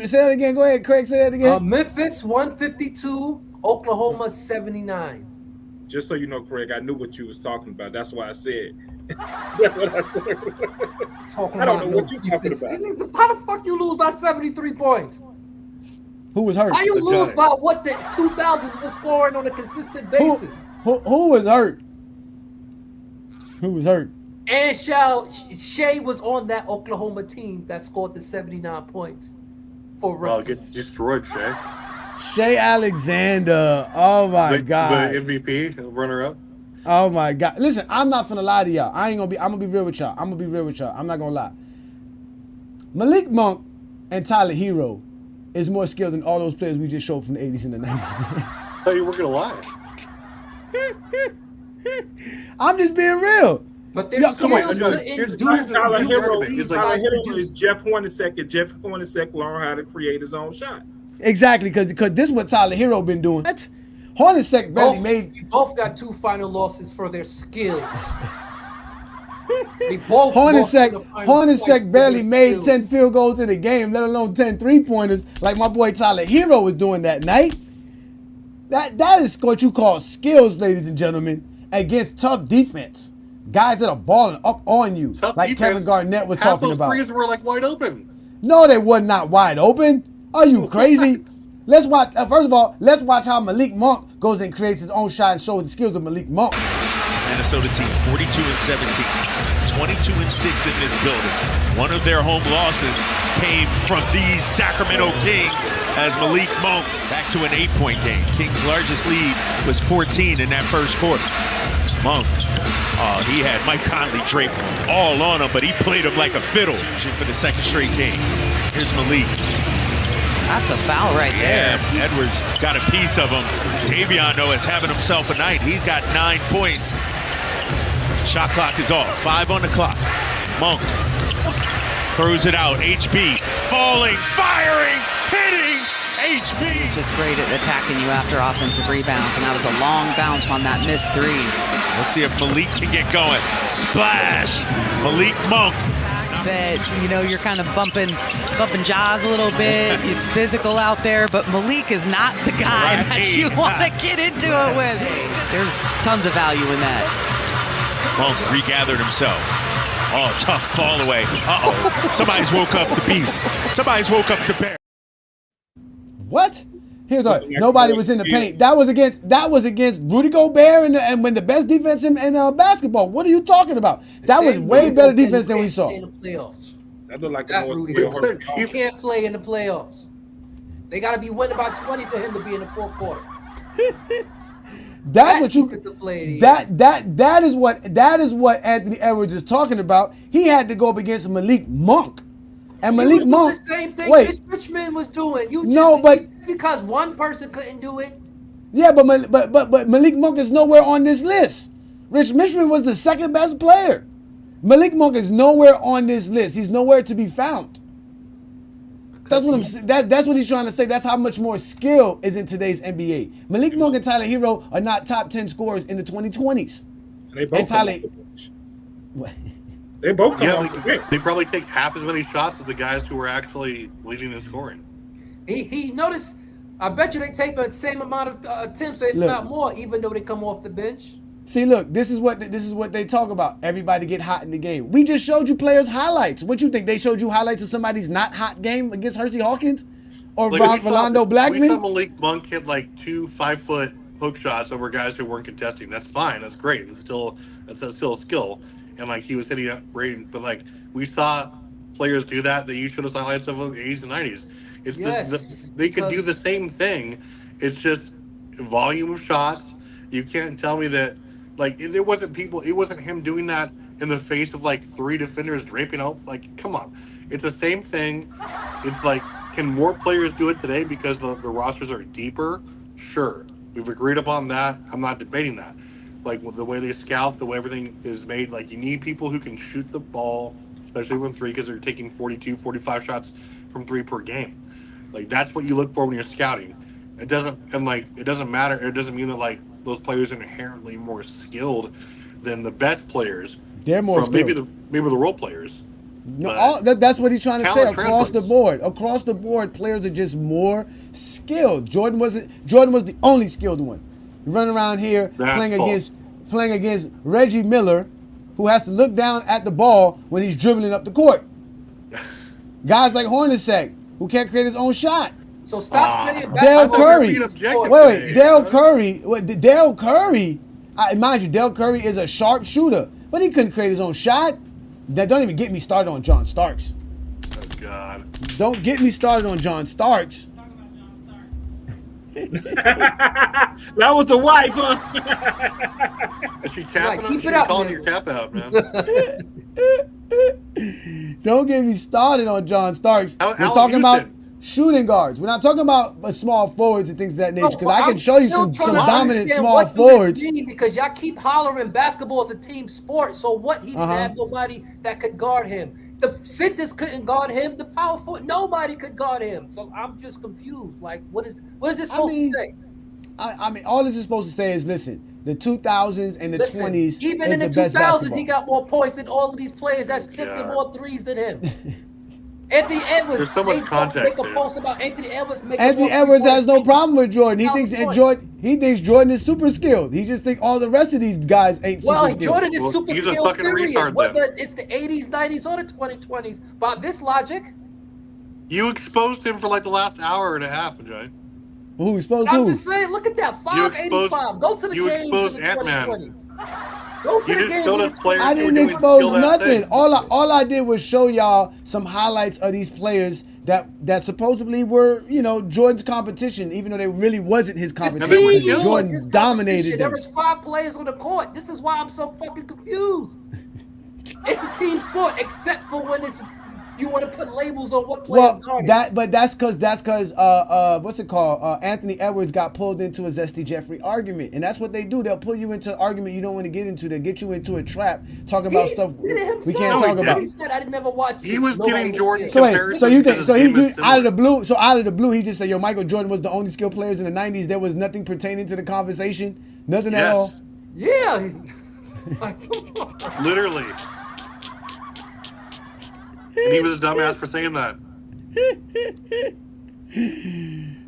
Go ahead, Craig. Say that again. Memphis 152, Oklahoma 79. Just so you know, Craig, I knew what you was talking about. That's why I said. That's what I said. I don't know what you're talking about. How the fuck you lose by 73 points? Who was hurt? How you lose by what the 2000s was scoring on a consistent basis? Who was hurt? Who was hurt? And Shea was on that Oklahoma team that scored the 79 points for reference. Get destroyed, Shea. Shea Alexander. Oh my God. The MVP, runner-up. Oh my God. Listen, I'm not finna lie to y'all. I'm gonna be real with y'all. I'm not gonna lie. Malik Monk and Tyler Hero is more skilled than all those players we just showed from the 80s and the 90s. I thought you were gonna lie. I'm just being real. But there's Tyler Hero is Jeff Hornacek, and Jeff Hornacek learned how to create his own shot. Exactly, because this is what Tyler Hero been doing. What? Hornacek barely made. Both got 2 final losses for their skills. They both Hornacek barely made 10 field goals in a game, let alone 10 3-pointers, like my boy Tyler Hero was doing that night. That is what you call skills, ladies and gentlemen, against tough defense. Guys that are balling up on you, tough like defense. Kevin Garnett was talking about. Half those threes were like wide open. No, they were not wide open. Are you crazy? Let's watch. First of all, let's watch how Malik Monk goes and creates his own shot and shows the skills of Malik Monk. Minnesota team, 42-17, 22-6 in this building. One of their home losses came from these Sacramento Kings as Malik Monk back to an 8-point game. Kings' largest lead was 14 in that first quarter. Monk, he had Mike Conley draped all on him, but he played him like a fiddle for the second straight game. Here's Malik. That's a foul right there. Edwards got a piece of him. Davion, though, is having himself a night. He's got 9 points. Shot clock is off. 5 on the clock. Monk Throws it out. HB falling, firing, hitting. HB. He's just great at attacking you after offensive rebounds, and that was a long bounce on that missed three. Let's see if Malik can get going. Splash. Malik Monk. That, you know, you're kind of bumping jaws a little bit. It's physical out there, but Malik is not the guy that you want to get into it with. There's tons of value in that. Monk regathered himself. Oh, tough fall away. Uh-oh. Somebody's woke up the beast. Somebody's woke up the bear. What? Here's what. Nobody was in the paint. That was against Rudy Gobert and when the best defense in basketball. What are you talking about? That was way better defense than we saw. In the playoffs. That looked like You can't play in the playoffs. They got to be winning by 20 for him to be in the fourth quarter. That's what you. That is what Anthony Edwards is talking about. He had to go up against Malik Monk. And Malik Monk, the same thing wait, Richmond was doing. Because one person couldn't do it. Yeah, but Malik Monk is nowhere on this list. Rich Richmond was the second best player. Malik Monk is nowhere on this list. He's nowhere to be found. That's what that's what he's trying to say. That's how much more skill is in today's NBA. Malik Monk and Tyler Hero are not top 10 scorers in the 2020s. They both. They both come off the bench. They probably take half as many shots as the guys who were actually leading in scoring. He noticed. I bet you they take the same amount of attempts, if not more, even though they come off the bench. See, look, this is what they talk about. Everybody get hot in the game. We just showed you players' highlights. What you think? They showed you highlights of somebody's not hot game against Hersey Hawkins or Rolando Blackman? We saw Malik Monk hit like 2 5-foot hook shots over guys who weren't contesting. That's fine. That's great. That's still a skill. And like he was hitting up rating, but like we saw players do that you showed us highlights of the 80s and 90s. It's just they could do the same thing. It's just volume of shots. You can't tell me that like it wasn't him doing that in the face of like 3 defenders draping out. Like, come on. It's the same thing. It's like, can more players do it today because the rosters are deeper? Sure. We've agreed upon that. I'm not debating that. Like the way they scout, the way everything is made, like you need people who can shoot the ball, especially from 3, because they're taking 42, 45 shots from 3 per game. Like that's what you look for when you're scouting. It doesn't matter. It doesn't mean that like those players are inherently more skilled than the best players. They're more skilled. Maybe the role players. No, that's what he's trying to say across the board. Across the board, players are just more skilled. Jordan was the only skilled one. You run around here playing against Reggie Miller, who has to look down at the ball when he's dribbling up the court. Guys like Hornacek, who can't create his own shot. So stop saying that. Dale Curry. Wait, Dale Curry. Mind you, Dale Curry is a sharp shooter, but he couldn't create his own shot. Don't even get me started on John Starks. Oh God! Don't get me started on John Starks. That was the wife, huh? Is she capping Keep She's it up, calling man. your cap out, man. Don't get me started on John Starks. We're Allen talking about Houston. shooting guards. We're not talking about small forwards and things of that nature. Because I can I'm show you still some trying to dominant understand small what forwards. this mean, because y'all keep hollering basketball is a team sport. So what? He didn't have nobody that could guard him. The centers couldn't guard him. The power forward, nobody could guard him. So I'm just confused. Like, what is this supposed to say? I mean, all this is supposed to say is, listen, the 2000s and the 20s Even in the 2000s, he got more points than all of these players that's taking more threes than him. Anthony Edwards. There's so much context make a post about Anthony Edwards. Anthony Edwards has no problem with Jordan. He thinks Jordan is super skilled. He just thinks all the rest of these guys ain't super skilled. Jordan is super skilled, period. Whether it's the 80s, 90s, or the 2020s. By this logic. You exposed him for like the last hour and a half, Jay. Who exposed I'm who? just saying, look at that, 585. Go to the games in the 2020s. Go to the games. I didn't expose nothing. All I did was show y'all some highlights of these players that supposedly were, Jordan's competition, even though they really wasn't his competition. Jordan dominated them. There was 5 players on the court. This is why I'm so fucking confused. It's a team sport, except for when it's You want to put labels on what players guarded. That's because what's it called? Anthony Edwards got pulled into a Zesty Jeffrey argument, and that's what they do. They'll pull you into an argument you don't want to get into. They'll get you into a trap talking about stuff we can't talk about. He said, "I never watched." He was getting Jordan. So you think he out of the blue? So out of the blue, he just said, "Yo, Michael Jordan was the only skilled players in the '90s. There was nothing pertaining to the conversation, nothing at all." Yeah. Literally. And he was a dumbass for saying that.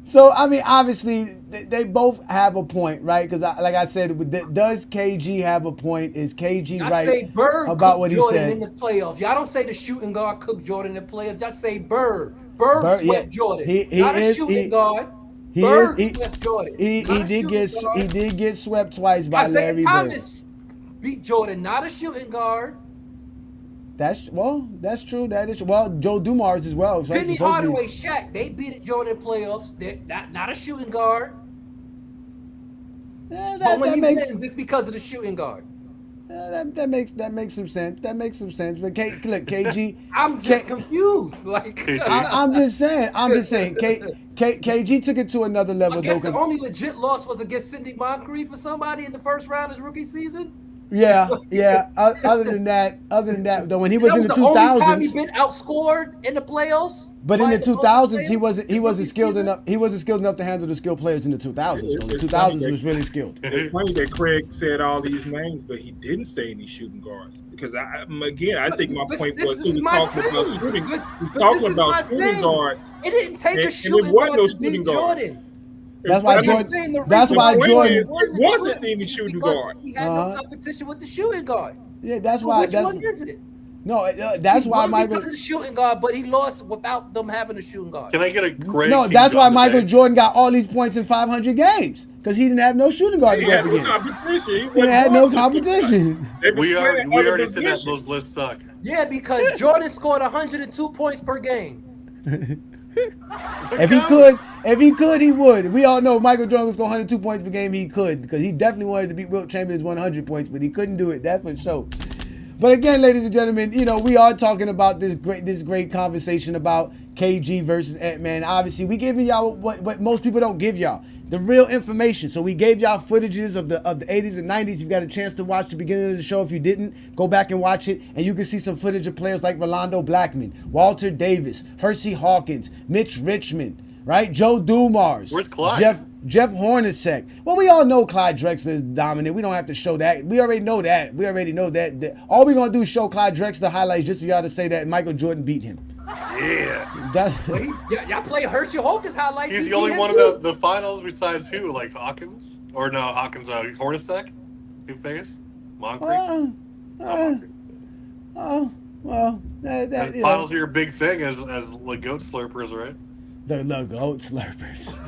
So, I mean, obviously, they both have a point, right? Because, like I said, does KG have a point? Is KG right say Bird about what he Jordan said? In the playoffs. Y'all don't say the shooting guard cooked Jordan in the playoffs. Just say Bird. Bird swept Jordan. He not a shooting guard. Bird swept Jordan. He did get swept twice by Larry Bird. Thomas beat Jordan, not a shooting guard. That's true. That is Joe Dumars as well. So Penny Hardaway, Shaq, they beat Jordan in playoffs. They're not a shooting guard. But when he wins, it's because of the shooting guard. That makes some sense. That makes some sense. But look, KG, I'm just confused. Like I'm just saying. KG took it to another level. I guess the only legit loss was against Sidney Moncrief for somebody in the first round of his rookie season. Yeah. Other than that, though, when he was in the 2000s, the only time he been outscored in the playoffs. But in the 2000s, he wasn't skilled enough. He wasn't skilled enough to handle the skilled players in the 2000s. The 2000s he was really skilled. It's funny that Craig said all these names, but he didn't say any shooting guards. Because I think my point was he was talking about shooting. He's talking about shooting guards. It didn't take a shooting guard to beat Jordan. That's why Jordan. It wasn't any shooting guard. He had no competition with the shooting guard. Yeah, that's why. Which one is it? No, that's why Michael. Because of the shooting guard, but he lost without them having a shooting guard. Can I get a great? No, that's why Michael Jordan got all these points in 500 games because he didn't have no shooting guard to go up against. He had no competition. We already said that those lists suck. Yeah, because Jordan scored 102 points per game. If he could, he would. We all know Michael Jordan was going 102 points per game. He could because he definitely wanted to beat Wilt Chamberlain's 100 points, but he couldn't do it. That's for sure. But again, ladies and gentlemen, we are talking about this great conversation about KG versus Ant-Man. Obviously, we giving y'all what most people don't give y'all, the real information. So we gave y'all footages of the 80s and 90s. You've got a chance to watch the beginning of the show. If you didn't, go back and watch it, and you can see some footage of players like Rolando Blackman, Walter Davis, Hersey Hawkins, Mitch Richmond, right? Joe Dumars. Where's Clyde? Jeff Hornacek. Well, we all know Clyde Drexler is dominant. We don't have to show that. We already know that. All we're going to do is show Clyde Drexler highlights just for y'all to say that Michael Jordan beat him. Yeah. Y'all play Hershey Hawkins highlights. He's the only one of the finals besides who? Like Hawkins? Or no, Hawkins, Hornacek? Who faced? Moncrief? Finals are your big thing as the GOAT slurpers, right? The GOAT slurpers.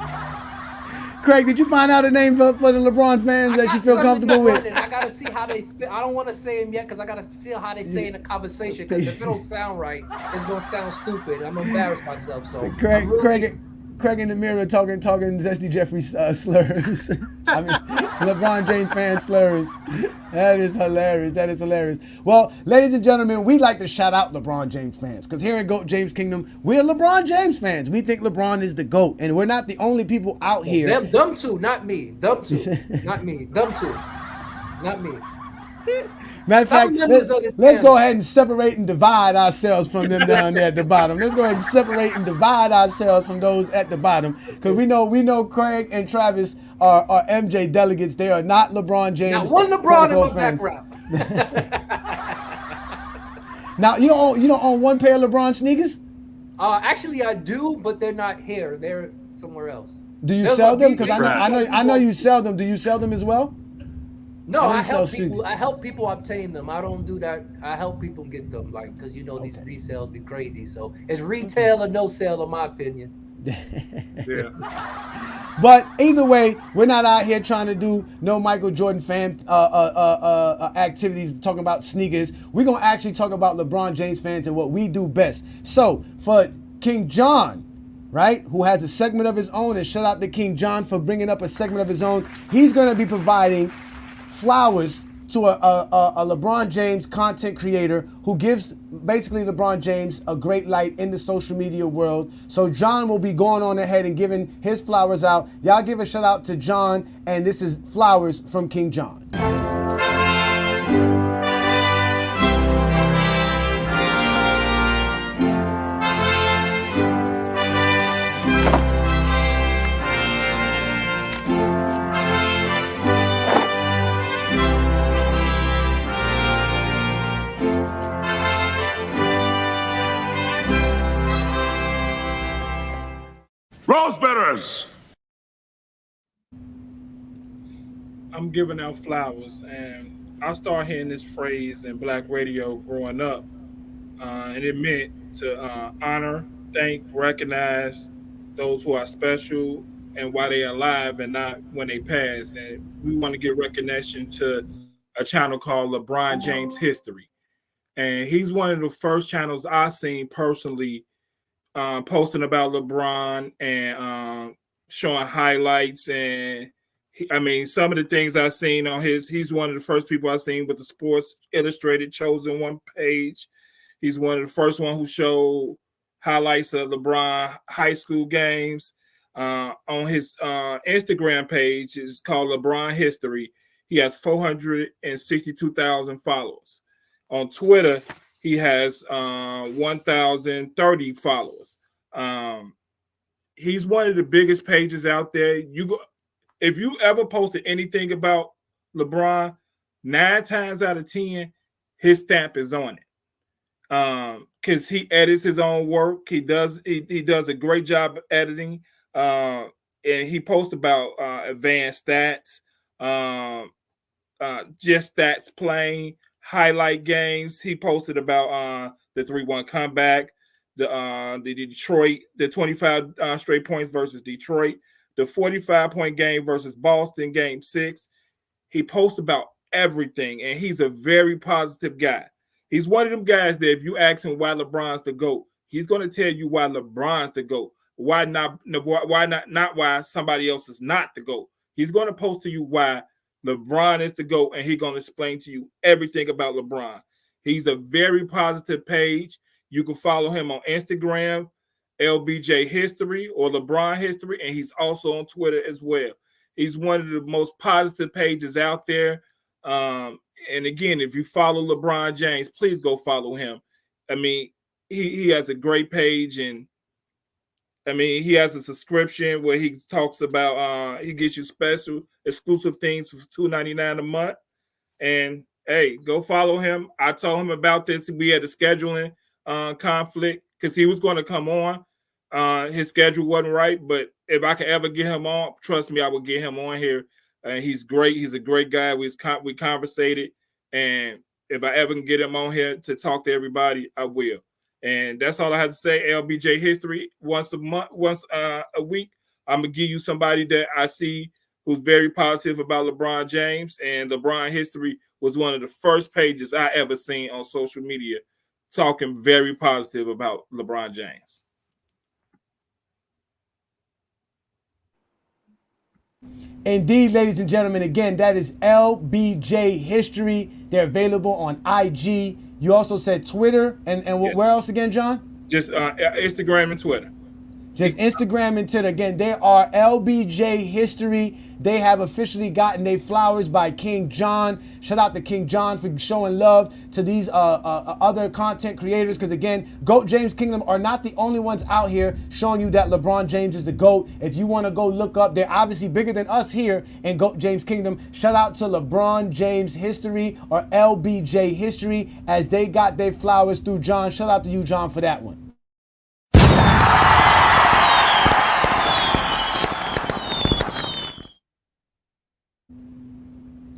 Craig, did you find out a name for the LeBron fans that you feel comfortable with? I gotta see how they feel. I don't want to say them yet because I gotta feel how they say in the conversation. Because if it don't sound right, it's gonna sound stupid. I'm embarrassed myself. So Craig in the mirror talking Zesty Jeffrey slurs. I mean, LeBron James fan slurs. That is hilarious. Well, ladies and gentlemen, we like to shout out LeBron James fans because here at GOAT James Kingdom, we're LeBron James fans. We think LeBron is the GOAT, and we're not the only people out here. Them two, not me. Them two, not me. Them two, not me. Matter of fact, let's go ahead and separate and divide ourselves from them down there at the bottom. Let's go ahead and separate and divide ourselves from those at the bottom because we know Craig and Travis are MJ delegates. They are not LeBron James. Now one LeBron in my background. Now you don't own one pair of LeBron sneakers? Actually, I do, but they're not here. They're somewhere else. Do you sell them? Because I know you sell them. Do you sell them as well? No, I help people obtain them. I don't do that. I help people get them, because these resales be crazy. So it's retail or no sale, in my opinion. Yeah. But either way, we're not out here trying to do no Michael Jordan fan activities talking about sneakers. We're gonna actually talk about LeBron James fans and what we do best. So for King John, right, who has a segment of his own, and shout out to King John for bringing up a segment of his own. He's gonna be providing flowers to a LeBron James content creator who gives basically LeBron James a great light in the social media world. So John will be going on ahead and giving his flowers out. Y'all give a shout out to John, and this is Flowers from King John. Rose bitters. I'm giving out flowers, and I started hearing this phrase in black radio growing up, and it meant to honor, thank, recognize those who are special and while they're alive and not when they pass. And we want to give recognition to a channel called LeBron James History. And he's one of the first channels I've seen personally posting about LeBron and showing highlights. And some of the things I've seen on he's one of the first people I've seen with the Sports Illustrated Chosen One page. He's one of the first one who showed highlights of LeBron high school games. On his Instagram page is called LeBron History. He has 462,000 followers. On Twitter, he has 1,030 followers. He's one of the biggest pages out there. If you ever posted anything about LeBron, 9 times out of 10, his stamp is on it. Because he edits his own work. He does a great job of editing. And he posts about advanced stats, just stats playing, highlight games. He posted about the 3-1 comeback, the Detroit, the 25 straight points versus Detroit, the 45-point game versus Boston, game 6. He posts about everything, and he's a very positive guy. He's one of them guys that if you ask him why LeBron's the GOAT, he's going to tell you why LeBron's the GOAT. Why not why somebody else is not the GOAT. He's going to post to you why LeBron is the GOAT, and he's going to explain to you everything about LeBron. He's a very positive page. You can follow him on Instagram, LBJ History or LeBron History, and he's also on Twitter as well. He's one of the most positive pages out there. And again, if you follow LeBron James, please go follow him. He has a great page, and he has a subscription where he talks about he gets you special exclusive things for $2.99 a month. And hey, go follow him. I told him about this. We had a scheduling conflict because he was going to come on. His schedule wasn't right, but if I could ever get him on, trust me, I would get him on here. He's great. He's a great guy. We conversated, and if I ever can get him on here to talk to everybody, I will. And that's all I have to say. LBJ History, once a week, I'm gonna give you somebody that I see who's very positive about LeBron James. And LeBron History was one of the first pages I ever seen on social media talking very positive about LeBron James. Indeed, ladies and gentlemen, again, that is LBJ History. They're available on IG. You also said Twitter, and yes. Where else again, John? Just Instagram and Twitter. Just Instagram and Twitter. Again, they are LBJ History. They have officially gotten their flowers by King John. Shout out to King John for showing love to these other content creators. Because again, GOAT James Kingdom are not the only ones out here showing you that LeBron James is the GOAT. If you want to go look up, they're obviously bigger than us here in GOAT James Kingdom. Shout out to LeBron James History or LBJ History as they got their flowers through John. Shout out to you, John, for that one.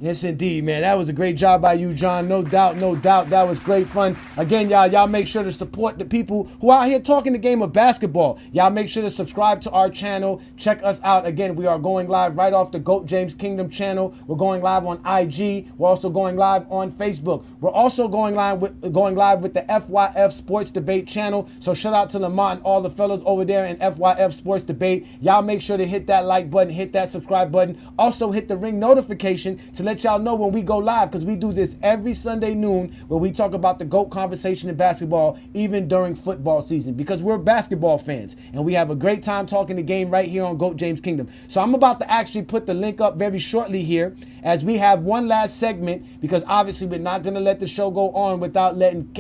Yes, indeed, man. That was a great job by you, John. No doubt, no doubt. That was great fun. Again, y'all make sure to support the people who are out here talking the game of basketball. Y'all make sure to subscribe to our channel. Check us out. Again, we are going live right off the GOAT James Kingdom channel. We're going live on IG. We're also going live on Facebook. We're also going live with the FYF Sports Debate channel. So shout out to Lamont and all the fellas over there in FYF Sports Debate. Y'all make sure to hit that like button, hit that subscribe button. Also hit the ring notification to let y'all know when we go live, because we do this every Sunday noon where we talk about the GOAT conversation in basketball, even during football season, because we're basketball fans and we have a great time talking the game right here on GOAT James Kingdom. So I'm about to actually put the link up very shortly here, as we have one last segment, because obviously we're not going to let the show go on without letting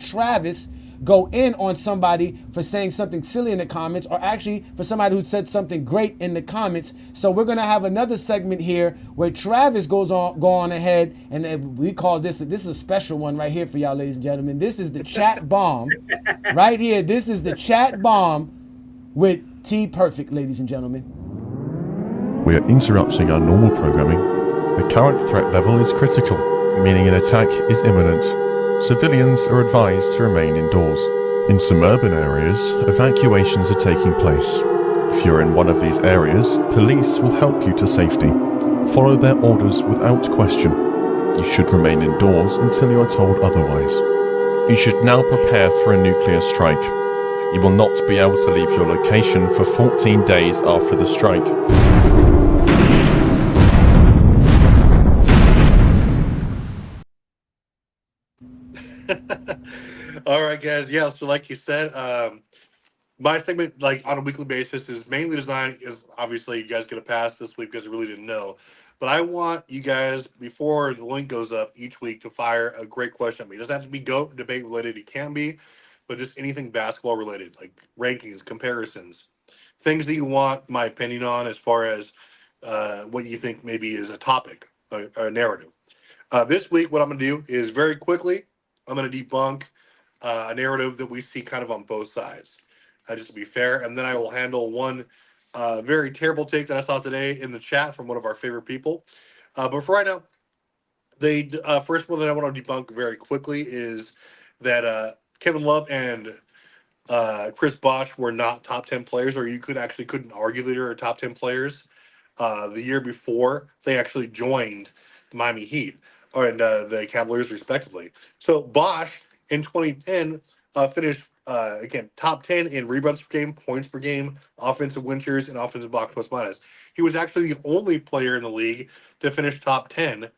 Travis go in on somebody for saying something silly in the comments, or actually for somebody who said something great in the comments. So we're going to have another segment here where Travis go on ahead, and we call this is a special one right here for y'all, ladies and gentlemen. This is the chat bomb right here. This is the chat bomb with T Perfect, ladies and gentlemen. We are interrupting our normal programming. The current threat level is critical, meaning an attack is imminent. Civilians are advised to remain indoors. In some urban areas, evacuations are taking place. If you're in one of these areas, police will help you to safety. Follow their orders without question. You should remain indoors until you are told otherwise. You should now prepare for a nuclear strike. You will not be able to leave your location for 14 days after the strike. All right, guys. Yeah, so like you said, my segment, like on a weekly basis, is mainly designed, is obviously you guys get a pass this week because you really didn't know. But I want you guys, before the link goes up each week, to fire a great question at me. It doesn't have to be GOAT debate related. It can be, but just anything basketball related, like rankings, comparisons, things that you want my opinion on as far as what you think maybe is a topic, a narrative. This week, what I'm going to do is very quickly, I'm going to debunk a narrative that we see kind of on both sides, just to be fair. And then I will handle one very terrible take that I saw today in the chat from one of our favorite people. But for right now, the first one that I want to debunk very quickly is that Kevin Love and Chris Bosh were not top 10 players, or you couldn't argue that they were top 10 players the year before they actually joined the Miami Heat and the Cavaliers, respectively. So Bosh in 2010 finished again top 10 in rebounds per game, points per game, offensive win shares, and offensive box plus minus. He was actually the only player in the league to finish top 10 in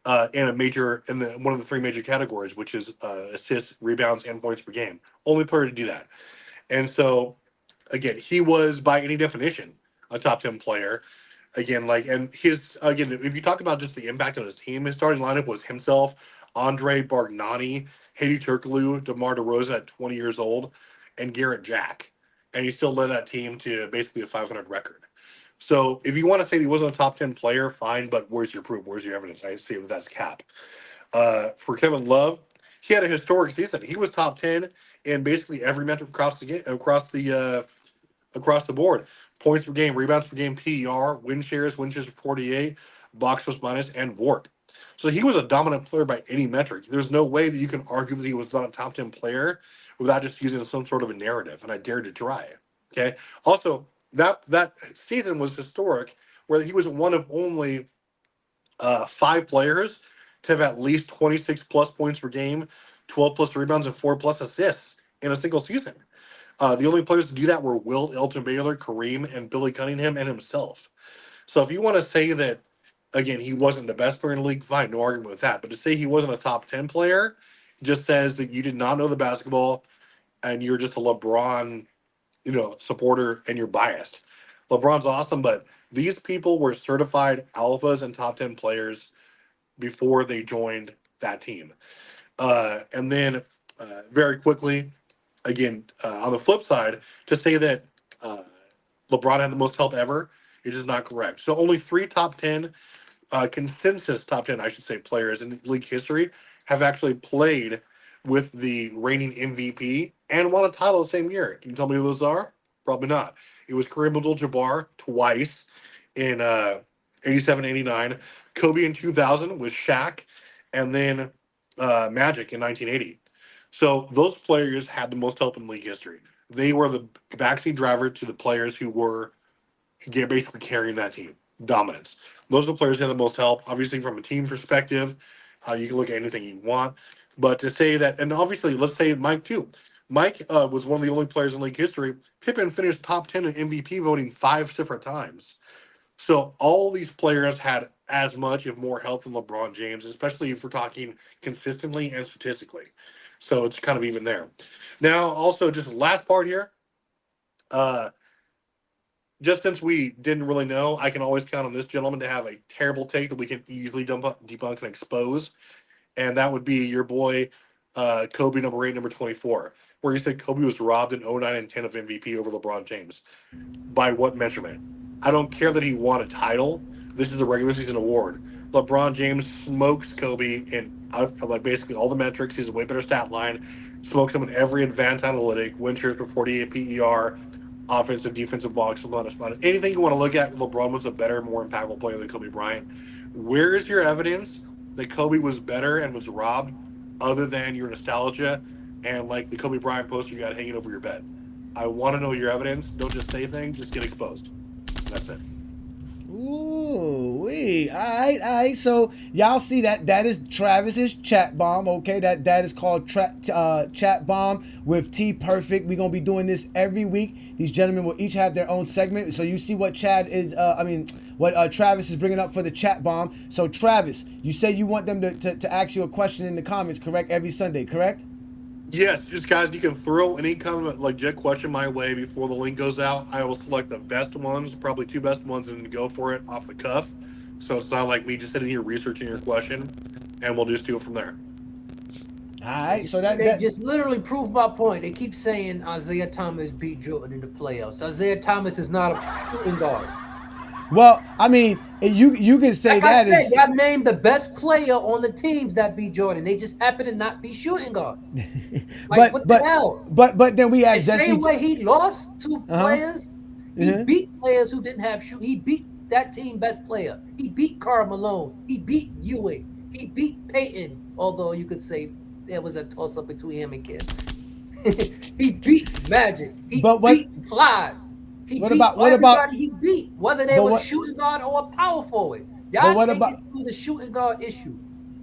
one of the three major categories, which is assists, rebounds, and points per game. Only player to do that. And so, again, he was by any definition a top 10 player. Again, if you talk about just the impact on his team, his starting lineup was himself, Andre Bargnani, Haiti Turkoglu, DeMar DeRozan at 20 years old, and Garrett Jack. And he still led that team to basically a 500 record. So if you want to say he wasn't a top 10 player, fine, but where's your proof? Where's your evidence? I say that's cap. For Kevin Love, he had a historic season. He was top 10 in basically every metric across the board. Points per game, rebounds per game, PER, win shares for 48, box plus minus, and VORP. So he was a dominant player by any metric. There's no way that you can argue that he was not a top 10 player without just using some sort of a narrative, and I dared to try. Okay. Also, that season was historic, where he was one of only 5 players to have at least 26 plus points per game, 12 plus rebounds, and 4 plus assists in a single season. The only players to do that were Wilt, Elton Baylor, Kareem, and Billy Cunningham, and himself. So if you want to say that, again, he wasn't the best player in the league, fine, no argument with that. But to say he wasn't a top 10 player just says that you did not know the basketball and you're just a LeBron, supporter, and you're biased. LeBron's awesome, but these people were certified alphas and top 10 players before they joined that team. And then very quickly, again, on the flip side, to say that LeBron had the most help ever, it is not correct. So only 3 top 10, consensus top 10, I should say, players in league history have actually played with the reigning MVP and won a title the same year. Can you tell me who those are? Probably not. It was Kareem Abdul-Jabbar twice in 87, 89, Kobe in 2000 with Shaq, and then Magic in 1980. So those players had the most help in league history. They were the backseat driver to the players who were basically carrying that team. Dominance. Those are the players who had the most help. Obviously, from a team perspective, You can look at anything you want, but to say that, and obviously, let's say Mike too. Mike was one of the only players in league history. Pippen finished top 10 in MVP voting 5 different times. So all these players had as much, if more, health than LeBron James, especially if we're talking consistently and statistically. So it's kind of even there. Now, also, just last part here. Just since we didn't really know, I can always count on this gentleman to have a terrible take that we can easily debunk and expose. And that would be your boy, Kobe, number 8, number 24, where he said Kobe was robbed in 09 and 10 of MVP over LeBron James. By what measurement? I don't care that he won a title. This is a regular season award. LeBron James smokes Kobe in like basically all the metrics. He's a way better stat line. Smokes him in every advanced analytic, win shares for 48 PER, offensive, defensive box, minus. Anything you want to look at, LeBron was a better, more impactful player than Kobe Bryant. Where is your evidence that Kobe was better and was robbed, other than your nostalgia and like the Kobe Bryant poster you got hanging over your bed? I want to know your evidence. Don't just say things, just get exposed. That's it. Ooh, wee. All right. So y'all see that is Travis's chat bomb. Okay, that is called chat bomb with T Perfect. We're gonna be doing this every week. These gentlemen will each have their own segment. So you see what Travis is bringing up for the chat bomb. So Travis, you said you want them to ask you a question in the comments, correct? Every Sunday, correct? Yes, just guys, you can throw any kind of legit question my way before the link goes out. I will select the best ones, probably 2 best ones, and go for it off the cuff. So it's not like me just sitting here researching your question, and we'll just do it from there. All right, so they just literally proved my point. They keep saying Isaiah Thomas beat Jordan in the playoffs. Isaiah Thomas is not a shooting guard. Well, I mean, you can say like that I said, y'all named the best player on the teams that beat Jordan. They just happen to not be shooting guards. Like, what the hell? But then we have the same way he lost to players. He beat players who didn't have shoot. He beat that team best player. He beat Karl Malone. He beat Ewing. He beat Peyton. Although you could say there was a toss up between him and Kim. He beat Magic. He beat Clyde. What about he beat, whether they were shooting guard or a power forward? Y'all take it through the shooting guard issue.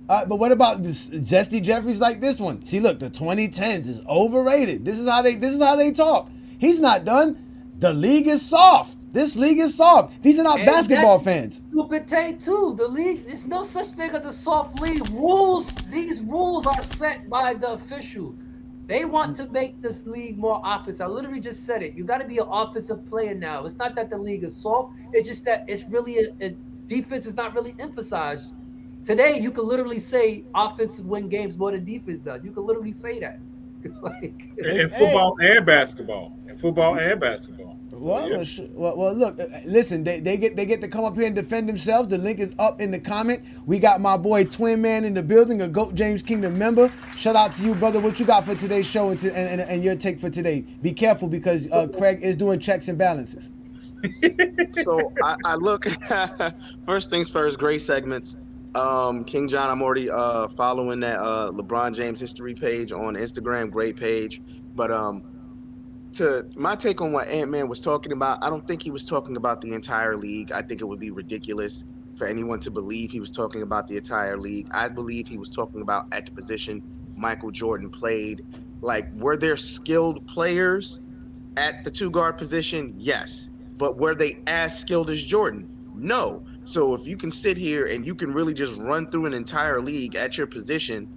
But what about this Zesty Jeffries like this one? See, look, the 2010s is overrated. This is how they talk. He's not done. The league is soft. This league is soft. These are not basketball fans. Stupid tape too. The league, there's no such thing as a soft league. These rules are set by the official. They want to make this league more offensive. I literally just said it. You got to be an offensive player now. It's not that the league is soft. It's just that it's really a defense is not really emphasized. Today, you can literally say offense win games more than defense does. You can literally say that. In football and basketball. Well, look, listen, they get to come up here and defend themselves. The link is up in the comment. We got my boy Twin Man in the building, a GOAT James Kingdom member. Shout out to you, brother. What you got for today's show and your take for today? Be careful because Craig is doing checks and balances. So I look, first things first, great segments. King John, I'm already following that LeBron James history page on Instagram, great page. But to my take on what Ant-Man was talking about, I don't think he was talking about the entire league. I think it would be ridiculous for anyone to believe he was talking about the entire league. I believe he was talking about at the position Michael Jordan played. Like, were there skilled players at the 2-guard position? Yes. But were they as skilled as Jordan? No. So if you can sit here and you can really just run through an entire league at your position,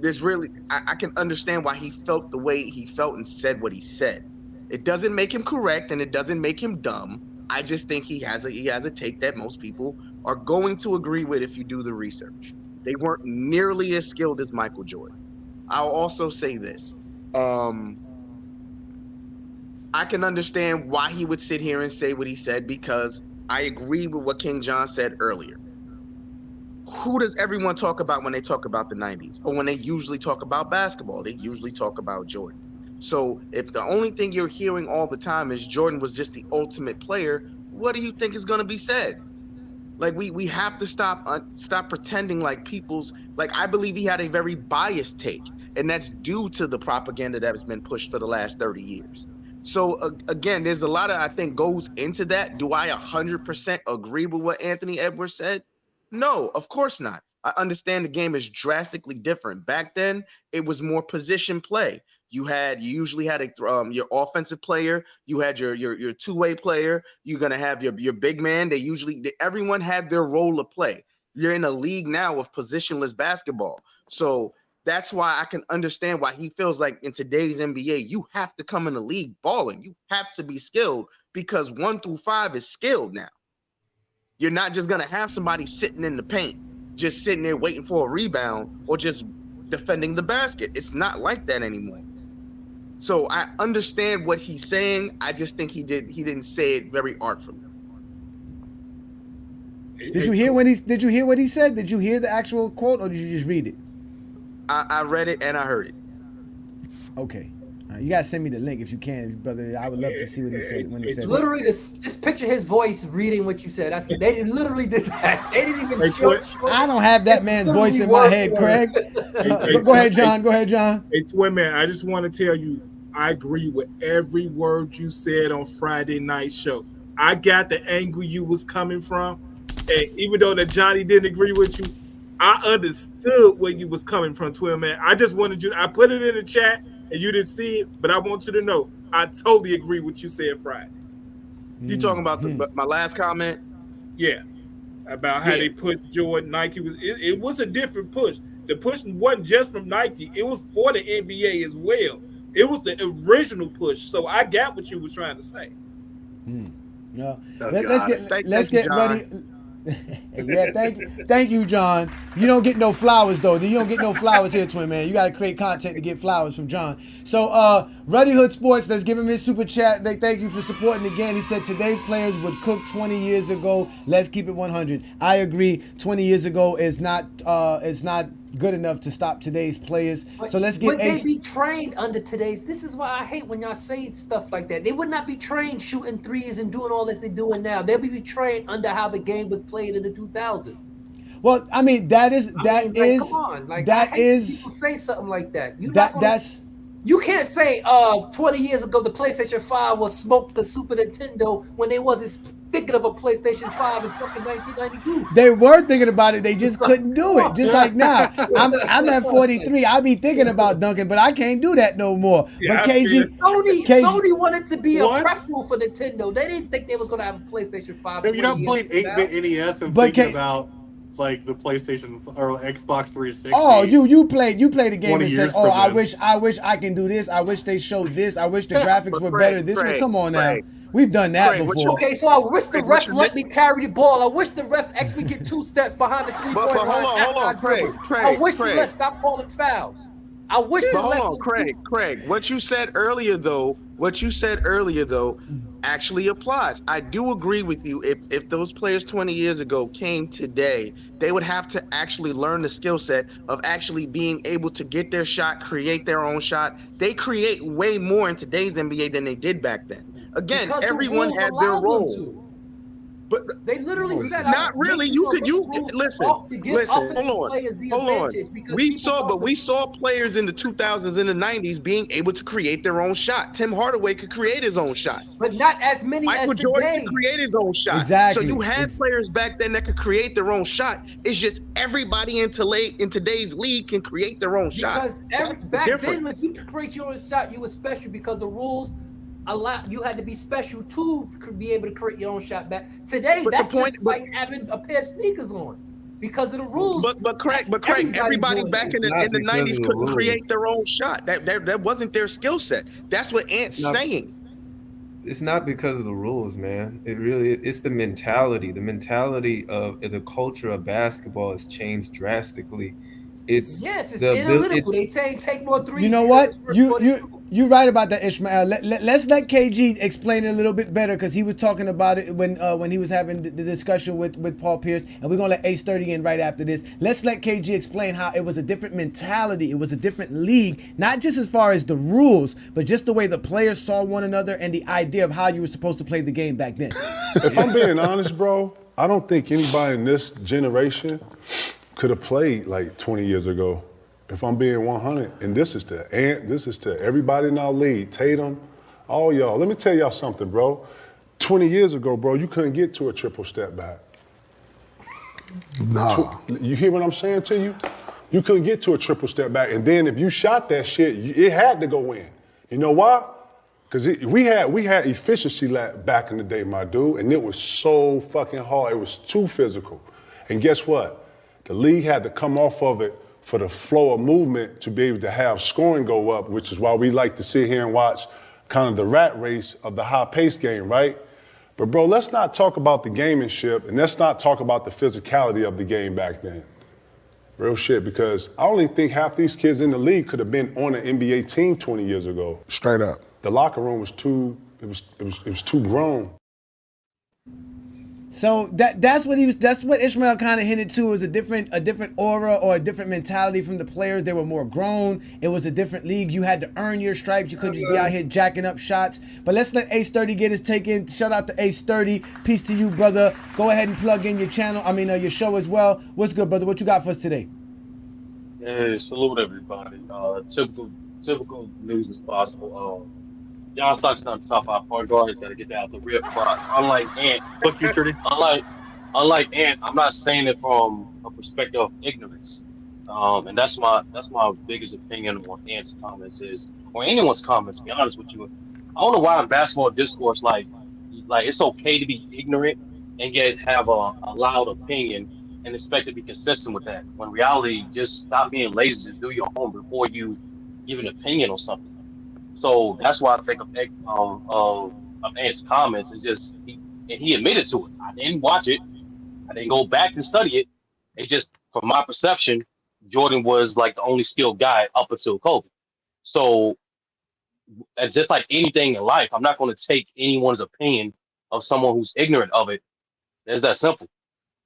there's really, I can understand why he felt the way he felt and said what he said. It doesn't make him correct and it doesn't make him dumb. I just think he has a take that most people are going to agree with if you do the research. They weren't nearly as skilled as Michael Jordan. I'll also say this. I can understand why he would sit here and say what he said, because I agree with what King John said earlier. Who does everyone talk about when they talk about the 90s? Or when they usually talk about basketball? They usually talk about Jordan. So if the only thing you're hearing all the time is Jordan was just the ultimate player, what do you think is going to be said? Like, we have to stop pretending like I believe he had a very biased take, and that's due to the propaganda that has been pushed for the last 30 years. So again, there's a lot of, I think, goes into that. Do I 100% agree with what Anthony Edwards said? No, of course not. I understand the game is drastically different. Back then, it was more position play. You usually had your offensive player. You had your two-way player. You're gonna have your big man. Everyone had their role to play. You're in a league now of positionless basketball. So that's why I can understand why he feels like in today's NBA, you have to come in the league balling. You have to be skilled because 1 through 5 is skilled now. You're not just gonna have somebody sitting in the paint, just sitting there waiting for a rebound or just defending the basket. It's not like that anymore. So I understand what he's saying. I just think he didn't say it very artfully. Did you hear what he said? Did you hear the actual quote, or did you just read it? I read it and I heard it. Okay. You gotta send me the link if you can, brother. I would love to see what he said when he said literally just picture his voice reading what you said. They literally did that. They didn't even I don't have that man's voice in my head, Craig. Go ahead, John. Go ahead, John. Hey, Twin Man, I just want to tell you, I agree with every word you said on Friday night show. I got the angle you was coming from, and even though that Johnny didn't agree with you, I understood where you was coming from, Twin Man. I just wanted you. I put it in the chat, and you didn't see it, but I want you to know I totally agree with you said Friday. You talking about my last comment? Yeah, about how they pushed Jordan. Nike it was a different push. The push wasn't just from Nike; it was for the NBA as well. It was the original push. So I got what you was trying to say. No, let's get ready. Yeah, thank you, John. You don't get no flowers though. You don't get no flowers here, Twin Man. You gotta create content to get flowers from John. So, Ruddy Hood Sports, let's give him his super chat. They thank you for supporting again. He said today's players would cook 20 years ago. Let's keep it 100. I agree. 20 years ago is not good enough to stop today's players. So let's get. Would they be trained under today's? This is why I hate when y'all say stuff like that. They would not be trained shooting threes and doing all this they're doing now. They would be trained under how the game was played in the 2000s. Well, I mean come on, like that I hate is people say something like that. You can't say 20 years ago the PlayStation 5 was smoked the Super Nintendo when they wasn't thinking of a PlayStation 5 in fucking 1992. They were thinking about it, they just couldn't do it. Just like now, I'm at 43. I be thinking about dunking, but I can't do that no more. Yeah, but Sony wanted to be a preference for Nintendo. They didn't think they was gonna have a PlayStation 5. You're not playing 8-bit NES and thinking about like the PlayStation or Xbox 360. Oh, you played the game and said, from I wish I can do this. I wish they showed this. I wish the graphics were better. This one, come on now. We've done that before. Okay, so I wish the ref let me carry the ball. I wish the ref actually get 2 steps behind the 3-point line. Hold on, Craig. I wish the ref stop calling fouls. I wish the hold ref. on, Craig. What you said earlier though actually applies. I do agree with you. If those players 20 years ago came today, they would have to actually learn the skill set of actually being able to get their shot, create their own shot. They create way more in today's NBA than they did back then. Again, Because everyone had their role. But they literally said, not really. Listen. Hold on. We saw players in the 2000s and the 90s being able to create their own shot. Tim Hardaway could create his own shot, but not as many Michael as Jordan today. could create his own shot. Exactly. So you had players back then that could create their own shot. It's just everybody in today's league can create their own shot. Because back then, when you could create your own shot, you were special because the rules you had to be special to be able to create your own shot back. Today, that's just like having a pair of sneakers on because of the rules. But Craig, everybody back in the 90s couldn't create their own shot. That wasn't their skill set. That's what Ant's saying. It's not because of the rules, man. It's the mentality. The mentality of the culture of basketball has changed drastically. It's analytical. They say take more threes. You know what? You're right about that, Ishmael. Let's let KG explain it a little bit better because he was talking about it when he was having the discussion with Paul Pierce, and we're gonna let Ace 30 in right after this. Let's let KG explain how it was a different mentality. It was a different league, not just as far as the rules, but just the way the players saw one another and the idea of how you were supposed to play the game back then. If I'm being honest, bro, I don't think anybody in this generation could have played like 20 years ago. If I'm being 100, and this is to Ant, this is to everybody in our league, Tatum, all y'all. Let me tell y'all something, bro. 20 years ago, bro, you couldn't get to a triple step back. Nah. You hear what I'm saying to you? You couldn't get to a triple step back. And then if you shot that shit, it had to go in. You know why? Because we had efficiency back in the day, my dude, and it was so fucking hard. It was too physical. And guess what? The league had to come off of it for the flow of movement to be able to have scoring go up, which is why we like to sit here and watch kind of the rat race of the high-paced game, right? But bro, let's not talk about the gamemanship, and let's not talk about the physicality of the game back then. Real shit, because I only think half these kids in the league could have been on an NBA team 20 years ago. Straight up. The locker room was too too grown. So that's what Ishmael kind of hinted to, is a different aura or a different mentality from the players. They were more grown. It was a different league. You had to earn your stripes. You couldn't just be out here jacking up shots. But let's let Ace 30 get his take in. Shout out to Ace 30. Peace to you, brother. Go ahead and plug in your channel. Your show as well. What's good, brother? What you got for us today? Hey, salute everybody. Typical news as possible. Y'all touched on top 5 point guards. Got to get that out the rip. But unlike Ant, unlike Ant, I'm not saying it from a perspective of ignorance. And that's my biggest opinion on Ant's comments or anyone's comments. To be honest with you, I don't know why in basketball discourse like it's okay to be ignorant and yet have a loud opinion and expect to be consistent with that. When reality, just stop being lazy. Just do your homework before you give an opinion on something. So that's why I think of Ant's comments. It's just he admitted to it. I didn't watch it. I didn't go back and study it. It's just from my perception, Jordan was like the only skilled guy up until Kobe. So it's just like anything in life. I'm not going to take anyone's opinion of someone who's ignorant of it. It's that simple.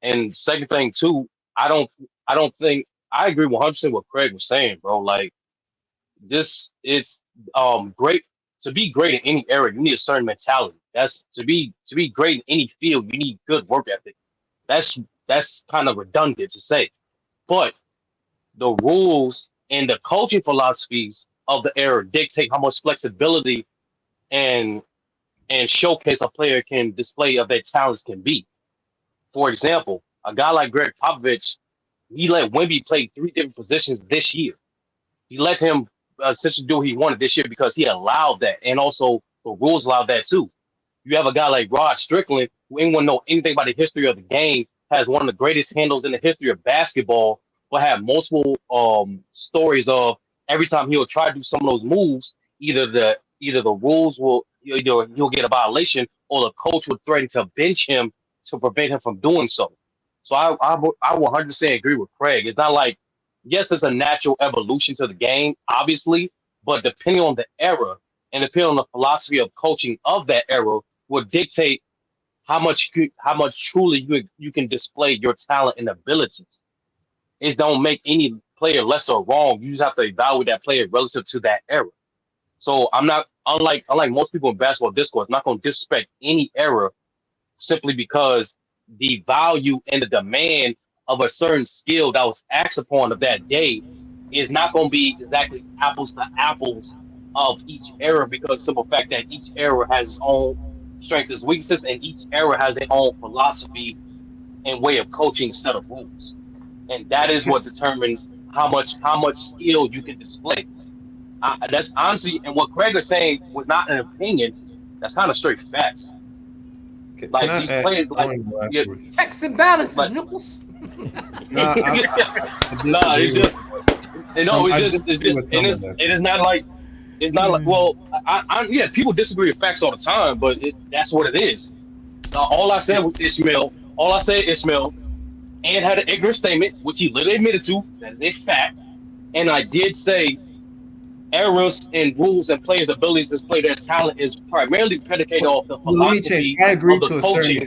And second thing too, I don't think I agree 100% with what Craig was saying, bro. Like it's great to be great in any area. You need a certain mentality. That's to be great in any field. You need good work ethic. That's kind of redundant to say, but the rules and the coaching philosophies of the era dictate how much flexibility and showcase a player can display of their talents can be. For example, a guy like Greg Popovich, he let Wemby play 3 different positions this year. He let him essentially do what he wanted this year because he allowed that, and also the rules allowed that too. You have a guy like Rod Strickland, who anyone know anything about the history of the game, has one of the greatest handles in the history of basketball, but have multiple stories of every time he'll try to do some of those moves, either the rules will he'll get a violation, or the coach would threaten to bench him to prevent him from doing so. So I 100% agree with Craig. It's not like, yes, there's a natural evolution to the game, obviously, but depending on the era and depending on the philosophy of coaching of that era will dictate how much truly you can display your talent and abilities. It don't make any player less or wrong. You just have to evaluate that player relative to that era. So I'm not, unlike most people in basketball discourse, I'm not going to disrespect any era simply because the value and the demand of a certain skill that was asked upon of that day is not going to be exactly apples to apples of each era, because simple fact that each era has its own strengths and weaknesses, and each era has their own philosophy and way of coaching set of rules, and that is what determines how much skill you can display. That's honestly, and what Craig is saying was not an opinion. That's kind of straight facts. Like these players, checks and balances, nipples. It's just, it is not like, well, yeah, people disagree with facts all the time, but that's what it is. All I said was Ishmael, and had an ignorant statement, which he literally admitted to, that is a fact. And I did say errors in rules and players' abilities to display their talent is primarily predicated off the philosophy of the coaching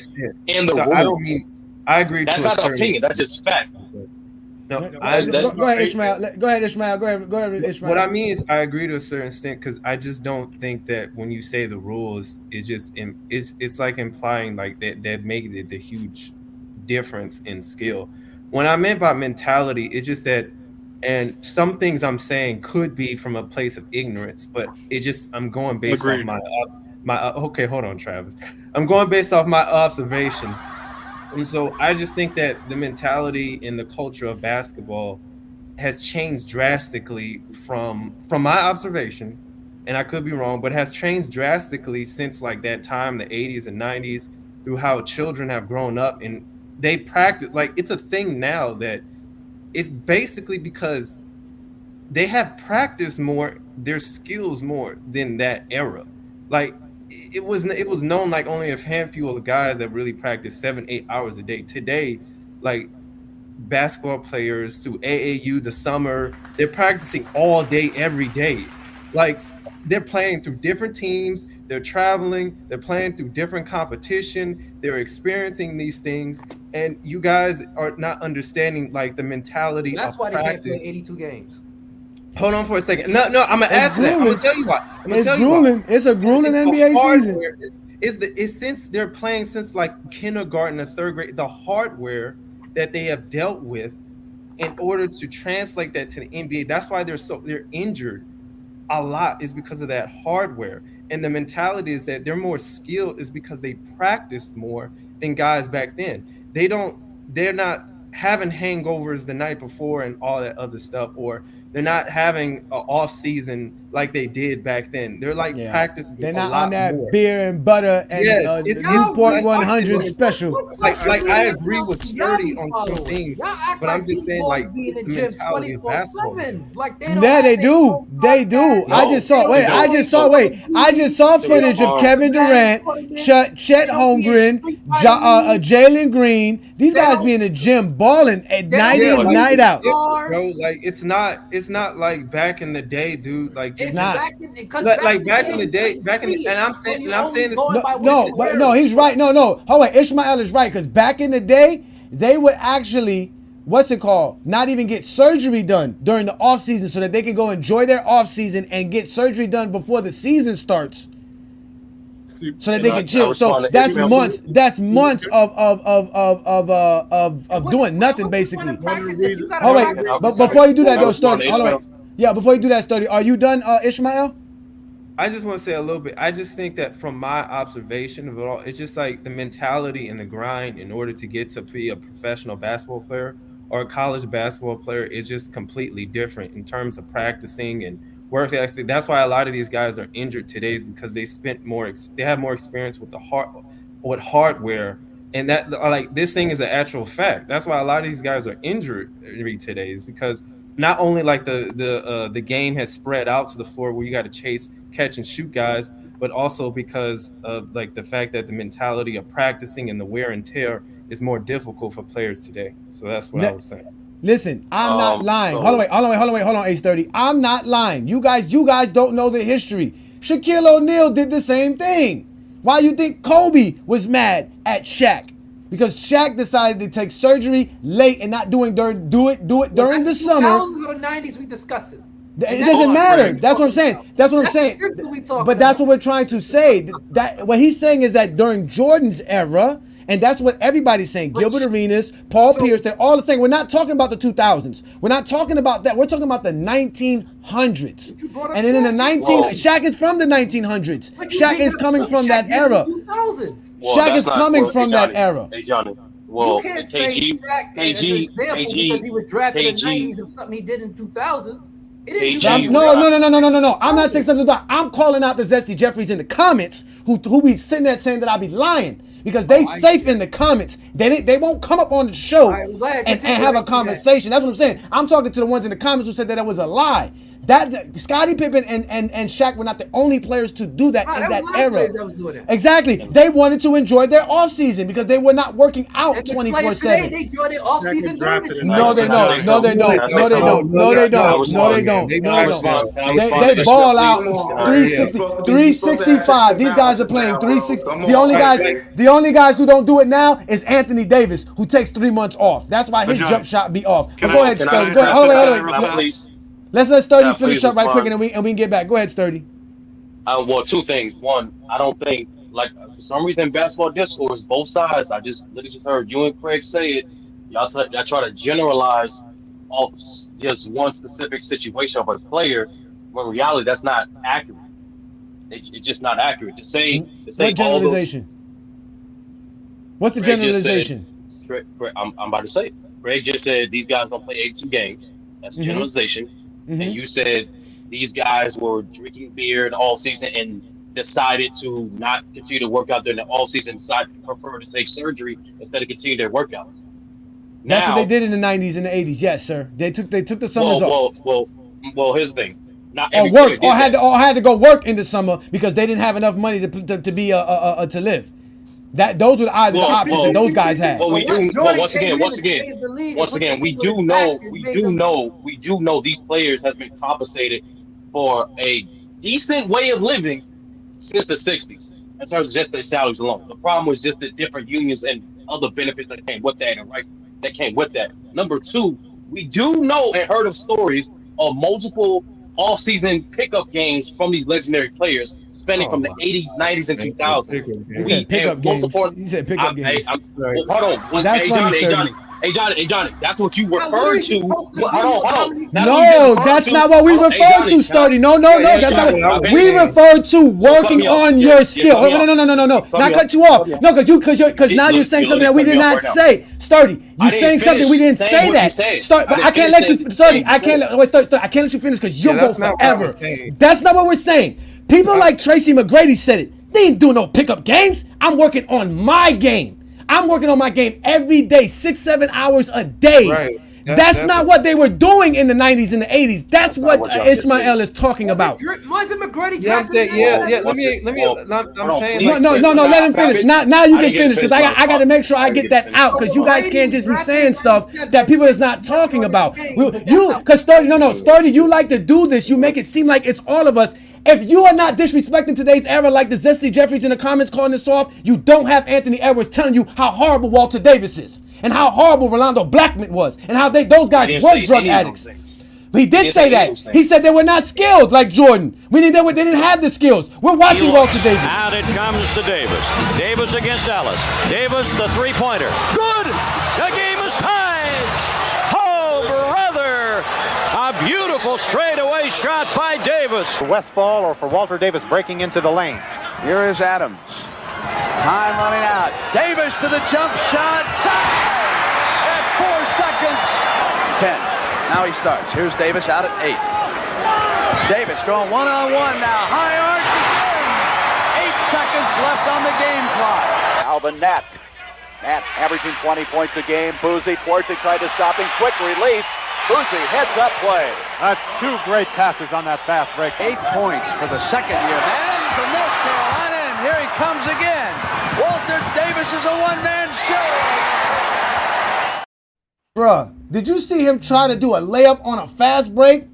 and the rules. I agree to a certain extent. That's not an opinion. That's just fact. No, go ahead, Ishmael. Go ahead, Ishmael. Go ahead, Ishmael. What I mean is, I agree to a certain extent, because I just don't think that when you say the rules, it's like implying like that make it the huge difference in skill. When I meant by mentality, it's just that, and some things I'm saying could be from a place of ignorance, but I'm going based off my okay, hold on, Travis. I'm going based off my observation And so I just think that the mentality and the culture of basketball has changed drastically from my observation, and I could be wrong, but has changed drastically since like that time, the 80s and 90s, through how children have grown up and they practice. Like, it's a thing now that it's basically because they have practiced more, their skills more than that era. Like, it was known like only a handful of guys that really practice 7-8 hours a day. Today, like, basketball players through AAU, the summer, they're practicing all day, every day. Like, they're playing through different teams, they're traveling, they're playing through different competition, they're experiencing these things, and you guys are not understanding like the mentality That's of why they can't practice. play 82 games. Hold on for a second. No, I'm gonna add to that. I'm gonna tell you why. It's grueling. It's a grueling NBA season. It's since they're playing since like kindergarten or third grade, the hardware that they have dealt with in order to translate that to the NBA. That's why they're injured a lot, is because of that hardware. And the mentality is that they're more skilled is because they practiced more than guys back then. They're not having hangovers the night before and all that other stuff, or they're not having an off season like they did back then. They're like practicing. They're a not lot on that more. beer and butter and It's Newport 100 special. Like I agree with Sturdy on some things, but I'm just saying like it's the mentality of basketball. Yeah, they do. They do. I just saw footage of Kevin Durant, Chet Holmgren, Jalen Green. These guys be in the gym balling at night in, night out. Bro, like it's not like back in the day, dude. Like it's not. Back in the day, and I'm saying this. No, he's right. No. Hold on, Ishmael is right, because back in the day, they would actually, not even get surgery done during the off season so that they can go enjoy their off season and get surgery done before the season starts, so that they can chill. So that's months. That's months of doing nothing basically. Oh wait, but before you do that though, Sturdy. Yeah, before you do that, Sturdy, are you done, Ishmael? I just want to say a little bit. I just think that from my observation of it all, it's just like the mentality and the grind in order to get to be a professional basketball player or a college basketball player is just completely different in terms of practicing and work ethic. That's why a lot of these guys are injured today, is because they have more experience with with hardware, and that like this thing is an actual fact. That's why a lot of these guys are injured today, is because not only like the game has spread out to the floor where you got to chase, catch, and shoot guys, but also because of like the fact that the mentality of practicing and the wear and tear is more difficult for players today. So that's what I was saying. Listen, I'm not lying. Hold on, H30. I'm not lying. You guys don't know the history. Shaquille O'Neal did the same thing. Why you think Kobe was mad at Shaq? Because Shaq decided to take surgery late and not do it during the summer. 2000s or the 90s, we discussed it. It doesn't matter. That's what I'm saying. But that's what we're trying to say. That what he's saying is that during Jordan's era, and that's what everybody's saying. Gilbert Arenas, Paul Pierce, they're all saying. We're not talking about the 2000s. We're not talking about that. We're talking about the 1900s. And then in the Shaq is from the 1900s. Shaq is coming from that era. Shaq is coming from that era. Hey, Johnny. Well, you can't say Shaq as an example because he was drafted in the 90s of something he did in 2000s. No. I'm not saying something. I'm calling out the Zesty Jeffries in the comments who be sitting there saying that I be lying, because they safe in the comments. They won't come up on the show and have a conversation. That's what I'm saying. I'm talking to the ones in the comments who said that it was a lie. That Scottie Pippen and Shaq were not the only players to do that in that era. Exactly. They wanted to enjoy their off season because they were not working out 24/7. They enjoy their off season during this. No, they don't. They ball out 365. These guys are playing 360. The only guys who don't do it now is Anthony Davis, who takes 3 months off. That's why his jump shot be off. But go ahead, Sturdy. Hold on. Let's let Sturdy finish up right quick, and then we can get back. Go ahead, Sturdy. Well, two things. One, I don't think, like, for some reason, basketball discourse, both sides, I literally just heard you and Craig say it. Y'all try to generalize off just one specific situation of a player, when in reality, that's not accurate. It's just not accurate. To say what generalization? What's the generalization? I'm about to say it. Greg just said these guys don't play 82 games. That's a generalization. And you said these guys were drinking beer all season and decided to not continue to work out during the all season, prefer to take surgery instead of continue their workouts. That's what they did in the 90s and the 80s. Yes, sir. They took the summers off. Well, here's the thing. Not Or work, or had to go work in the summer because they didn't have enough money to be to live. Those were the options that those guys had. Well, once again, we do know these players have been compensated for a decent way of living since the 60s in terms of just their salaries alone. The problem was just the different unions and other benefits that came with that and rights that came with that. Number two, we do know and heard of stories of multiple all-season pickup games from these legendary players spanning from the 80s, 90s, and 2000s. He said pickup games. He said pickup games. Hold on. Hey, Johnny, that's what you referred to. Hold on. No, that's not what we referred to, Sturdy. No, that's not what we referred to. Working on your skill. No. Not cut you off. No, because now you're saying something that we did not say. Sturdy, you're saying something we didn't say that. But I can't let you, Sturdy. I can't let you finish because you'll go forever. That's not what we're saying. People like Tracy McGrady said it. They ain't doing no pickup games. I'm working on my game. I'm working on my game every day, 6-7 hours a day. Right. That's not what they were doing in the 90s and the 80s. That's what Ishmael is talking about. Wasn't McGrady? Yeah, I'm saying, I'm saying. No, let him finish. Now you can finish because I got to make sure I get that out because you guys can't just be saying stuff that people is not talking about. Because Sturdy, you like to do this. You make it seem like it's all of us. If you are not disrespecting today's era like the Zesty Jeffries in the comments calling this off, you don't have Anthony Edwards telling you how horrible Walter Davis is and how horrible Rolando Blackman was and how those guys were drug addicts. He did say that. He said they were not skilled like Jordan. They didn't have the skills. We're watching Walter Davis. Out it comes to Davis. Davis against Ellis. Davis, the three-pointer. Good! The game is tied! Oh, brother! A beautiful straightaway shot by Davis. For Westfall or for Walter Davis breaking into the lane. Here is Adams. Time running out. Davis to the jump shot. Tie! At 4 seconds. 10. Now he starts. Here's Davis out at 8. Davis going one-on-one now. High arch again. 8 seconds left on the game clock. Now the net. Nat averaging 20 points a game. Boozy towards it, tried to stop him. Quick release. Boozy heads up play. That's 2 great passes on that fast break. 8 points for the second year man from North Carolina, and here he comes again. Walter Davis is a one-man show. Bruh, did you see him try to do a layup on a fast break?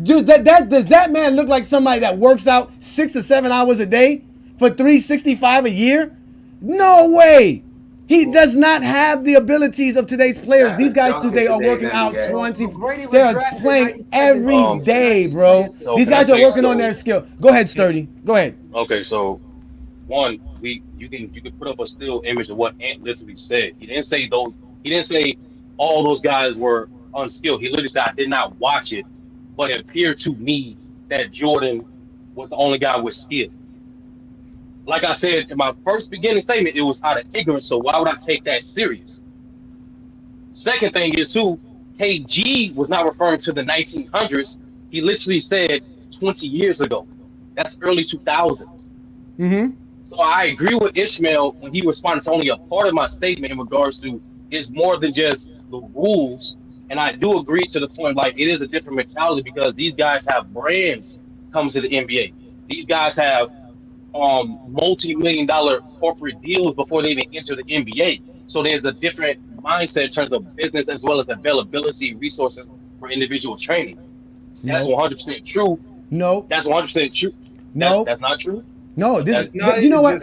Dude, does that man look like somebody that works out 6 to 7 hours a day for $365 a year? No way. He does not have the abilities of today's players. These guys today are working out 20. They are playing every day, bro. These guys are working on their skill. Go ahead, Sturdy. Go ahead. Okay, so one, you can put up a still image of what Ant literally said. He didn't say all those guys were unskilled. He literally said I did not watch it, but it appeared to me that Jordan was the only guy with skill. Like I said in my first beginning statement, it was out of ignorance, so why would I take that serious? Second thing is, too, KG was not referring to the 1900s. He literally said 20 years ago. That's early 2000s. Mm-hmm. So I agree with Ishmael when he responded to only a part of my statement in regards to it's more than just the rules. And I do agree to the point, like, it is a different mentality because these guys have brands coming to the NBA. These guys have multi-million-dollar corporate deals before they even enter the NBA. So there's a different mindset in terms of business as well as availability resources for individual training. That's 100% true. No. That's 100% true. No. That's not true. No, you know what?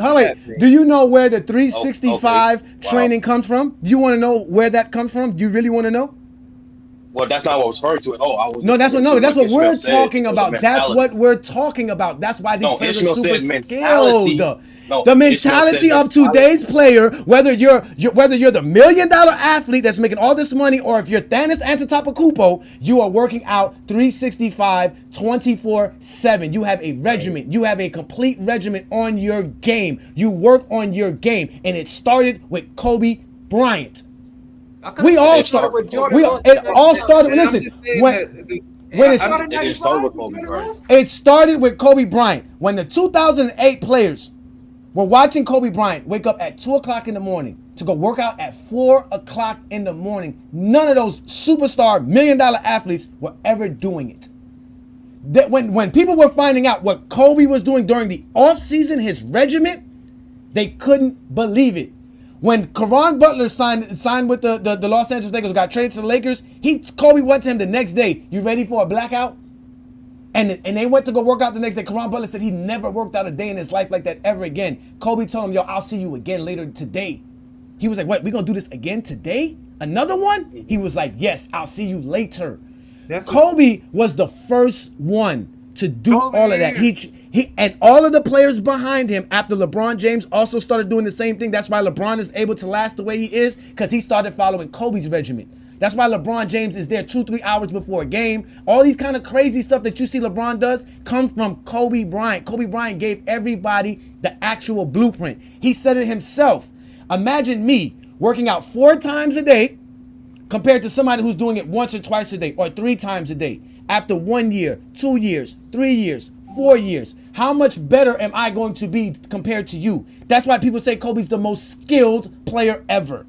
Do you know where the 365 training comes from? You want to know where that comes from? Do you really want to know? Well, that's not what I was referring to at all. That's what we're talking about. That's what we're talking about. That's why these players are super skilled. The mentality of today's player, whether you're the $1 million athlete that's making all this money, or if you're Thanos Antetokounmpo, you are working out 365, 24/7. You have a regiment. You have a complete regiment on your game. You work on your game, and it started with Kobe Bryant. We all saw. It all started. Listen, it started with Kobe Bryant. When the 2008 players were watching Kobe Bryant wake up at 2 o'clock in the morning to go work out at 4 o'clock in the morning, none of those superstar $1 million athletes were ever doing it. That when people were finding out what Kobe was doing during the offseason, his regiment, they couldn't believe it. When Caron Butler signed with the Los Angeles Lakers, got traded to the Lakers, Kobe went to him the next day, "You ready for a blackout?" And they went to go work out the next day. Caron Butler said he never worked out a day in his life like that ever again. Kobe told him, "Yo, I'll see you again later today." He was like, "What, we gonna do this again today? Another one?" He was like, "Yes, I'll see you later." Kobe was the first one to do all of that. He and all of the players behind him after LeBron James also started doing the same thing. That's why LeBron is able to last the way he is, because he started following Kobe's regimen. That's why LeBron James is there 2-3 hours before a game. All these kind of crazy stuff that you see LeBron does comes from Kobe Bryant. Kobe Bryant gave everybody the actual blueprint. He said it himself. Imagine me working out 4 times a day compared to somebody who's doing it once or twice a day or 3 times a day. After 1 year, 2 years, 3 years, 4 years, how much better am I going to be compared to you? That's why people say Kobe's the most skilled player ever.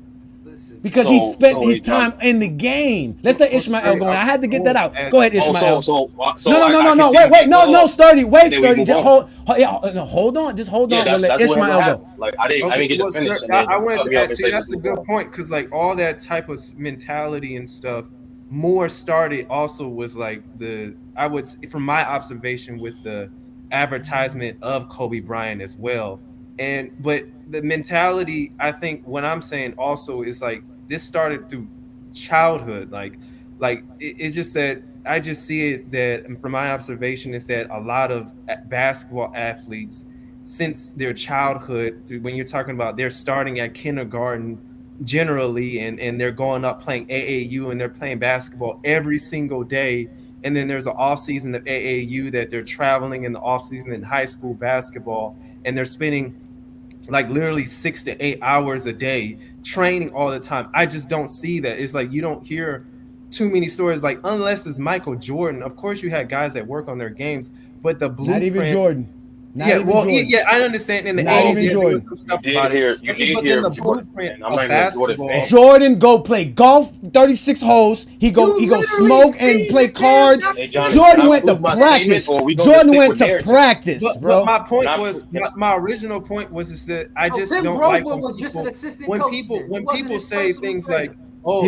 Because he spent his time in the game. Let's let Ishmael go in. I had to get that out. Go ahead, Ishmael. No. Wait, Sturdy. Wait, Sturdy. Hold on. Just hold on. We'll let Ishmael go. Like, I didn't get to finish. I wanted to add, see, that's a good point, because like all that type of mentality and stuff more started also with like I would, from my observation, with the advertisement of Kobe Bryant as well. But the mentality, I think what I'm saying also is like this started through childhood. Like it's just that I just see it that from my observation is that a lot of basketball athletes since their childhood, when you're talking about they're starting at kindergarten generally and they're going up playing AAU and they're playing basketball every single day. And then there's an off season of AAU that they're traveling in the off season in high school basketball, and they're spending like literally 6 to 8 hours a day training all the time. I just don't see that. It's like you don't hear too many stories, like unless it's Michael Jordan. Of course, you had guys that work on their games, but the blueprint. Not even Jordan. Yeah, I understand in the 80s there was some stuff about it. But then the blueprint of basketball. Jordan go play golf 36 holes. He go smoke and play cards. Jordan went to practice. Jordan went to practice, bro. But my point was, my original point was is that I just don't like when people say things like, "Oh,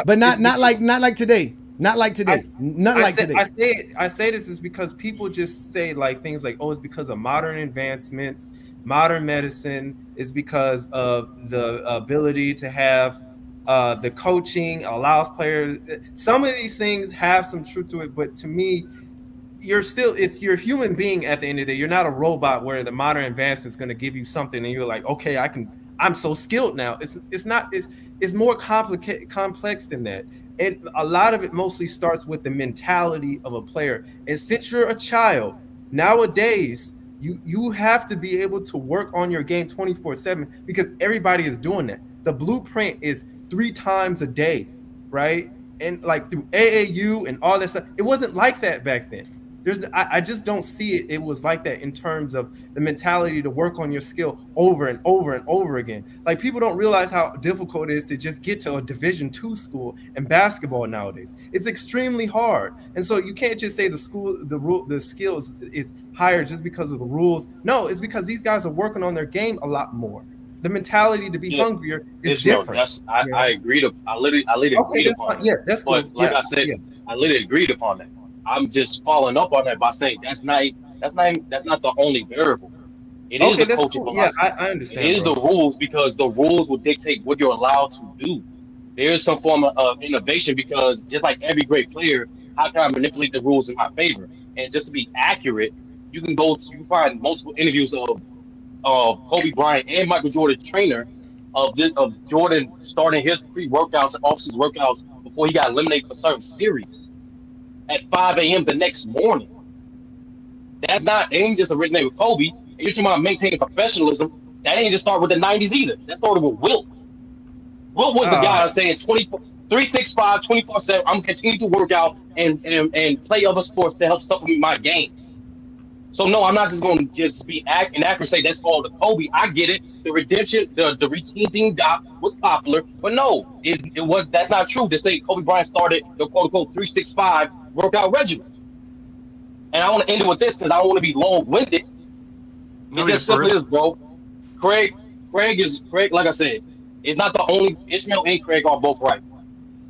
but not like today." Not like today. I say this is because people just say like things like, "Oh, it's because of modern advancements, modern medicine. It's because of the ability to have the coaching allows players." Some of these things have some truth to it, but to me, you're a human being at the end of the day. You're not a robot where the modern advancement is going to give you something and you're like, "Okay, I'm so skilled now." It's more complex than that. And a lot of it mostly starts with the mentality of a player. And since you're a child, nowadays, you have to be able to work on your game 24/7 because everybody is doing that. The blueprint is 3 times a day, right? And like through AAU and all that stuff, it wasn't like that back then. I just don't see it. It was like that in terms of the mentality to work on your skill over and over and over again. Like people don't realize how difficult it is to just get to a Division II school in basketball nowadays. It's extremely hard, and so you can't just say the skills is higher just because of the rules. No, it's because these guys are working on their game a lot more. The mentality to be hungrier is different. I agreed. I literally agreed upon that. Yeah, that's cool. But like I said, I literally agreed upon that. I'm just following up on that by saying that's not the only variable. It is the coaching philosophy. Yeah, I understand. It is the rules because the rules will dictate what you're allowed to do. There is some form of innovation because just like every great player, how can I manipulate the rules in my favor? And just to be accurate, you find multiple interviews of Kobe Bryant and Michael Jordan's trainer of Jordan starting his pre-workouts and off-season workouts before he got eliminated for certain series at 5 a.m. the next morning. They ain't just originate with Kobe. And you're talking about maintaining professionalism. That ain't just start with the 90s either. That started with Wilt. What was the guy saying 365, 24/7? I'm gonna continue to work out and play other sports to help supplement my game. So no, I'm not just going to just be inaccurate. Say that's all the Kobe. I get it. The redemption, the reteaming doc was popular, but no, it was that's not true. To say Kobe Bryant started the quote unquote 365 workout regimen. And I want to end it with this because I don't want to be long winded. It's just simply this, bro. Craig, like I said, is not the only. Ishmael and Craig are both right.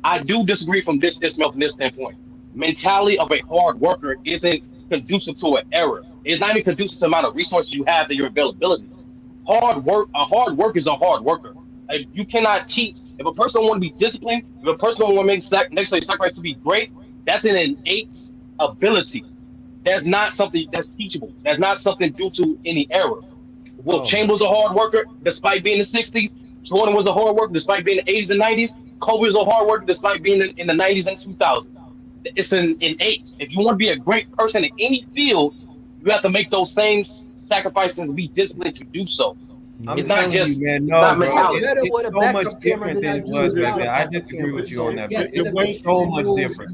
I do disagree from Ishmael from this standpoint. Mentality of a hard worker isn't conducive to an error. It's not even conducive to the amount of resources you have and your availability. A hard worker is a hard worker. You cannot teach. If a person don't want to be disciplined, if a person don't want to make necessarily sacrifice to be great, that's an innate ability. That's not something that's teachable. That's not something due to any error. Will Chamberlain was a hard worker despite being in the 60s. Jordan was a hard worker despite being in the 80s and 90s. Kobe was a hard worker despite being in the 90s and 2000s. It's an innate. If you want to be a great person in any field, you have to make those same sacrifices and be disciplined to do so. It's not just not mentality. It's so much different than it was back then. I disagree with you on that. It's so much different.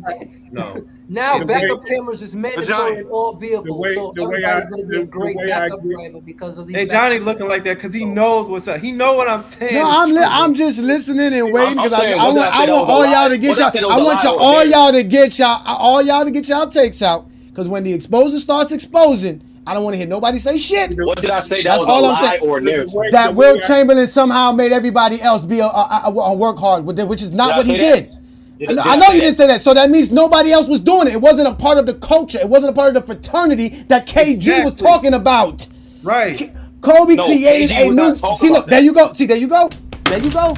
No. Now backup cameras is mandatory in all vehicles, so everybody's going to be a great backup driver because of these. Hey, Johnny looking like that because he knows what's up. He know what I'm saying. No, I'm just listening and waiting because I want all y'all to get y'all. I want all y'all to get y'all takes out because when the exposer starts exposing, I don't want to hear nobody say shit. What did I say? That's all I'm saying. Or narrative? That Will Chamberlain somehow made everybody else be a work hard, which is not what he did. I know you didn't say that. So that means nobody else was doing it. It wasn't a part of the culture. It wasn't a part of the fraternity that KG was talking about. Right. Kobe created a new. See, look, there you go. See, there you go. There you go.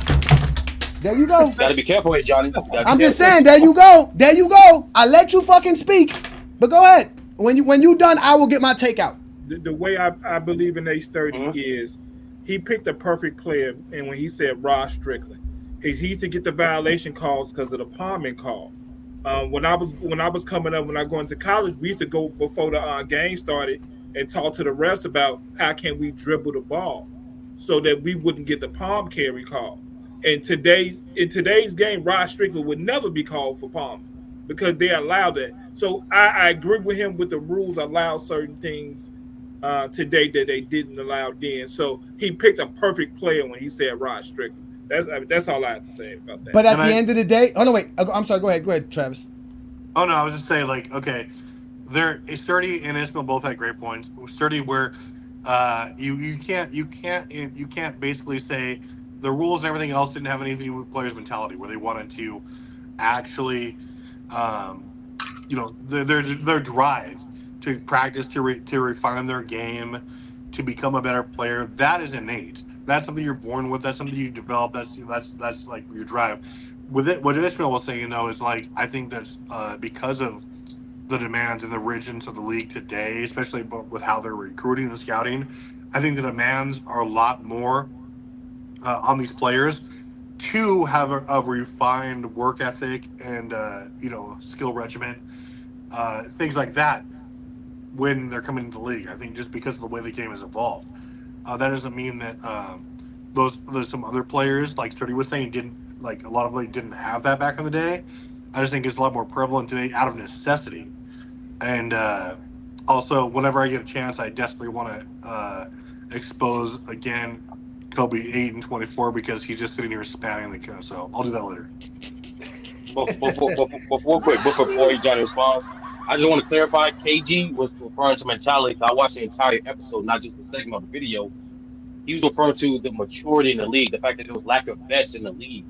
There you go. Gotta be careful here, Johnny. I'm just saying. There you go. There you go. I let you fucking speak, but go ahead. When you done, I will get my take out. The way I believe in Ace 30 is he picked the perfect player, and when he said Rod Strickland, he used to get the violation calls because of the palming call. When I was coming up, when I go into college, we used to go before the game started and talk to the refs about how can we dribble the ball so that we wouldn't get the palm carry call. In today's game, Rod Strickland would never be called for palming, because they allowed that. So I agree with him with the rules allow certain things today that they didn't allow then. So he picked a perfect player when he said Rod Strickland. That's all I have to say about that. But at the end of the day, oh no, wait, I'm sorry. Go ahead, Travis. Oh no, I was just saying, like, okay, Sturdy and Ismail both had great points. Sturdy, where you can't basically say the rules and everything else didn't have anything to do with players' mentality, where they wanted to actually. Their drive to practice, to refine their game, to become a better player, that is innate. That's something you're born with. That's something you develop. That's like your drive. With it, what Ishmael was saying, though, is like I think that's because of the demands and the rigidness of the league today, especially with how they're recruiting and scouting. I think the demands are a lot more on these players to have a refined work ethic and skill regimen, things like that when they're coming into the league. I think just because of the way the game has evolved, that doesn't mean that there's some other players like Sturdy was saying a lot of them didn't have that back in the day. I just think it's a lot more prevalent today out of necessity. And also, whenever I get a chance, I desperately want to expose again Kobe 8 and 24 because he's just sitting here spamming the code. So I'll do that later. Before Johnny responds, I just want to clarify. KG was referring to mentality. I watched the entire episode, not just the segment of the video. He was referring to the maturity in the league, the fact that there was lack of vets in the league.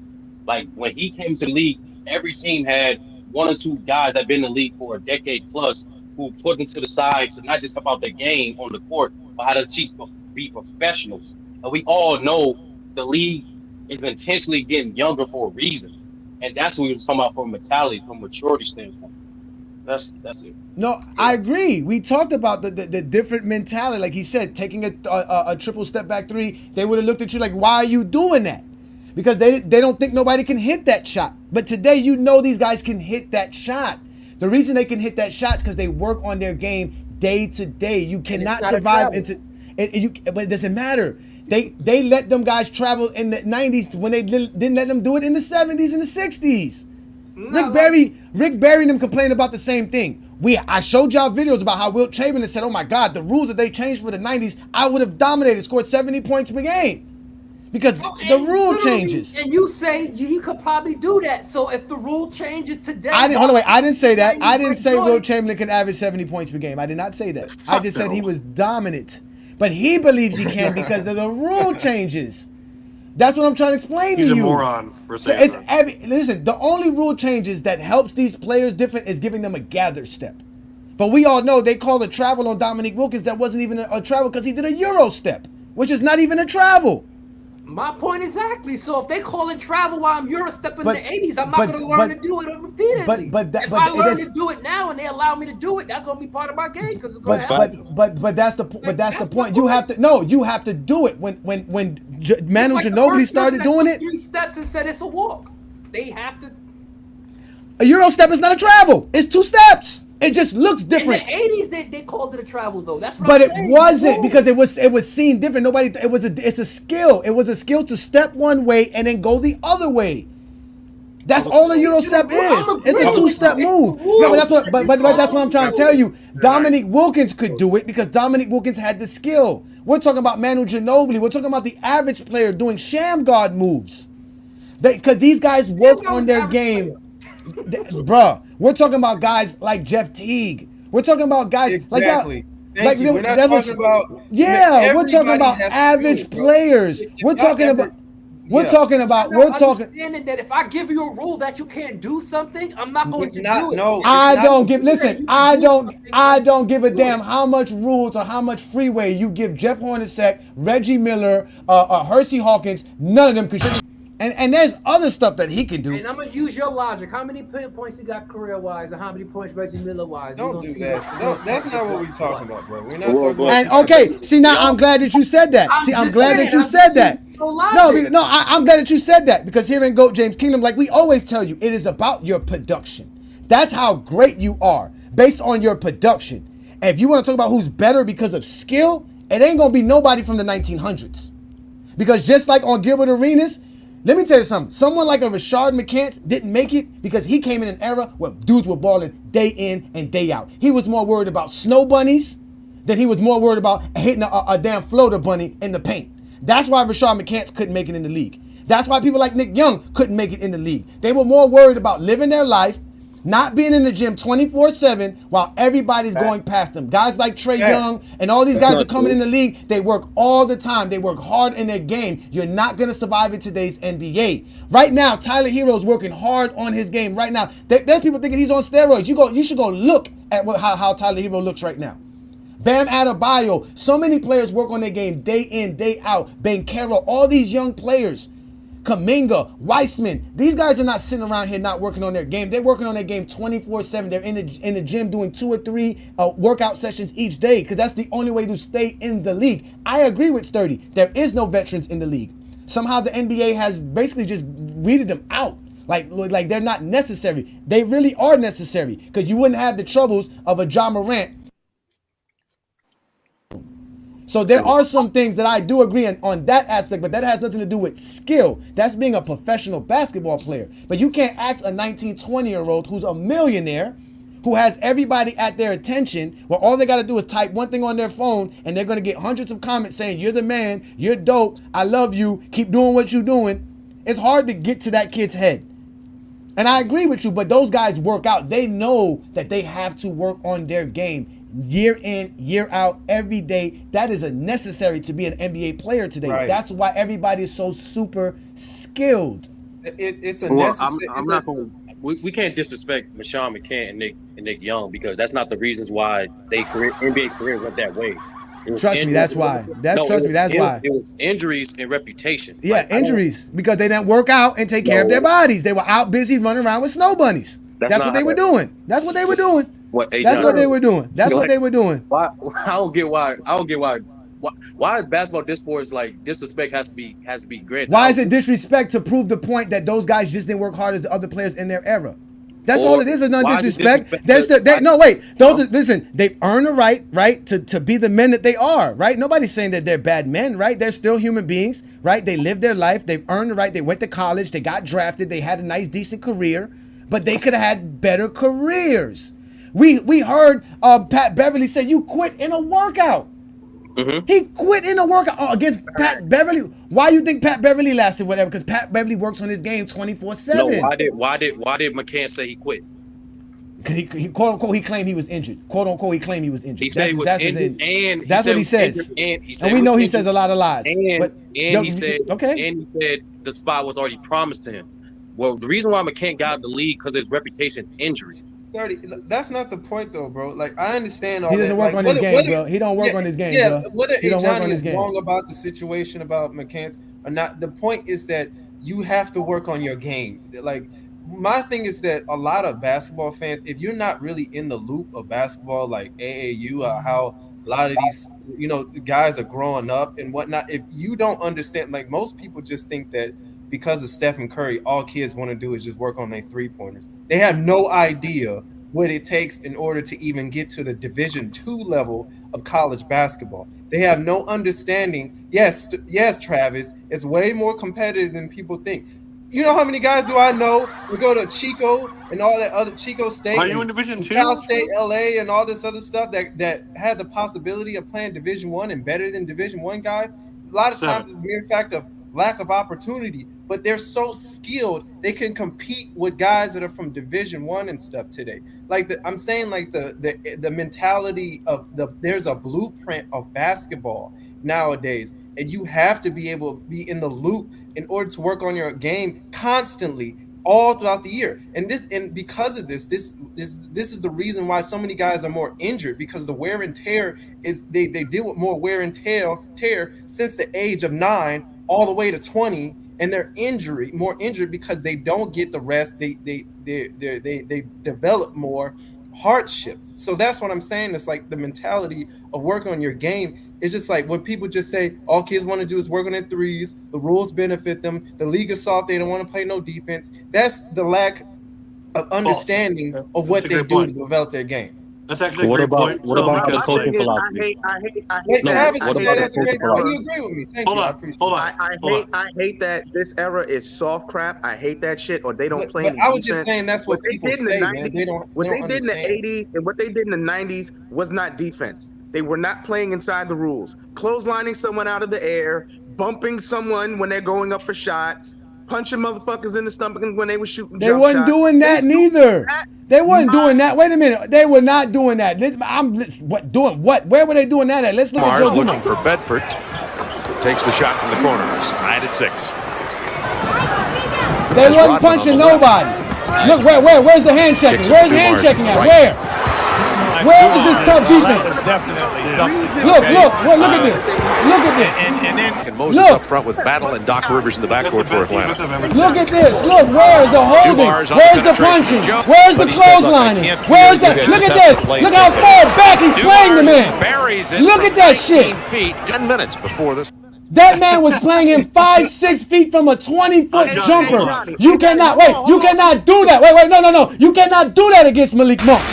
Like when he came to the league, every team had one or two guys that been in the league for a decade plus who put them to the side to not just help out the game on the court, but how to be professionals. And we all know the league is intentionally getting younger for a reason. And that's what we were talking about from mentality, from maturity standpoint. That's it. No, I agree. We talked about the different mentality. Like he said, taking a triple step back three, they would have looked at you like, why are you doing that? Because they don't think nobody can hit that shot. But today, these guys can hit that shot. The reason they can hit that shot is because they work on their game day to day. You cannot survive but it doesn't matter. They let them guys travel in the 90s when they didn't let them do it in the 70s and the 60s. Rick Barry and them complained about the same thing. I showed y'all videos about how Wilt Chamberlain said, "Oh my God, the rules that they changed for the 90s, I would have dominated, scored 70 points per game." Because the rule changes. And you say you could probably do that. So if the rule changes today, I didn't say that. I didn't say Wilt Chamberlain could average 70 points per game. I did not say that. I just said he was dominant. But he believes he can because of the rule changes. That's what I'm trying to explain to you. He's a moron. So listen, the only rule changes that helps these players different is giving them a gather step. But we all know they called a travel on Dominique Wilkins that wasn't even a travel because he did a Euro step, which is not even a travel. My point exactly. So if they call it travel while I'm Euro stepping in the 80s, I'm not going to learn to do it repeatedly. If I learn to do it now and they allow me to do it, that's going to be part of my game because it's going to happen. But that's the point. You have to do it. When Manu Ginobili started doing it, 3 steps and said it's a walk. They have to. A Euro step is not a travel. It's 2 steps. It just looks different. In the 80s, they called it a travel though. That's what but I'm it saying. wasn't because it was seen different. It's a skill. It was a skill to step one way and then go the other way. That's all a Euro step is. It's a 2-step move. No, but that's what I'm trying to tell you. Dominique Wilkins could do it because Dominique Wilkins had the skill. We're talking about Manu Ginobili. We're talking about the average player doing sham guard moves. Because these guys work on their game. Bruh, we're talking about guys like Jeff Teague. We're talking about guys We're not talking about. we're talking about average players. We're talking about understanding that if I give you a rule that you can't do something, I'm not going to do it. No, I don't give a damn how much rules or how much freeway you give Jeff Hornacek, Reggie Miller, Hersey Hawkins. None of them could. And there's other stuff that he can do. And I'm gonna use your logic. How many points he got career-wise, and how many points Reggie Miller-wise? Don't do that. No, that's not what we're talking about, bro. We're not talking about. And okay, see now I'm glad that you said that. I'm glad that you said that. I'm glad that you said that because here in GOAT James Kingdom, like we always tell you, it is about your production. That's how great you are based on your production. And if you want to talk about who's better because of skill, it ain't gonna be nobody from the 1900s. Because just like on Gilbert Arenas. Let me tell you something. Someone like a Rashard McCants didn't make it because he came in an era where dudes were balling day in and day out. He was more worried about snow bunnies than he was more worried about hitting a damn floater bunny in the paint. That's why Rashard McCants couldn't make it in the league. That's why people like Nick Young couldn't make it in the league. They were more worried about living their life, not being in the gym 24/7 while everybody's going past them. Guys like Trae Young and all these guys are coming in the league. They work all the time. They work hard in their game. You're not going to survive in today's NBA. Right now, Tyler Hero's working hard on his game right now. There's people thinking he's on steroids. You should go look at how Tyler Hero looks right now. Bam Adebayo. So many players work on their game day in, day out. Banchero, all these young players. Kuminga, Weissman, these guys are not sitting around here not working on their game. They're working on their game 24/7. They're in the gym doing 2 or 3 workout sessions each day because that's the only way to stay in the league. I agree with Sturdy. There is no veterans in the league. Somehow the NBA has basically just weeded them out. Like they're not necessary. They really are necessary because you wouldn't have the troubles of a Ja Morant. So there are some things that I do agree on that aspect, but that has nothing to do with skill. That's being a professional basketball player. But you can't ask a 19, 20-year-old who's a millionaire, who has everybody at their attention, where all they got to do is type one thing on their phone, and they're going to get hundreds of comments saying, "You're the man, you're dope, I love you, keep doing what you're doing." It's hard to get to that kid's head. And I agree with you, but those guys work out. They know that they have to work on their game. Year in, year out, every day. That is a necessary to be an NBA player today. Right. That's why everybody is so super skilled. It's a necessary. I'm not going. We can't disrespect Mashawn McCann and Nick Young because that's not the reasons why they NBA career went that way. Trust me, that's why. That's why. It was injuries and reputation. Yeah, injuries because they didn't work out and take care of their bodies. They were out busy running around with snow bunnies. That's what they were doing. That's what they were doing. That's what they were doing. That's what they were doing. Why? I don't get why. Why basketball discourse like disrespect has to be granted? Why is it disrespect to prove the point that those guys just didn't work hard as the other players in their era? That's all it is. It's not disrespect. Listen. They've earned the right, to be the men that they are, right? Nobody's saying that they're bad men, right? They're still human beings, right? They live their life. They've earned the right. They went to college. They got drafted. They had a nice, decent career, but they could have had better careers. We heard Pat Beverly say you quit in a workout. Mm-hmm. He quit in a workout against Pat Beverly. Why you think Pat Beverly lasted whatever? Because Pat Beverly works on his game 24/7. No, why did McCann say he quit? He quote unquote he claimed he was injured. Quote unquote he claimed he was injured. He said he was injured, and that's what he says. And we know he says a lot of lies. He said the spot was already promised to him. Well, the reason why McCann got out of the league because his reputation is injury. That's not the point, though, bro. Like, I understand all that. He doesn't work on his game, bro. He don't work on his game, bro. Whether Johnny is wrong about the situation about McCann's or not, the point is that you have to work on your game. Like, my thing is that a lot of basketball fans, if you're not really in the loop of basketball, like AAU, how a lot of these, guys are growing up and whatnot, if you don't understand, like, most people just think that because of Stephen Curry, all kids want to do is just work on their three-pointers. They have no idea what it takes in order to even get to the Division II level of college basketball. They have no understanding. Yes, Travis, it's way more competitive than people think. You know how many guys do I know who go to Chico and all that other Chico State? Are you in Division II? Cal State, LA, and all this other stuff that had the possibility of playing Division I and better than Division I guys? A lot of times it's a mere fact of lack of opportunity, but they're so skilled they can compete with guys that are from Division I and stuff today. Like I'm saying, like the mentality of there's a blueprint of basketball nowadays, and you have to be able to be in the loop in order to work on your game constantly all throughout the year. And because of this is the reason why so many guys are more injured, because the wear and tear is they deal with more wear and tear since the age of 9 all the way to 20, and they're more injured because they don't get the rest. They develop more hardship. So that's what I'm saying. It's like the mentality of working on your game. It's just like when people just say all kids want to do is work on their threes, the rules benefit them, the league is soft, they don't want to play no defense. That's the lack of understanding of what they do to develop their game. That's actually a great point. What about the coaching philosophy? I hate Travis said that's a great point. You agree with me? Thank you. Hold on. I hate that this era is soft crap. I hate that shit. Or they don't play. But I was just saying that's what people say, man. What they did in the 80s and what they did in the 90s was not defense. They were not playing inside the rules. Clotheslining someone out of the air, bumping someone when they're going up for shots, punching motherfuckers in the stomach when they were shooting. They wasn't doing that neither. They wasn't doing that. Wait a minute. They were not doing that. Doing what? Where were they doing that at? Let's look at Joe Dumars. Looking for Bedford. Takes the shot from the corner. It's tied at 6. They wasn't punching nobody. Look, where's the hand checking? Where's the hand checking at? Where? Where is this tough defense? Definitely something. Look at this. Look at this. And Moses up front with Battle and Doc Rivers in the backcourt for Atlanta. Look at this. Look, where is the holding? Where's the punching? Where's the clotheslining? Where's the? Look at this. Look how far back he's playing the man. Look at that shit. 10 minutes before this. That man was playing him 5-6 feet from a 20-foot jumper. You cannot do that. Wait, no. You cannot do that against Malik Monk.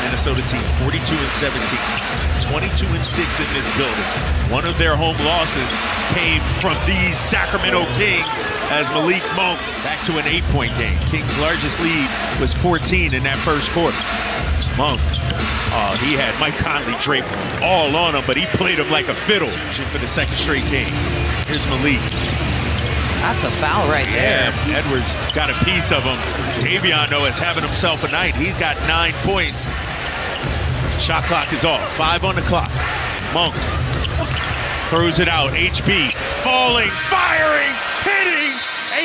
Minnesota team, 42-17, 22-6 in this building. One of their home losses came from these Sacramento Kings as Malik Monk back to an 8-point game. Kings' largest lead was 14 in that first quarter. Monk, he had Mike Conley draped all on him, but he played him like a fiddle for the second straight game. Here's Malik. That's a foul right there. Edwards got a piece of him. Davion, though, is having himself a night. He's got 9 points. Shot clock is off. 5 on the clock. Monk throws it out. HB falling, firing, hitting.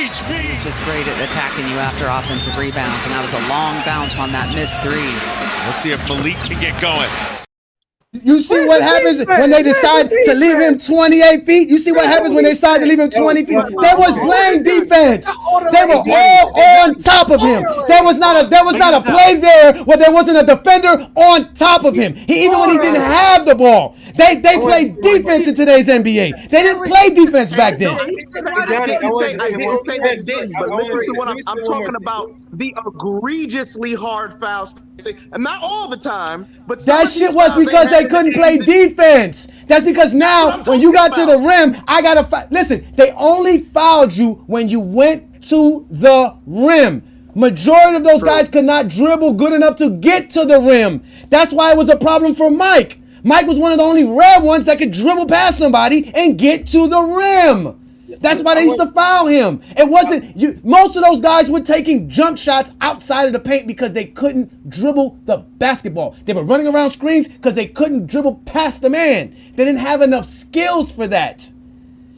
HB. He's just great at attacking you after offensive rebounds, and that was a long bounce on that missed 3. We'll see if Malik can get going. You see what happens when they decide to leave him 28 feet? You see what happens when they decide to leave him 20 feet? They was playing defense. They were all on top of him. There was not a play there where there wasn't a defender on top of him. Even when he didn't have the ball. They played defense in today's NBA. They didn't play defense back then. But listen to what I'm talking about. the egregiously hard fouls, and not all the time, but that shit was because they couldn't play defense. That's because now when you got to the rim, I gotta listen. They only fouled you when you went to the rim. Majority of those guys could not dribble good enough to get to the rim. That's why it was a problem for Mike. Mike was one of the only rare ones that could dribble past somebody and get to the rim. That's why they used to foul him. It wasn't you. Most of those guys were taking jump shots outside of the paint because they couldn't dribble the basketball. They were running around screens because they couldn't dribble past the man. They didn't have enough skills for that.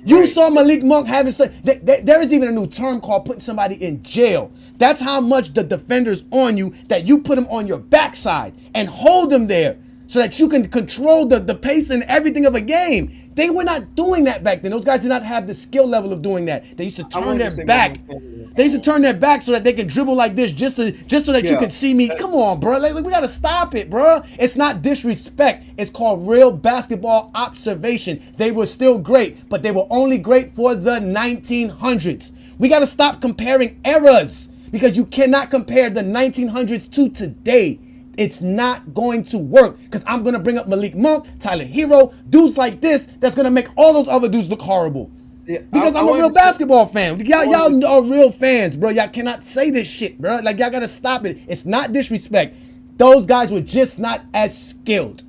You saw Malik Monk having there is even a new term called putting somebody in jail. That's how much the defender's on you, that you put him on your backside and hold him there so that you can control the pace and everything of a game. They were not doing that back then. Those guys did not have the skill level of doing that. They used to turn their back. They used to turn their back so that they can dribble like this just so that you can see me. Come on, bro. Like, we got to stop it, bro. It's not disrespect. It's called real basketball observation. They were still great, but they were only great for the 1900s. We got to stop comparing eras because you cannot compare the 1900s to today. It's not going to work because I'm going to bring up Malik Monk, Tyler Hero, dudes like this that's going to make all those other dudes look horrible. Yeah, because I'm a real basketball fan. Y'all are real fans, bro. Y'all cannot say this shit, bro. Like, y'all got to stop it. It's not disrespect. Those guys were just not as skilled.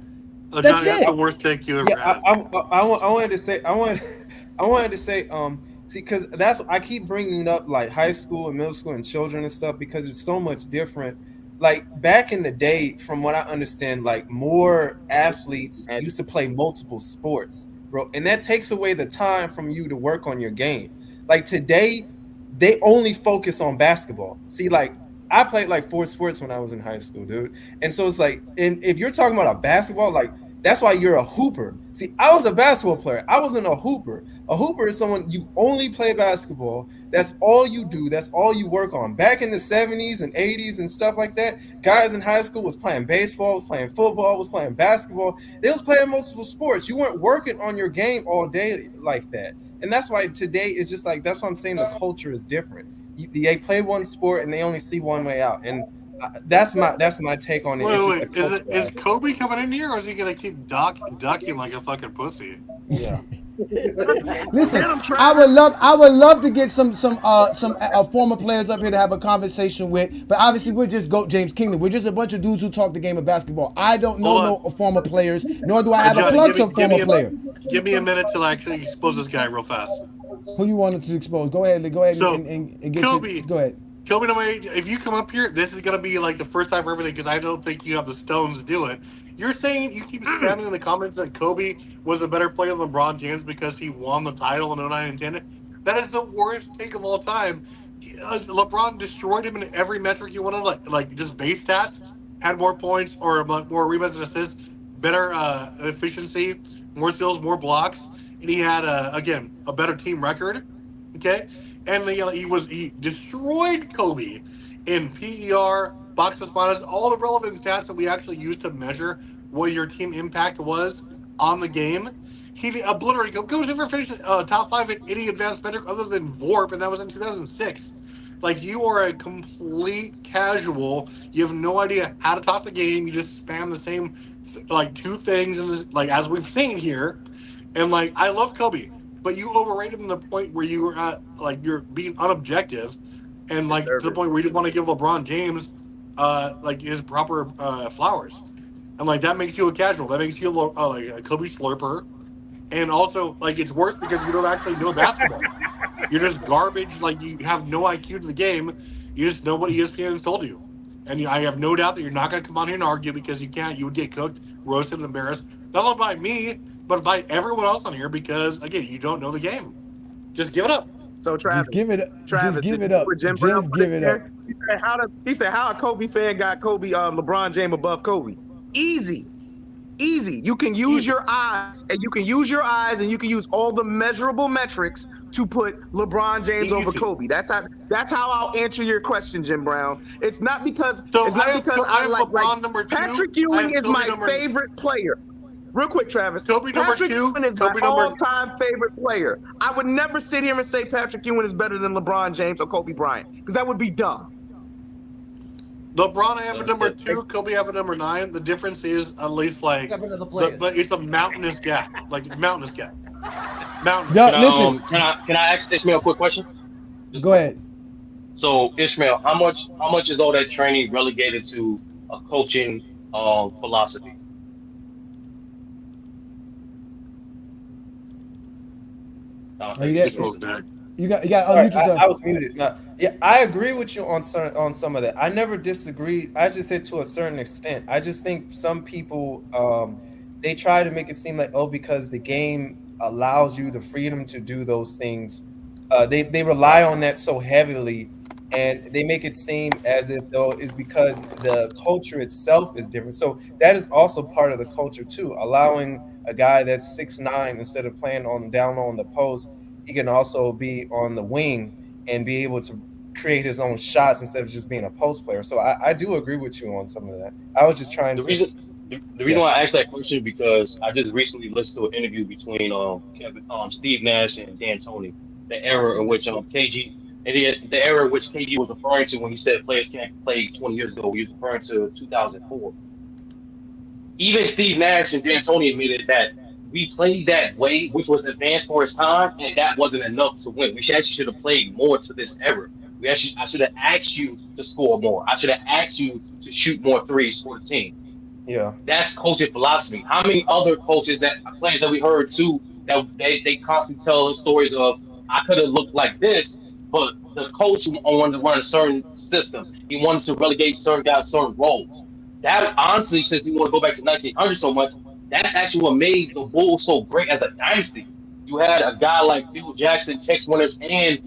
That's Johnny, it. that's the worst take you ever had. I wanted to say, see, because I keep bringing up like high school and middle school and children and stuff because it's so much different. Like back in the day, from what I understand, like more athletes used to play multiple sports, bro, and that takes away the time from you to work on your game. Like today, they only focus on basketball. See, like I played like 4 sports when I was in high school, dude, and so it's like, and if you're talking about a basketball, like that's why you're a hooper. See, I was a basketball player. I wasn't a hooper. A hooper is someone you only play basketball. That's all you do. That's all you work on. Back in the 70s and 80s and stuff like that, guys in high school was playing baseball, was playing football, was playing basketball. They was playing multiple sports. You weren't working on your game all day like that. And that's why today it's just like, that's what I'm saying. The culture is different. They play one sport and they only see one way out. And that's my take on it. Wait, is Kobe coming in here, or is he gonna keep ducking like a fucking pussy? Yeah. Listen, I would love to get some former players up here to have a conversation with, but obviously we're just GOAT James Kingdom. We're just a bunch of dudes who talk the game of basketball. I don't know no former players, nor do I have a plug to a former player. Give me a minute to actually expose this guy real fast. Who you wanted to expose? Go ahead and get Kobe. go ahead. Kobe, if you come up here, this is going to be like the first time for everything because I don't think you have the stones to do it. You're saying, you keep spamming in the comments that Kobe was a better player than LeBron James because he won the title in 09 and 10. That is the worst take of all time. LeBron destroyed him in every metric you wanted, like just base stats, had more points or more rebounds and assists, better efficiency, more steals, more blocks, and he had, again, a better team record, okay? And he destroyed Kobe in PER, box plus minus, all the relevant stats that we actually use to measure what your team impact was on the game. He obliterated. Kobe's never finished top 5 in any advanced metric other than VORP, and that was in 2006. Like, you are a complete casual. You have no idea how to talk the game. You just spam the same, two things, as we've seen here. And, I love Kobe. But you overrated him to the point where you were at, you're being unobjective, and to the point where you didn't want to give LeBron James, his proper flowers, and that makes you a casual. That makes you a Kobe slurper, and also it's worse because you don't actually know basketball. You're just garbage. You have no IQ to the game. You just know what ESPN has told you, and I have no doubt that you're not going to come on here and argue because you can't. You would get cooked, roasted, and embarrassed. Not only by me, but by everyone else on here because, again, you don't know the game. Just give it up. So, Travis, just give it up. Travis, just give it up. Just give it up. He said, how a Kobe fan got LeBron James above Kobe? Easy. You can use your eyes, and you can use all the measurable metrics to put LeBron James over Kobe. That's how I'll answer your question, Jim Brown. It's not because I like Patrick Ewing is my favorite player. Real quick, Travis. Patrick Ewing is my all-time favorite player. I would never sit here and say Patrick Ewing is better than LeBron James or Kobe Bryant because that would be dumb. LeBron, I have a number 2. Kobe, I have a number 9. The difference is at least like, but it's a mountainous gap. Like mountainous gap. Mountainous. Yo, gap. listen. Can I ask Ishmael a quick question? Go ahead. So Ishmael, how much is all that training relegated to a coaching philosophy? You got Sorry, unmute yourself. I was muted. No, yeah, I agree with you on some of that. I never disagree. I just said to a certain extent. I just think some people they try to make it seem like, oh, because the game allows you the freedom to do those things. They rely on that so heavily, and they make it seem as if though it's because the culture itself is different. So that is also part of the culture too, allowing a guy that's 6'9" instead of playing down on the post. He can also be on the wing and be able to create his own shots instead of just being a post player. So I do agree with you on some of that. I was just trying The reason why I asked that question is because I just recently listened to an interview between Steve Nash and Dan Toney. The era in which KG and the era in which KG was referring to when he said players can't play 20 years ago. He was referring to 2004. Even Steve Nash and Dan Toney admitted that we played that way, which was advanced for his time, and that wasn't enough to win. We actually should have played more to this era. I should have asked you to score more. I should have asked you to shoot more threes for the team. Yeah, that's coaching philosophy. How many other coaches players that we heard too that they constantly tell us stories of I could have looked like this, but the coach wanted to run a certain system. He wanted to relegate certain guys certain roles. That honestly, since we want to go back to 1900 so much, that's actually what made the Bulls so great as a dynasty. You had a guy like Phil Jackson, Tex Winters, and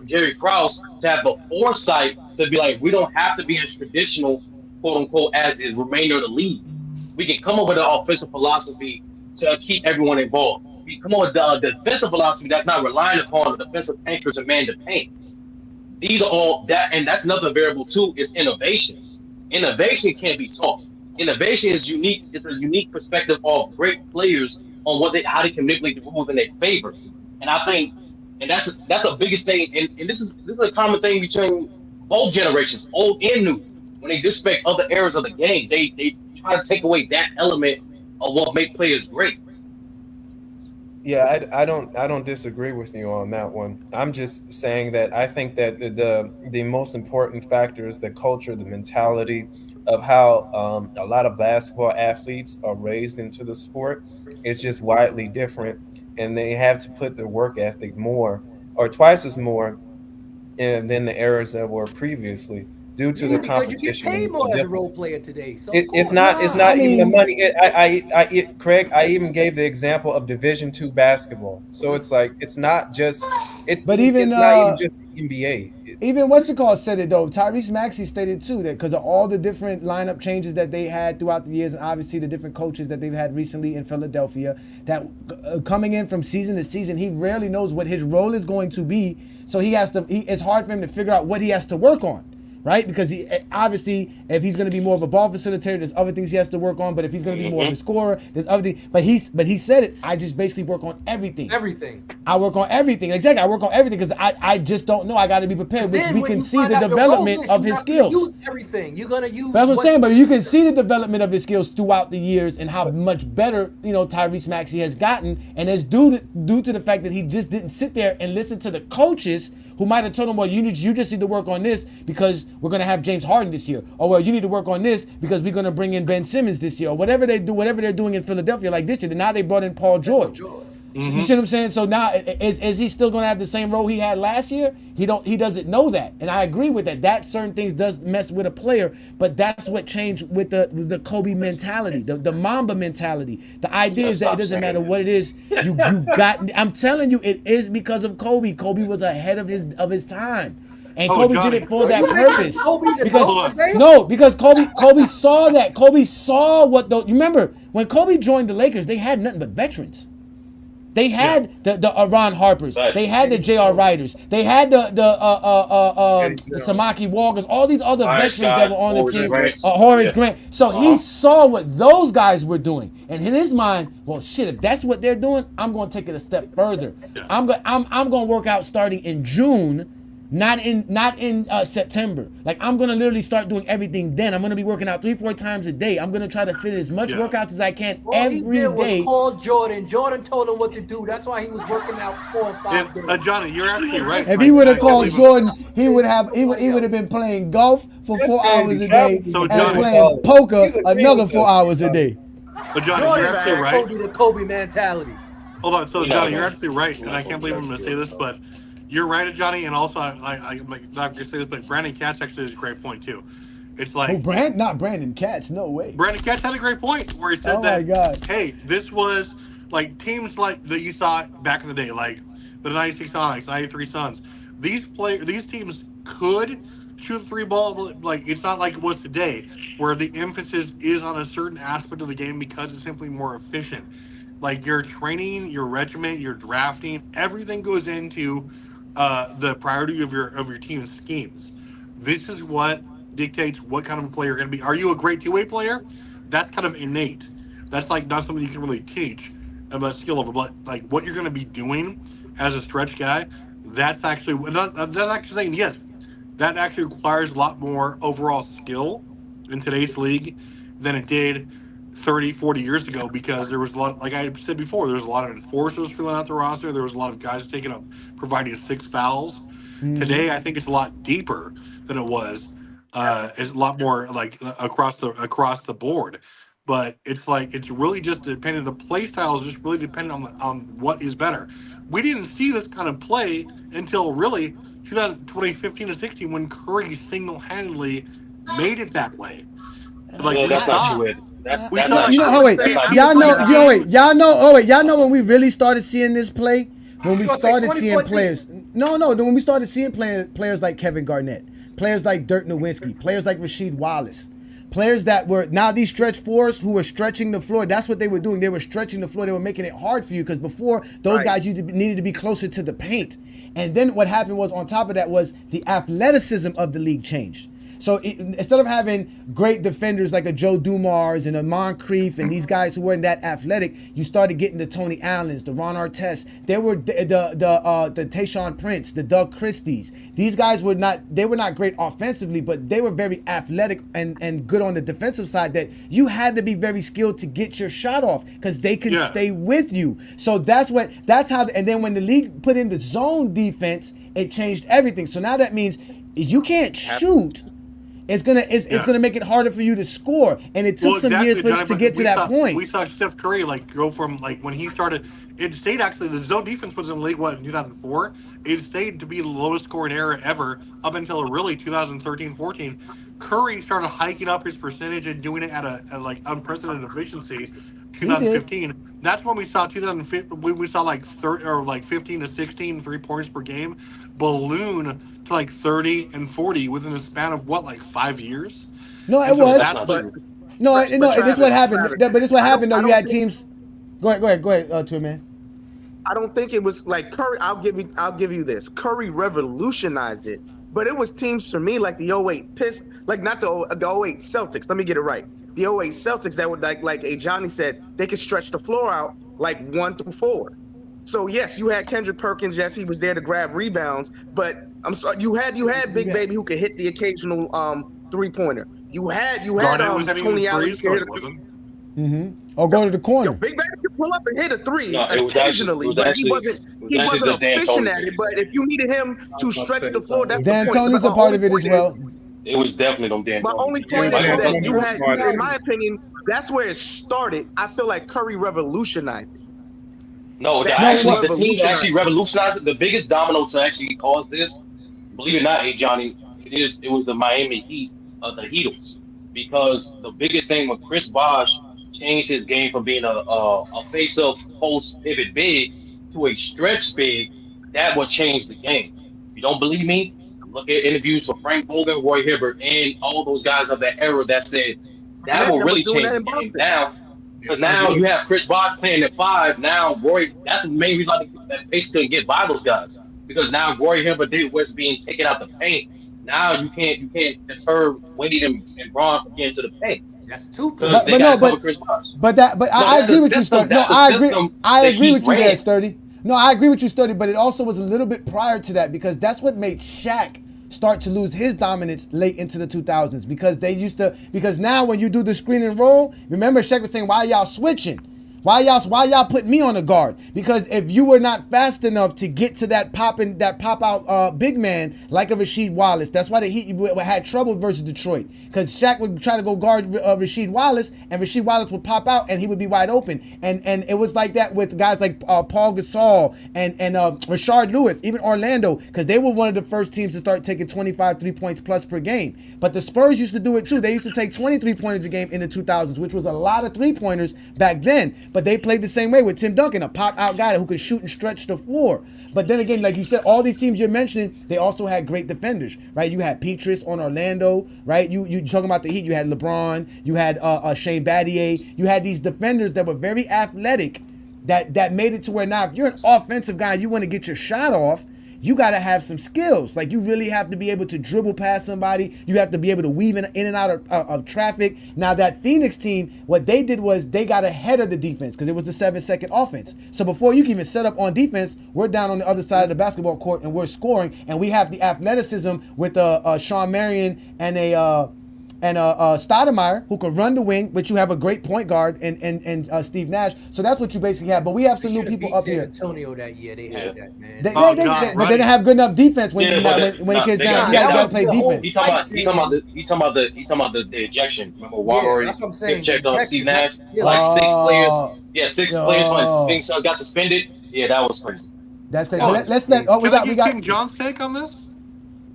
Gary Krause to have the foresight to be like, we don't have to be as traditional, quote unquote, as the remainder of the league. We can come up with an offensive philosophy to keep everyone involved. We come up with a defensive philosophy that's not relying upon the defensive anchors and man to paint. These are all that, and that's another variable too, is innovation. Innovation can't be taught. Innovation is unique. It's a unique perspective of great players on how they can manipulate the rules in their favor. And I think, and that's the biggest thing. And this is a common thing between both generations, old and new. When they disrespect other eras of the game, they try to take away that element of what makes players great. Yeah, I don't disagree with you on that one. I'm just saying that I think that the most important factor is the culture, the mentality of how a lot of basketball athletes are raised into the sport. It's just widely different, and they have to put their work ethic more or twice as more than the eras that were previously. Due to the competition, you get paid more as a role player today. So it's not even the money. Craig, I even gave the example of Division II basketball. So it's like it's not just it's. But even it's not even just the NBA. Even what's it called said it though. Tyrese Maxey stated too that because of all the different lineup changes that they had throughout the years, and obviously the different coaches that they've had recently in Philadelphia, that coming in from season to season, he rarely knows what his role is going to be. So he has to. It's hard for him to figure out what he has to work on. Right? Because he obviously, if he's going to be more of a ball facilitator, there's other things he has to work on. But if he's going to be more of a scorer, there's other things. But he said it. I just basically work on everything. I work on everything. Exactly. I work on everything because I just don't know. I got to be prepared. Which we can see the development of his skills. Use everything. You're gonna use. That's what I'm saying. But you can see the development of his skills throughout the years and how much better Tyrese Maxey has gotten, and it's due to the fact that he just didn't sit there and listen to the coaches who might have told him, well, you just need to work on this because we're going to have James Harden this year. Or, well, you need to work on this because we're going to bring in Ben Simmons this year. Or whatever they're doing in Philadelphia like this year. And now they brought in Paul George. You see what I'm saying? So now, is he still going to have the same role he had last year? He doesn't know that. And I agree with that. That certain things does mess with a player, but that's what changed with the Kobe mentality, the Mamba mentality. The idea is that it doesn't matter what it is. You got. I'm telling you, it is because of Kobe. Kobe was ahead of his time. And Kobe did it for that purpose. Because Kobe saw that. Kobe saw what you remember when Kobe joined the Lakers, they had nothing but veterans. They had the Ron Harpers. They had the J.R. Writers. They had the Samaki Walkers. All these other veterans that were on the team. Horace Grant. So he saw what those guys were doing, and in his mind, well, shit. If that's what they're doing, I'm going to take it a step further. I'm going to work out starting in June. Not in September. Like, I'm gonna literally start doing everything then. I'm gonna be working out 3-4 times a day. I'm gonna try to fit as much workouts as I can every he did day. was call Jordan. Jordan told him what to do. That's why he was working out 4 or 5 days. Johnny, you're absolutely right. If he would have called Jordan, he would have been playing golf for 4 hours a day and playing poker another 4 hours a day. But Johnny, Jordan you're absolutely right. Kobe the Kobe mentality. Hold on, so Johnny, you're absolutely right, and I can't believe I'm going to say this, but you're right, Johnny, and also I'm not going to say this, but Brandon Katz actually has a great point too. It's like not Brandon Katz, no way. Brandon Katz had a great point where he said hey, this was like teams like that you saw back in the day, like the 96 Sonics, 93 Suns. These teams could shoot the 3 ball, like it's not like it was today, where the emphasis is on a certain aspect of the game because it's simply more efficient. Like your training, your regiment, your drafting, everything goes into the priority of your team's schemes. This is what dictates what kind of player you're going to be. Are you a great two-way player? That's kind of innate. That's like not something you can really teach about skill level, but like what you're going to be doing as a stretch guy, that's actually saying yes. That actually requires a lot more overall skill in today's league than it did 30, 40 years ago, because there was a lot, like I said before, there was a lot of enforcers filling out the roster. There was a lot of guys taking up, providing 6 fouls. Mm-hmm. Today, I think it's a lot deeper than it was. It's a lot more like across the board. But it's like, it's really just depending, the play style is just really dependent on what is better. We didn't see this kind of play until really 2015 to 16 when Curry single-handedly made it that way. Like, that's not true. Y'all know when we really started seeing this play? When we started seeing players. When we started seeing players like Kevin Garnett, players like Dirk Nowitzki, players like Rasheed Wallace, players that were now these stretch fours who were stretching the floor. That's what they were doing. They were stretching the floor. They were making it hard for you, because before those guys needed to be closer to the paint. And then what happened was, on top of that, was the athleticism of the league changed. So instead of having great defenders like a Joe Dumars and a Moncrief and these guys who weren't that athletic, you started getting the Tony Allens, the Ron Artests. They were the Tayshaun Prince, the Doug Christies. These guys were not great offensively, but they were very athletic and good on the defensive side, that you had to be very skilled to get your shot off, because they could stay with you. So that's how. And then when the league put in the zone defense, it changed everything. So now that means you can't shoot. It's gonna make it harder for you to score, and it took some years to get to that point. We saw Steph Curry go from when he started. It stayed actually. The zone defense was in the league in 2004. It stayed to be the lowest scoring era ever up until really 2013-14. Curry started hiking up his percentage and doing it at unprecedented efficiency. 2015. That's when we saw 2015. We saw 15 to 16 3-pointers per game balloon to 30 and 40 within a span of 5 years? No, it was. This is what happened. But this is what happened though. You had teams. Go ahead, Twin Man. I don't think it was like Curry. I'll give you this. Curry revolutionized it, but it was teams for me like the 08 Pistons, not the 08 Celtics. Let me get it right. The 08 Celtics that would like Johnny said, they could stretch the floor out 1 through 4. So yes, you had Kendrick Perkins. Yes, he was there to grab rebounds, but I'm sorry, you had Big Baby who could hit the occasional 3-pointer. You had Tony Allen who could hit a 3. Or go to the corner. Big Baby could pull up and hit a 3 occasionally, but he wasn't efficient at it. But if you needed him to stretch the floor, that's Dan the point. Tony's a part of it as well. It was definitely them Dan. My only point is that you had, in my opinion, that's where it started. I feel like Curry revolutionized it. No, the team that actually revolutionized it, the biggest domino to actually cause this, believe it or not, Johnny, it was the Miami Heat, the Heatles, because the biggest thing when Chris Bosh changed his game from being a face-up post pivot big to a stretch big, that would change the game. If you don't believe me, look at interviews with Frank Vogel, Roy Hibbert, and all those guys of that era that said that will really change the game. Now, because now you have Chris Bosh playing at 5. Now Roy, that's the main reason that Pace couldn't get by those guys, because now Roy Hibbert, David West being taken out the paint. Now you can't deter Wendy and Braun from getting to the paint. That's 2 points. But I agree with you, Sturdy. No, I agree with you there, Sturdy. No, I agree with you, Sturdy, but it also was a little bit prior to that because that's what made Shaq start to lose his dominance late into the 2000s because now when you do the screen and roll, remember Shaq was saying, why y'all switching? Why y'all putting me on the guard? Because if you were not fast enough to get to that pop out big man like a Rasheed Wallace, that's why the Heat had trouble versus Detroit. Because Shaq would try to go guard Rasheed Wallace, and Rasheed Wallace would pop out, and he would be wide open. And it was like that with guys like Paul Gasol and Rashard Lewis, even Orlando, because they were one of the first teams to start taking 25 3-points plus per game. But the Spurs used to do it too. They used to take 23 pointers a game in the 2000s, which was a lot of 3-pointers back then. But they played the same way with Tim Duncan, a pop-out guy who could shoot and stretch the floor. But then again, like you said, all these teams you're mentioning, they also had great defenders, right? You had Petrus on Orlando, right? You talking about the Heat, you had LeBron, you had Shane Battier. You had these defenders that were very athletic that made it to where now if you're an offensive guy, you want to get your shot off, you got to have some skills. Like you really have to be able to dribble past somebody. You have to be able to weave in and out of traffic. Now that Phoenix team, what they did was they got ahead of the defense because it was the 7-second offense. So before you can even set up on defense, we're down on the other side of the basketball court and we're scoring. And we have the athleticism with Sean Marion and Stoudemire, who can run the wing, but you have a great point guard and Steve Nash. So that's what you basically have. But we have some new people up here. Antonio that year, they had that, man. But they didn't have good enough defense when it gets down. You got to play defense. He talking about the ejection. Remember, Walker that's what I'm saying. checked on Steve Nash. Like 6 players. Yeah, 6 players when got suspended. Yeah, that was crazy. That's crazy. Let's let. Oh, we got King John's take on this.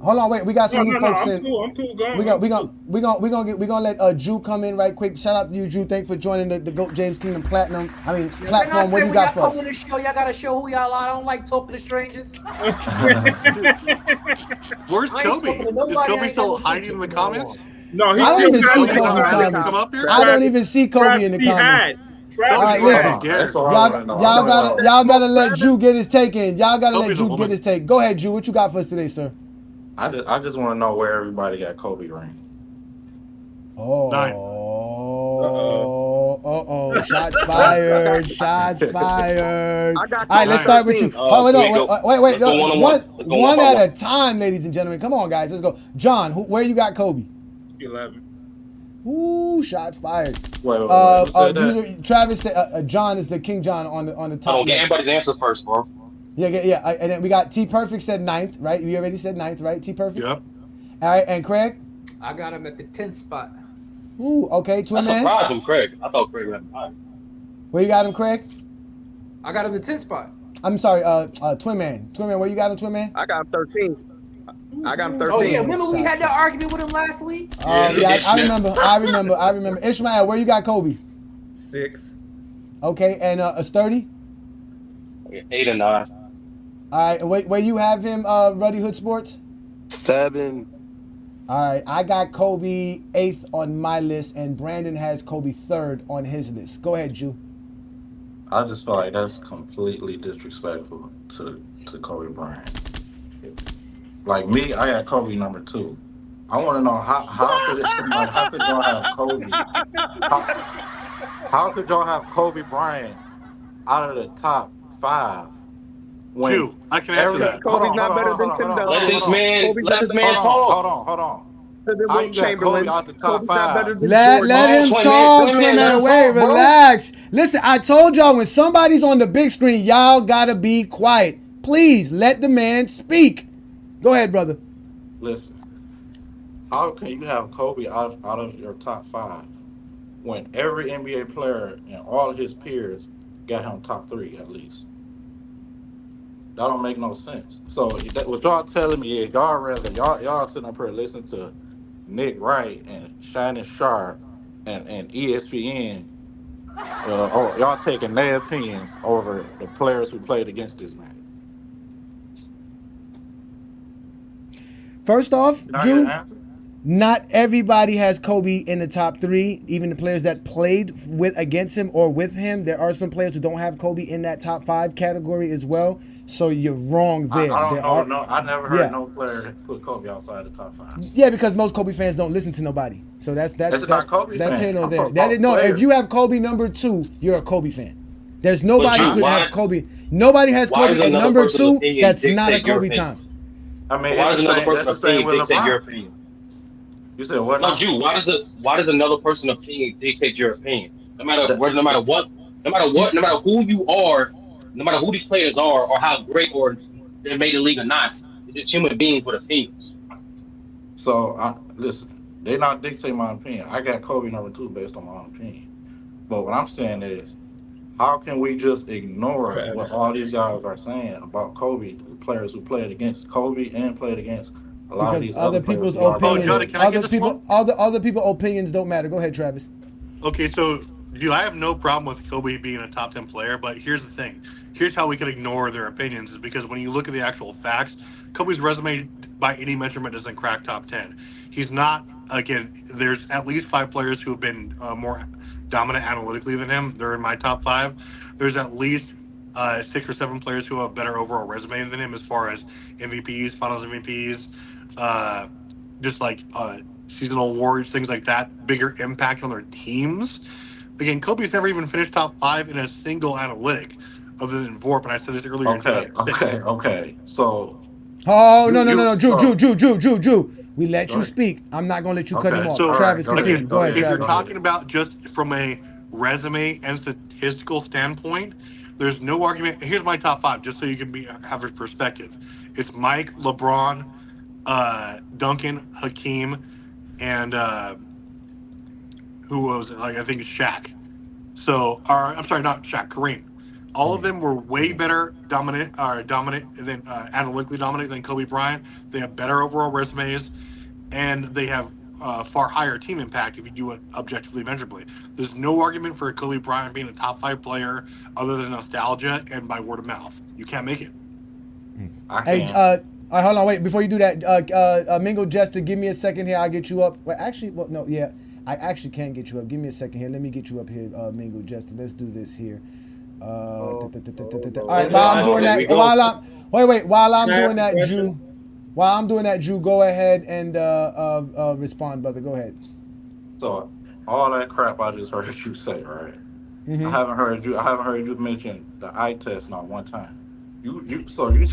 Hold on, wait. We got some new folks in. I'm cool. We gonna let Drew come in right quick. Shout out to you, Drew. Thanks for joining the GOAT James Kingdom platform. What do you got for us? The show, y'all gotta show who y'all are. I don't like talking to strangers. Where's Kobe? Is Kobe still hiding in the comments? No, I don't even see Kobe's comments. I don't even see Kobe in the comments. All right, listen. Y'all gotta let Drew get his take in. Y'all gotta let Drew get his take. Go ahead, Drew. What you got for us today, sir? I just want to know where everybody got Kobe ring. Shots fired. Shots fired. I got All right, let's start with you. Wait. One at a time, ladies and gentlemen. Come on, guys. Let's go. John, where you got Kobe? 11. Ooh, shots fired. Wait. Travis said John is the King John on the top. I don't get everybody's answers first, bro. Yeah. And then we got T Perfect said 9th, right? You already said 9th, right? T Perfect. Yep. All right, and Craig. I got him at the 10th spot. Ooh, okay, Twin Man. I'm surprised from Craig. I thought Craig would have 5. Where you got him, Craig? I got him at 10th spot. I'm sorry, Twin Man. Twin Man, where you got him, Twin Man? I got him 13. I got him 13. Oh yeah, remember we had that argument with him last week? I remember. Ishmael, where you got Kobe? 6. Okay, and Sturdy? 8 and 9. All right, and where you have him, Ruddy Hood Sports? 7. All right, I got Kobe 8th on my list, and Brandon has Kobe 3rd on his list. Go ahead, Jew. I just feel like that's completely disrespectful to Kobe Bryant. Like me, I got Kobe number 2. I want to know how could y'all have Kobe? How could y'all have Kobe Bryant out of the top 5? When I can answer that. Kobe's not better than Tim Duncan. Let this man talk. Hold on. How you got Kobe out the top 5? Let him talk, Twin Man. Wait, relax. Listen, I told y'all when somebody's on the big screen, y'all gotta be quiet. Please let the man speak. Go ahead, brother. Listen, how can you have Kobe out of your top 5 when every NBA player and all of his peers got him top 3 at least? That don't make no sense. So what y'all telling me is y'all sitting up here listening to Nick Wright and Shannon Sharp and ESPN, or y'all taking their opinions over the players who played against this man. First off, Drew, not everybody has Kobe in the top 3. Even the players that played against him or with him, there are some players who don't have Kobe in that top 5 category as well. So you're wrong there. I never heard no player put Kobe outside the top 5. Yeah, because most Kobe fans don't listen to nobody. So that's not Kobe that's fan. here or there. If you have Kobe number 2, you're a Kobe fan. There's nobody who could have Kobe. Nobody has Kobe at number 2. That's not a Kobe time. I mean, why does another person's that's the same opinion with dictate your LeBron. opinion? You said what? No, Jew. Why does another person's opinion dictate your opinion? No matter who you are, no matter who these players are, or how great or they made the league or not, it's just human beings with opinions. So listen, they're not dictating my opinion. I got Kobe number 2 based on my own opinion. But what I'm saying is, how can we just ignore what all these guys are saying about Kobe, the players who played against Kobe and played against a lot of these other people's players opinions. Other people's opinions don't matter. Go ahead, Travis. Okay, so I have no problem with Kobe being a top 10 player, but here's the thing. Here's how we can ignore their opinions, is because when you look at the actual facts, Kobe's resume by any measurement doesn't crack top 10. He's not, again, there's at least 5 players who have been more dominant analytically than him. They're in my top 5. There's at least 6 or 7 players who have better overall resume than him as far as MVPs, finals MVPs, just like seasonal awards, things like that, bigger impact on their teams. Again, Kobe's never even finished top 5 in a single analytic other than VORP, and I said this earlier. Okay. So. Oh, no. Drew. We let you speak. I'm not going to let you cut him off. So, Travis, continue. Go ahead, if Travis. you're talking about just from a resume and statistical standpoint, there's no argument. Here's my top 5, just so you can have a perspective. It's Mike, LeBron, Duncan, Hakeem, and who was it? I think it's Shaq. So, I'm sorry, not Shaq, Kareem. All of them were way better dominant than analytically dominant than Kobe Bryant. They have better overall resumes, and they have far higher team impact if you do it objectively measurably. There's no argument for Kobe Bryant being a top 5 player other than nostalgia and by word of mouth. You can't make it. Hey, hold on, wait. Before you do that, Mingo Jester, give me a second here. I'll get you up. Well, actually, I actually can get you up. Give me a second here. Let me get you up here, Mingo Jester. Let's do this here. All right, while I'm doing that, while I'm doing that, Drew, go ahead and respond, brother. Go ahead. So all that crap I just heard you say, right? I haven't heard you mention the eye test not one time. You telling me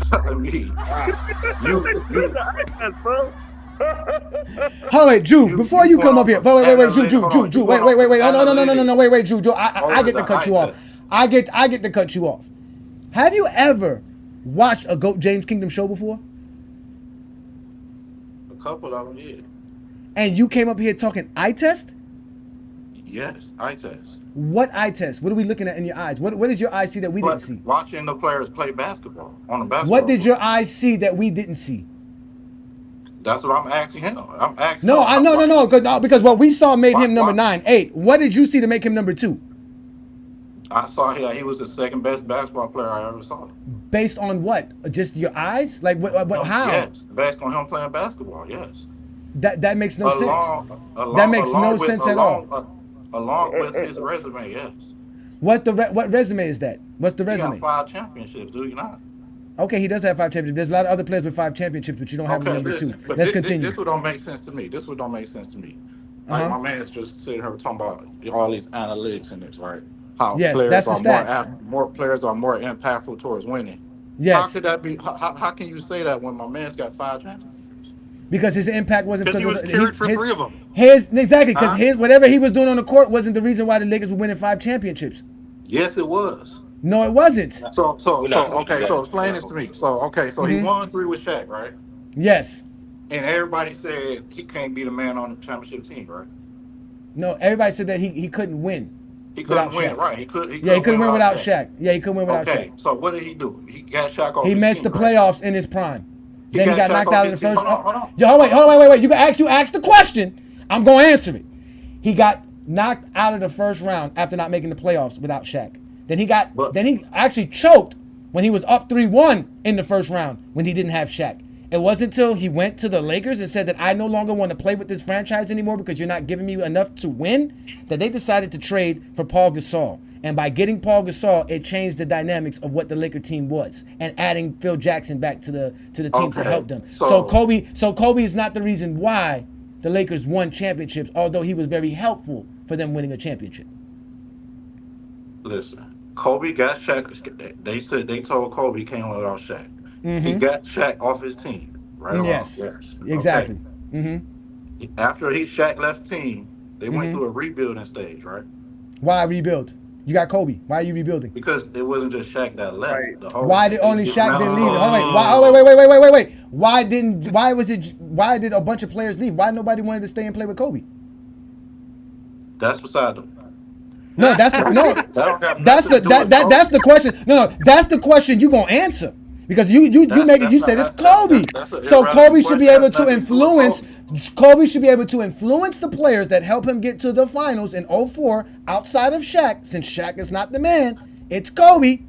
Hold on, wait, Drew, before you come up here. Wait, Drew, wait. No, wait, Drew. I get to cut you off. I get to cut you off. Have you ever watched a GOAT James Kingdom show before? A couple of them, yeah. And you came up here talking eye test? Yes, eye test. What eye test? What are we looking at in your eyes? What does your eye see that we didn't see? Watching the players play basketball on a basketball. What did your eyes see that we didn't see? That's what I'm asking him. No, because what we saw made him number 9, 8. What did you see to make him number 2? I saw that he was the second best basketball player I ever saw. Based on what? Just your eyes? Like what? How? Yes, based on him playing basketball. Yes. That makes no sense. That makes no sense at all. Along with his resume, yes. What resume is that? What's the resume? He got 5 championships, do you not? Okay, he does have 5 championships. There's a lot of other players with 5 championships, but you don't have number 2. Let's continue. This would don't make sense to me. Like my man's just sitting here talking about all these analytics in this, right? How players are more impactful towards winning. Yes. How could that be? How can you say that when my man's got 5 championships? Because his impact wasn't because he was carried for 3 of them. Exactly, because whatever he was doing on the court wasn't the reason why the Lakers were winning 5 championships. Yes, it was. No, it wasn't. So explain this to me. So he won 3 with Shaq, right? Yes. And everybody said he can't be the man on the championship team, right? No, everybody said that he couldn't win. He couldn't win, right? He couldn't win without Shaq. Yeah, he couldn't win without Shaq. Okay, so what did he do? He got Shaq off. He missed the playoffs in his prime. Then he got knocked out of the first. Hold on. Yo, wait. You ask the question. I'm gonna answer it. He got knocked out of the first round after not making the playoffs without Shaq. Then he actually choked when he was up 3-1 in the first round when he didn't have Shaq. It wasn't until he went to the Lakers and said that I no longer want to play with this franchise anymore because you're not giving me enough to win that they decided to trade for Paul Gasol. And by getting Paul Gasol, it changed the dynamics of what the Laker team was, and adding Phil Jackson back to the team to help them. So Kobe is not the reason why the Lakers won championships, although he was very helpful for them winning a championship. Listen, Kobe got Shaq. They said they told Kobe he came without Shaq. He Mm-hmm. got Shaq off his team. Right or Yes. wrong? Yes. Exactly. Okay. Mm-hmm. After Shaq left team, they went Mm-hmm. through a rebuilding stage, right? Why rebuild? You got Kobe. Why are you rebuilding? Because it wasn't just Shaq that left. Right. The whole Why did only it- Shaq didn't leave? No. Wait. Why did a bunch of players leave? Why nobody wanted to stay and play with Kobe? That's beside them. No, that's the no. That don't have That's nothing the to do with that's the question. No, that's the question you gonna answer because you make it. You said it's Kobe, so Kobe should be able to influence. Kobe should be able to influence the players that help him get to the finals in 2004 outside of Shaq. Since Shaq is not the man, it's Kobe.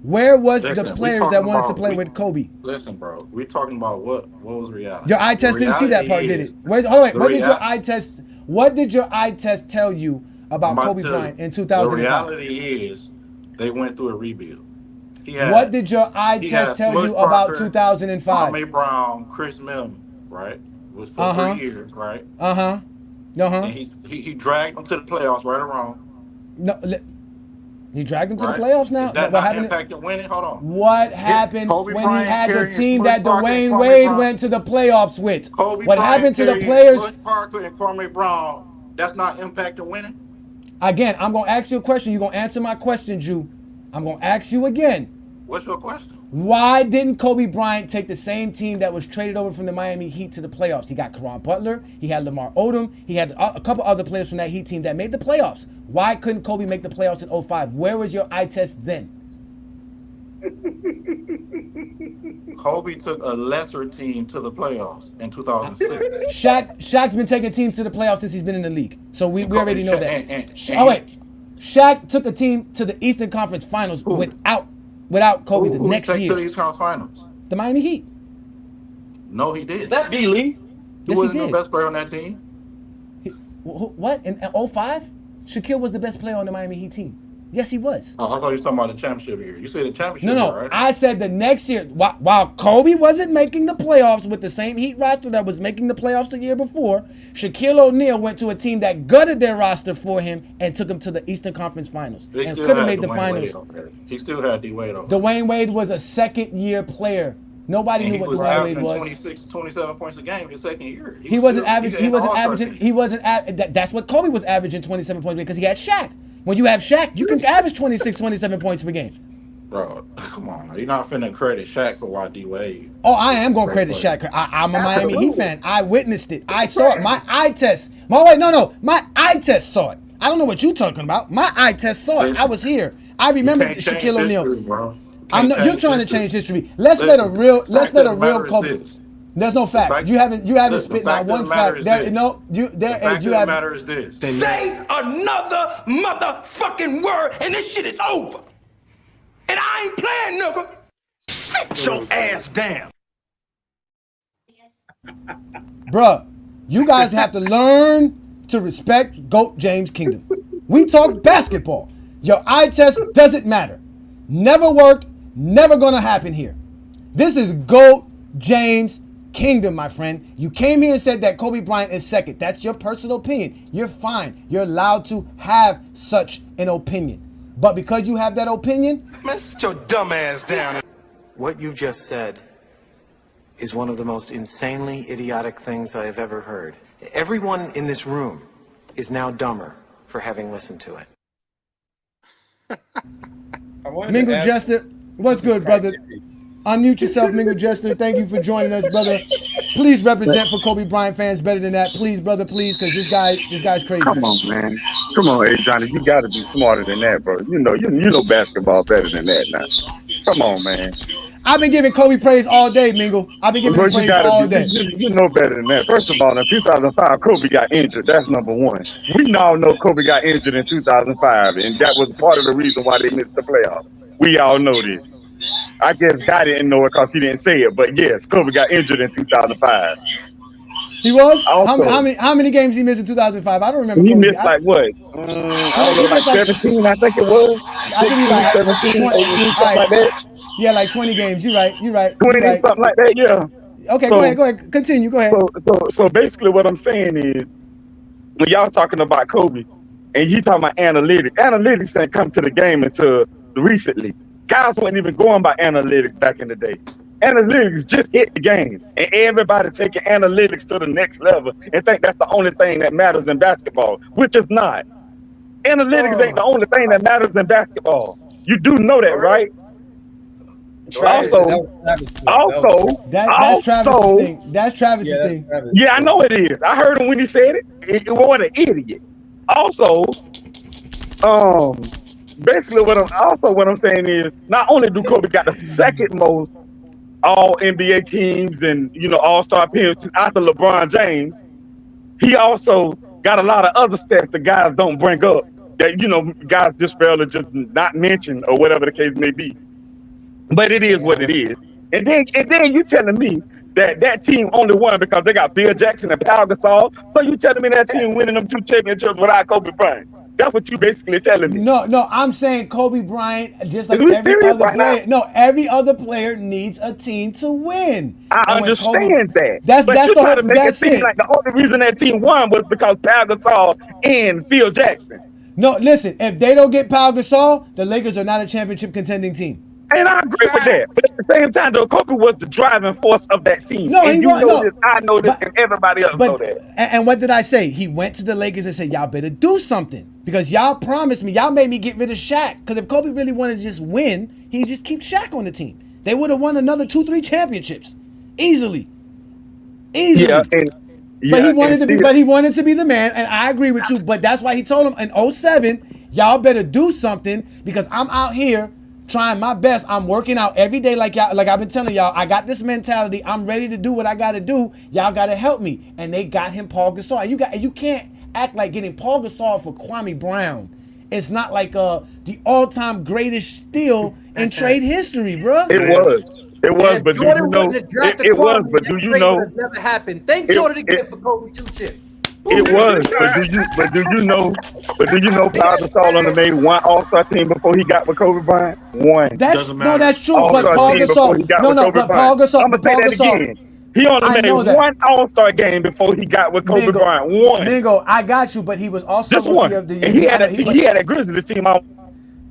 Where was the players that wanted to play with Kobe? Listen, bro, we talking about what was reality. Your eye test didn't see that part, did it? Wait, hold on. What did your eye test? What did your eye test tell you about Kobe Bryant in 2005? The reality is, they went through a rebuild. What did your eye test tell you about 2005? Kwame Brown, Chris Mill, right? Was for 3 years, right? And he dragged them to the playoffs, right or wrong? No, he dragged them to the playoffs now. Is that what not happened? impacting winning? Hold on. What happened Kobe when Bryant he had the carrying team Bush that Parker and Dwayne Kwame Wade Brown? went to the playoffs with? Kobe What Bryant happened to the carrying players? Bush Parker and Kwame Brown, that's not impacting winning? Again, I'm going to ask you a question. You're going to answer my question, Drew. I'm going to ask you again. What's your question? Why didn't Kobe Bryant take the same team that was traded over from the Miami Heat to the playoffs? He got Caron Butler, he had Lamar Odom, he had a couple other players from that Heat team that made the playoffs. Why couldn't Kobe make the playoffs in 2005? Where was your eye test then? Kobe took a lesser team to the playoffs in 2006. Shaq's been taking teams to the playoffs since he's been in the league. So we already know that. Shaq took a team to the Eastern Conference Finals without Kobe the next year. To the Eastern Conference Finals? The Miami Heat. No, he did. That B Lee. He wasn't the best player on that team. What? In 2005? Shaquille was the best player on the Miami Heat team. Yes, he was. Oh, I thought you were talking about the championship year. You said the championship No, year, right? I said the next year. While Kobe wasn't making the playoffs with the same Heat roster that was making the playoffs the year before, Shaquille O'Neal went to a team that gutted their roster for him and took him to the Eastern Conference Finals and could have made the finals. He still had D-Wade over. Dwayne Wade was a second-year player. Nobody knew what Dwayne Wade was. 26, 27 points a game his second year. He wasn't averaging. That's what Kobe was averaging 27 points because he had Shaq. When you have Shaq, you can average 26, 27 points per game. Bro, come on. You're not finna credit Shaq for why D-Wade. Oh, I am going to credit Shaq. I'm a Miami Heat fan. I witnessed it. I saw it. My eye test. My eye test saw it. I don't know what you're talking about. My eye test saw it. I was here. I remember Shaquille O'Neal. You're trying to change history. Let's let a real Kobe. There's no facts. You haven't spit not one fact. Matter is this. Say another motherfucking word and this shit is over. And I ain't playing, nigga. Sit your ass down. Bruh, you guys have to learn to respect GOAT James Kingdom. We talk basketball. Your eye test doesn't matter. Never worked, never gonna happen here. This is GOAT James Kingdom, my friend. You came here and said that Kobe Bryant is second. That's your personal opinion. You're fine. You're allowed to have such an opinion. But because you have that opinion, man, sit your dumb ass down. What you just said is one of the most insanely idiotic things I have ever heard. Everyone in this room is now dumber for having listened to it. Mingle Jester, what's good, brother? Unmute yourself, Mingle Jester. Thank you for joining us, brother. Please represent for Kobe Bryant fans better than that. Please, brother, please, because this guy's crazy. Come on, man. Come on, hey Johnny, you gotta be smarter than that, bro. You know basketball better than that now. Come on, man. I've been giving Kobe praise all day, Mingle. I've been giving him praise all day. You know better than that. First of all, in 2005, Kobe got injured. That's number one. We all know Kobe got injured in 2005, and that was part of the reason why they missed the playoffs. We all know this. I guess God didn't know it because he didn't say it, but yes, Kobe got injured in 2005. He was? Also, how many games he missed in 2005? I don't remember. He Kobe. missed like what? I don't know, like 17, I think it was. I think he like 17, 18, something like that. Yeah, like 20 games. You're right. 20, something like that, yeah. Okay, go ahead. Continue, go ahead. So basically what I'm saying is, when y'all talking about Kobe, and you talking about analytics ain't come to the game until recently. Guys weren't even going by analytics back in the day. Analytics just hit the game, and everybody taking analytics to the next level and think that's the only thing that matters in basketball, which is not. Analytics ain't the only thing that matters in basketball. You do know that, right? Travis, Also, that's Travis's thing. That's Travis's thing. Yeah, I know it is. I heard him when he said it. What an idiot. Also, basically what I'm saying is, not only do Kobe got the second most all NBA teams and all-star appearances after LeBron James, he also got a lot of other stats that guys don't bring up that guys just fail to just not mention or whatever the case may be. But it is what it is. And then you telling me that team only won because they got Bill Jackson and Pau Gasol. So you telling me that team winning them 2 championships without Kobe Bryant? That's what you basically telling me. No, I'm saying Kobe Bryant, just like every other player. No, every other player needs a team to win. I understand that. That's you the try whole. to make That's it seem it. like the only reason that team won was because Pau Gasol and Phil Jackson. No, listen. If they don't get Pau Gasol, the Lakers are not a championship contending team. And I agree with that. But at the same time, though, Kobe was the driving force of that team. No, and he you was, know no. this, I know this, and everybody else know that. And what did I say? He went to the Lakers and said, y'all better do something. Because y'all promised me, y'all made me get rid of Shaq. Because if Kobe really wanted to just win, he'd just keep Shaq on the team. They would have won another 2-3 championships. Easily. Yeah, but he wanted to be the man, and I agree with you. But that's why he told him in 07, y'all better do something because I'm out here trying my best. I'm working out every day like I've been telling y'all. I got this mentality. I'm ready to do what I got to do. Y'all got to help me. And they got him Paul Gasol. You can't act like getting Paul Gasol for Kwame Brown. It's not like the all-time greatest steal in trade history, bro. It was, but Jordan do you know? It was, but do you know? That never happened. Thank Jordan again for Kobe 2 chips. It was, but do you know? Pau Gasol only made one All-Star team before he got with Kobe Bryant. One. That's true. But Paul Gasol, Paul Gasol, I'm gonna say that again. He only made one All-Star game before he got with Kobe Bryant. One. Mingo, I got you, but he was also Just rookie one. of the year. And he had a Grizzlies team on.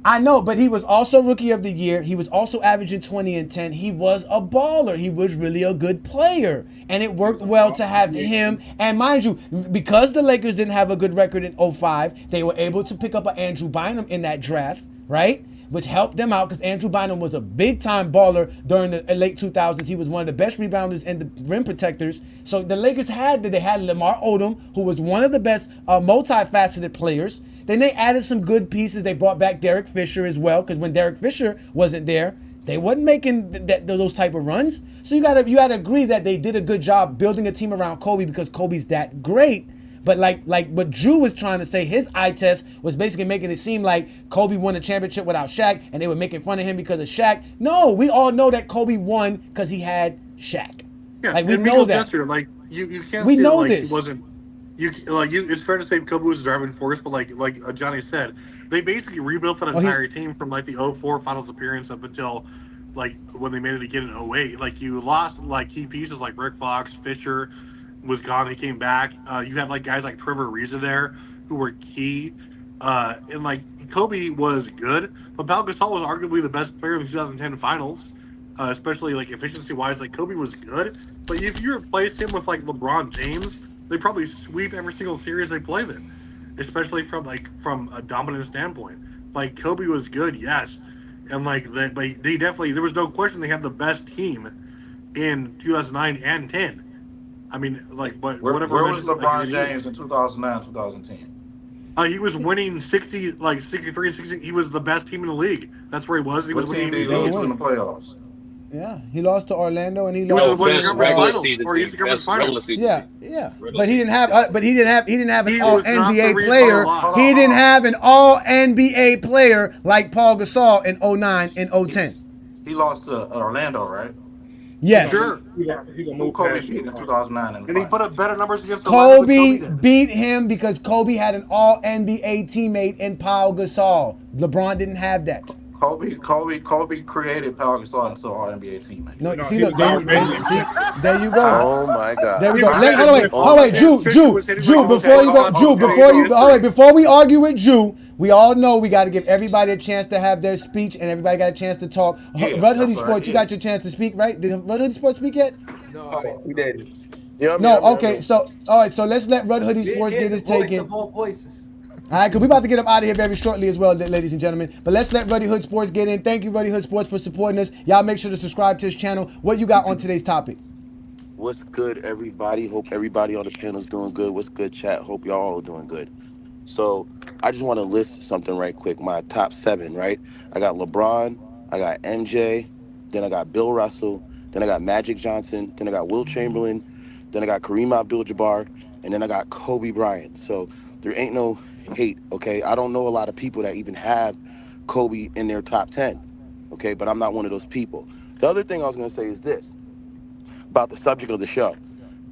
I know, but he was also rookie of the year. He was also averaging 20 and 10. He was a baller. He was really a good player. And it worked well to have him. And mind you, because the Lakers didn't have a good record in 05, they were able to pick up an Andrew Bynum in that draft, right? Which helped them out because Andrew Bynum was a big-time baller during the late 2000s. He was one of the best rebounders and the rim protectors. So the Lakers had Lamar Odom, who was one of the best multifaceted players. Then they added some good pieces. They brought back Derek Fisher as well because when Derek Fisher wasn't there, they wasn't making those type of runs. So you gotta agree that they did a good job building a team around Kobe because Kobe's that great. But like what Drew was trying to say, his eye test was basically making it seem like Kobe won a championship without Shaq, and they were making fun of him because of Shaq. No, we all know that Kobe won because he had Shaq. Yeah, like we know that. Gesture, like you can't. We say, know like, this. He wasn't. It's fair to say Kobe was the driving force, but like Johnny said, they basically rebuilt that entire team from like the 04 finals appearance up until like when they made it again in 08. Like you lost like key pieces like Rick Fox, Fisher was gone. He came back. You had like guys like Trevor Ariza there who were key. And like Kobe was good, but Pau Gasol was arguably the best player in the 2010 finals, especially like efficiency wise. Like Kobe was good, but if you replaced him with like LeBron James, they probably sweep every single series they play then, especially from a dominant standpoint. Like Kobe was good, yes, and like they definitely, there was no question they had the best team in 2009 and 10. I mean, like, but where was LeBron like, James in 2009, 2010? He was winning 63 and 60. He was the best team in the league. That's where he was. He was winning in the playoffs. Yeah, he lost to Orlando, and he lost. lost Regular season. Yeah. But he didn't have an All NBA player. He didn't have an All NBA player like Paul Gasol in 09 and 010. He lost to Orlando, right? Yes. Sure. Who Kobe beat in 2009 and he put up better numbers against Kobe beat him because Kobe had an All NBA teammate in Pau Gasol. LeBron didn't have that. Kobe created Pau Gasol into an All NBA teammate. No, No, see, he look, was there, already there, see, there you go. Oh my God. There we He go. was Let, hold on, wait, Oh hold on, my wait, God. Jew, before you go, Jew, before we argue with Jew, we all know we got to give everybody a chance to have their speech, and everybody got a chance to talk. Yeah, Red Hoodie that's what I Sports, you did. got your chance to speak, right? Did Red Hoodie Sports speak yet? No. Who that is? Yeah, I'm No, here, I'm here, I'm okay, here. so, all right, so let's let Red Hoodie Being Sports here, get the his voice take in. of all voices. All right, because we about to get up out of here very shortly as well, ladies and gentlemen. But let's let Ruddy Hood Sports get in. Thank you, Ruddy Hood Sports, for supporting us. Y'all make sure to subscribe to his channel. What you got on today's topic? What's good, everybody? Hope everybody on the panel's doing good. What's good, chat? Hope y'all all doing good. So I just want to list something right quick. My top 7, right? I got LeBron, I got MJ, then I got Bill Russell, then I got Magic Johnson, then I got Wilt Chamberlain, then I got Kareem Abdul-Jabbar, and then I got Kobe Bryant. So there ain't no hate, okay? I don't know a lot of people that even have Kobe in their top 10, okay? But I'm not one of those people. The other thing I was going to say is this about the subject of the show,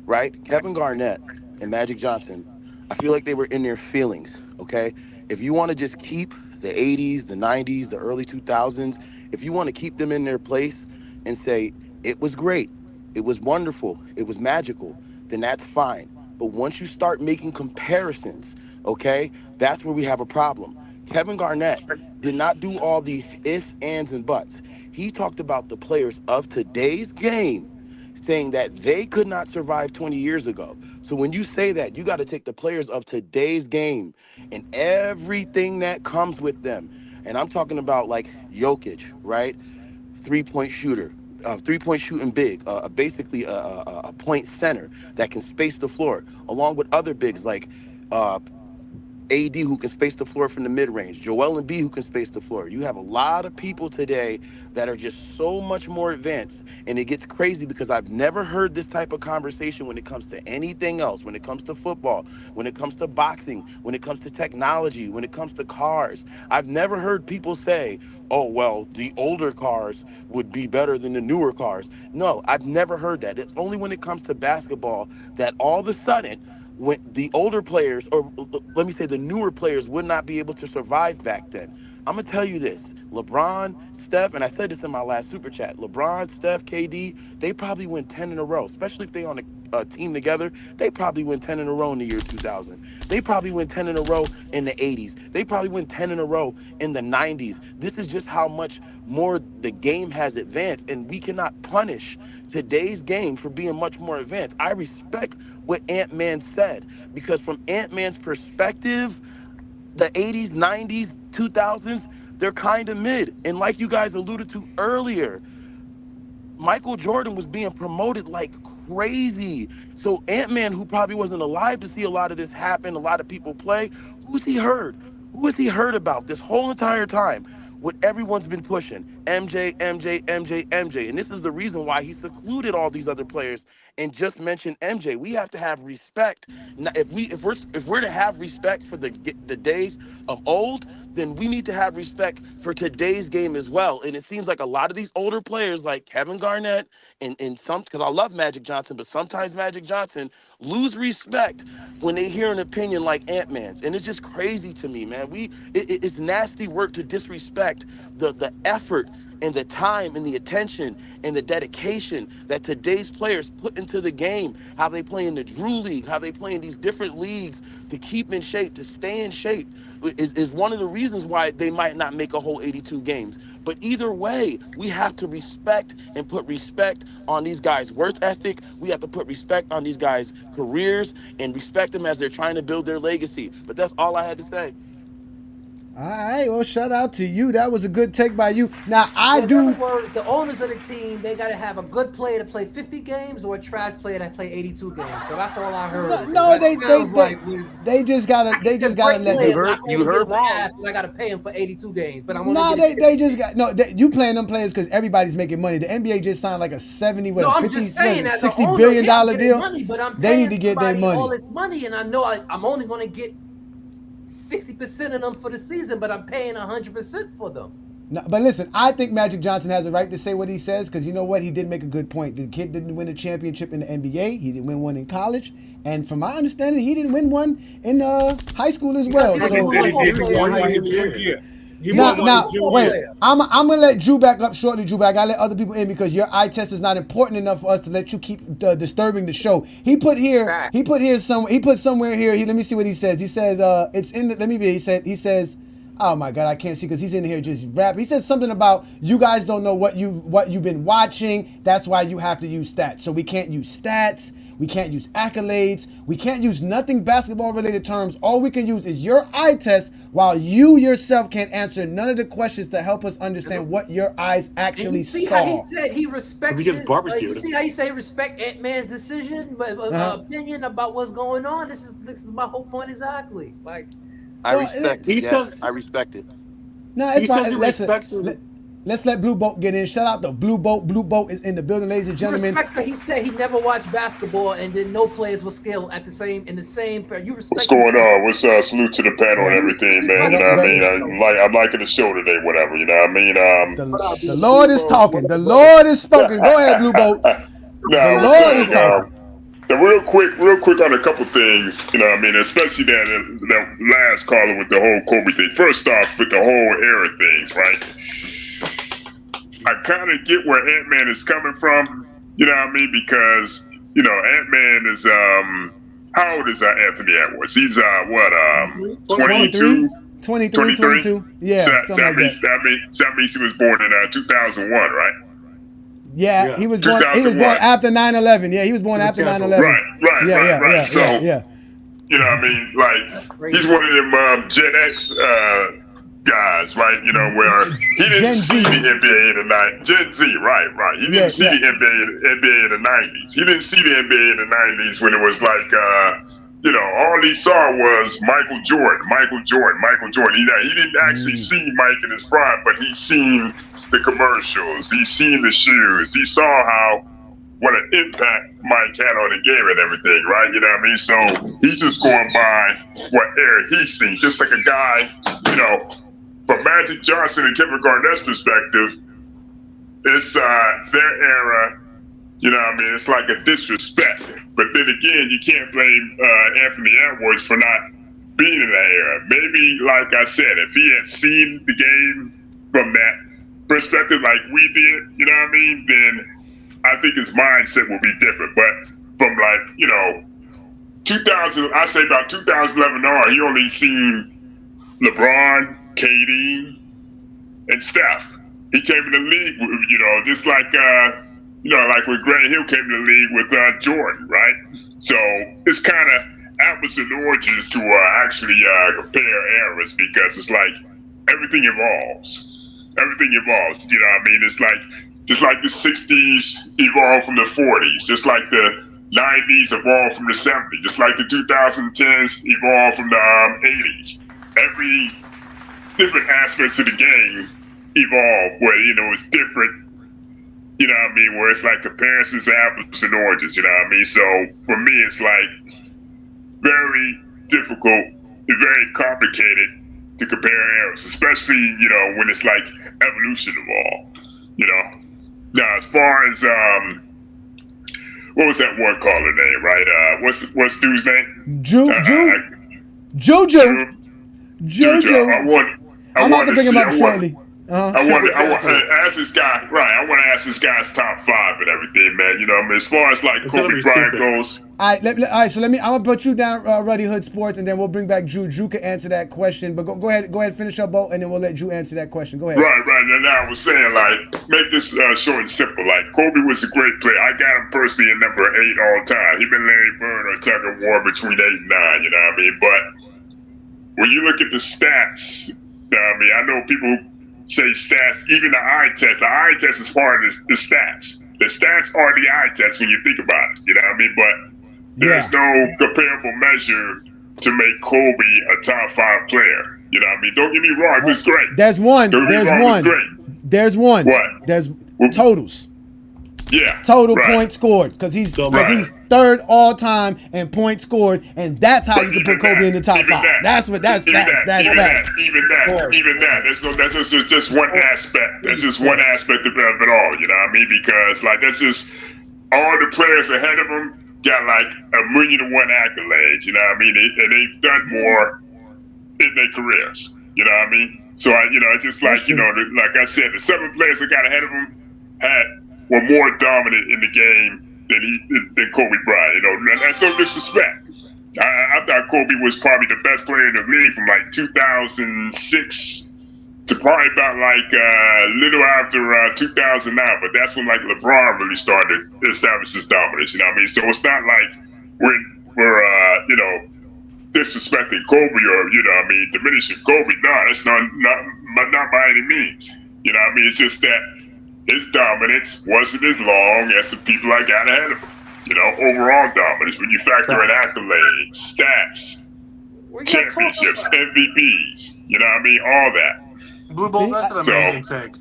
right? Kevin Garnett and Magic Johnson, I feel like they were in their feelings, okay? If you want to just keep the 80s, the 90s, the early 2000s, if you want to keep them in their place and say, it was great, it was wonderful, it was magical, then that's fine. But once you start making comparisons, okay, that's where we have a problem. Kevin Garnett did not do all the ifs, ands, and buts. He talked about the players of today's game saying that they could not survive 20 years ago. So when you say that, you got to take the players of today's game and everything that comes with them. And I'm talking about like Jokic, right? Three-point shooter, three-point shooting big, basically a point center that can space the floor, along with other bigs like AD who can space the floor from the mid-range, Joel Embiid who can space the floor. You have a lot of people today that are just so much more advanced, and it gets crazy because I've never heard this type of conversation when it comes to anything else, when it comes to football, when it comes to boxing, when it comes to technology, when it comes to cars. I've never heard people say, oh, well, the older cars would be better than the newer cars. No, I've never heard that. It's only when it comes to basketball that all of a sudden, when the older players, or let me say the newer players, would not be able to survive back then. I'm going to tell you this. LeBron, Steph, and I said this in my last super chat, LeBron, Steph, KD, they probably win 10 in a row, especially if they on a team together. They probably win 10 in a row in the year 2000. They probably win 10 in a row in the 80s. They probably win 10 in a row in the 90s. This is just how much more the game has advanced, and we cannot punish today's game for being much more advanced. I respect what Ant-Man said, because from Ant-Man's perspective, the 80s, 90s, 2000s, they're kind of mid. And like you guys alluded to earlier, Michael Jordan was being promoted like crazy. So Ant-Man, who probably wasn't alive to see a lot of this happen, a lot of people play, who's he heard? Who has he heard about this whole entire time? What everyone's been pushing, MJ, MJ, MJ, MJ. And this is the reason why he secluded all these other players and just mentioned MJ. We have to have respect. Now, if we're to have respect for the days of old, then we need to have respect for today's game as well. And it seems like a lot of these older players like Kevin Garnett and some, because I love Magic Johnson, but sometimes Magic Johnson lose respect when they hear an opinion like Ant-Man's. And it's just crazy to me, man. It's nasty work to disrespect the effort and the time and the attention and the dedication that today's players put into the game, how they play in the Drew League, how they play in these different leagues to keep in shape, to stay in shape, is one of the reasons why they might not make a whole 82 games. But either way, we have to respect and put respect on these guys' work ethic. We have to put respect on these guys' careers and respect them as they're trying to build their legacy. But that's all I had to say. All right, well, shout out to you. That was a good take by you. Now, In other words, the owners of the team, they got to have a good player to play 50 games or a trash player that play 82 games. So that's all I heard. No, they just gotta let them. You heard wrong. I got to pay him for 82 games, but I'm No, they just got you playing them players because everybody's making money. The NBA just signed like a 70, no, I'm 50, just saying, as $60 an owner, billion yeah, I'm getting deal. money, but I'm They need to get their money. all this money, and I know I'm only going to get 60% of them for the season, but I'm paying 100% for them. No, but listen, I think Magic Johnson has a right to say what he says because you know what? He did make a good point. The kid didn't win a championship in the NBA. He didn't win one in college. And from my understanding, he didn't win one in high school as well. Now, wait. I'm gonna let Drew back up shortly, Drew. But I gotta let other people in because your eye test is not important enough for us to let you keep disturbing the show. He put somewhere here. Let me see what he says. He says it's in the. Let me be. He says. Oh my God, I can't see because he's in here just rap. He said something about you guys don't know what you've been watching. That's why you have to use stats. So we can't use stats. We can't use accolades. We can't use nothing basketball related terms. All we can use is your eye test while you yourself can't answer none of the questions to help us understand what your eyes actually see saw. how he said he respects his, you see how he say respect Ant-Man's decision, opinion about what's going on. This is my whole point exactly. Like, I respect it. Yes, I respect it. No, it's fine. Let's let Blue Boat get in. Shout out to Blue Boat. Blue Boat is in the building, ladies and gentlemen. Respect that he said he never watched basketball and then no players were skilled in the same. You respect. What's going on? What's salute to the panel and everything, man. You know what I mean? I'm liking the show today. Whatever. You know what I mean? The Lord is talking. The Lord is spoken. Go ahead, Blue Boat. The Lord is talking. Real quick on a couple things, you know what I mean, especially that last caller with the whole Kobe thing. First off, with the whole era things, right? I kind of get where Ant-Man is coming from, you know what I mean, because, you know, Ant-Man is, how old is Anthony Edwards? He's, 22? 22. Yeah, that means he was born in 2001, right? Yeah, he was born. He was born after 9/11. Yeah, he was born after 9/11. Right. So, you know what I mean? Like, he's one of them Gen X guys, right? You know, where he didn't see the NBA in the 90s. Gen Z, right. He didn't see the NBA in the 90s. He didn't see the NBA in the 90s when it was like, you know, all he saw was Michael Jordan. He didn't actually see Mike in his prime, but he seen the commercials. He seen the shoes. He saw what an impact Mike had on the game and everything, right? You know what I mean? So he's just going by what era he's seen. Just like a guy, you know, from Magic Johnson and Kevin Garnett's perspective, it's their era, you know what I mean? It's like a disrespect. But then again, you can't blame Anthony Edwards for not being in that era. Maybe, like I said, if he had seen the game from that perspective like we did, you know what I mean, then I think his mindset will be different. But from like, you know, 2000, I say about 2011 on, he only seen LeBron, KD, and Steph. He came in the league, you know, just like, you know, like when Grant Hill came in the league with Jordan, right? So it's kind of apples and oranges to actually compare eras because it's like everything evolves. Everything evolves, you know what I mean? It's like, just like the 60s evolved from the 40s, just like the 90s evolved from the 70s, just like the 2010s evolved from the 80s. Every different aspects of the game evolve where, you know, it's different, you know what I mean, where it's like comparisons, apples and oranges, you know what I mean? So for me, it's like very difficult and very complicated to compare eras, especially, you know, when it's like evolution of all, you know. Now, as far as what was that one caller name, right? What's dude's name? Jojo. I'm about to bring him up shortly. I want to ask this guy, right? I want to ask this guy's top 5 and everything, man. You know, I mean, as far as like Kobe Bryant goes. All right, so I'm gonna put you down, Ruddy Hood Sports, and then we'll bring back Drew. Drew can answer that question, but go ahead, finish up, Bo, and then we'll let Drew answer that question. Go ahead. Right. And now I was saying, like, make this short and simple. Like, Kobe was a great player. I got him personally at number 8 all time. He been Larry Bird or Tucker Ward between 8 and 9. You know what I mean? But when you look at the stats, I mean, I know people say stats, even the eye test. The eye test is part of the stats. The stats are the eye test when you think about it. You know what I mean? But there's no comparable measure to make Kobe a top 5 player. You know what I mean? Don't get me wrong, he was great. There's one. There's one. What? There's totals. Yeah. Total points scored, because he's third all time in points scored, and that's how you can put Kobe in the top 5. That's facts. That's facts. Even that. That's just one aspect. That's just one aspect of it all. You know what I mean? Because like that's just all the players ahead of him got like 1,000,001 accolades. You know what I mean? And they've done more in their careers. You know what I mean? So it's just like like I said, the 7 players that got ahead of him were more dominant in the game than Kobe Bryant. That's no disrespect. I thought Kobe was probably the best player in the league from like 2006 to probably about like a little after 2009. But that's when like LeBron really started to establish his dominance. You know what I mean? So it's not like we're disrespecting Kobe or diminishing Kobe. No, that's not by any means. You know what I mean? It's just that his dominance wasn't as long as the people I got ahead of him. Overall dominance, when you factor in accolades, stats, championships, MVPs, all that. Blue Bolt, that's an amazing take.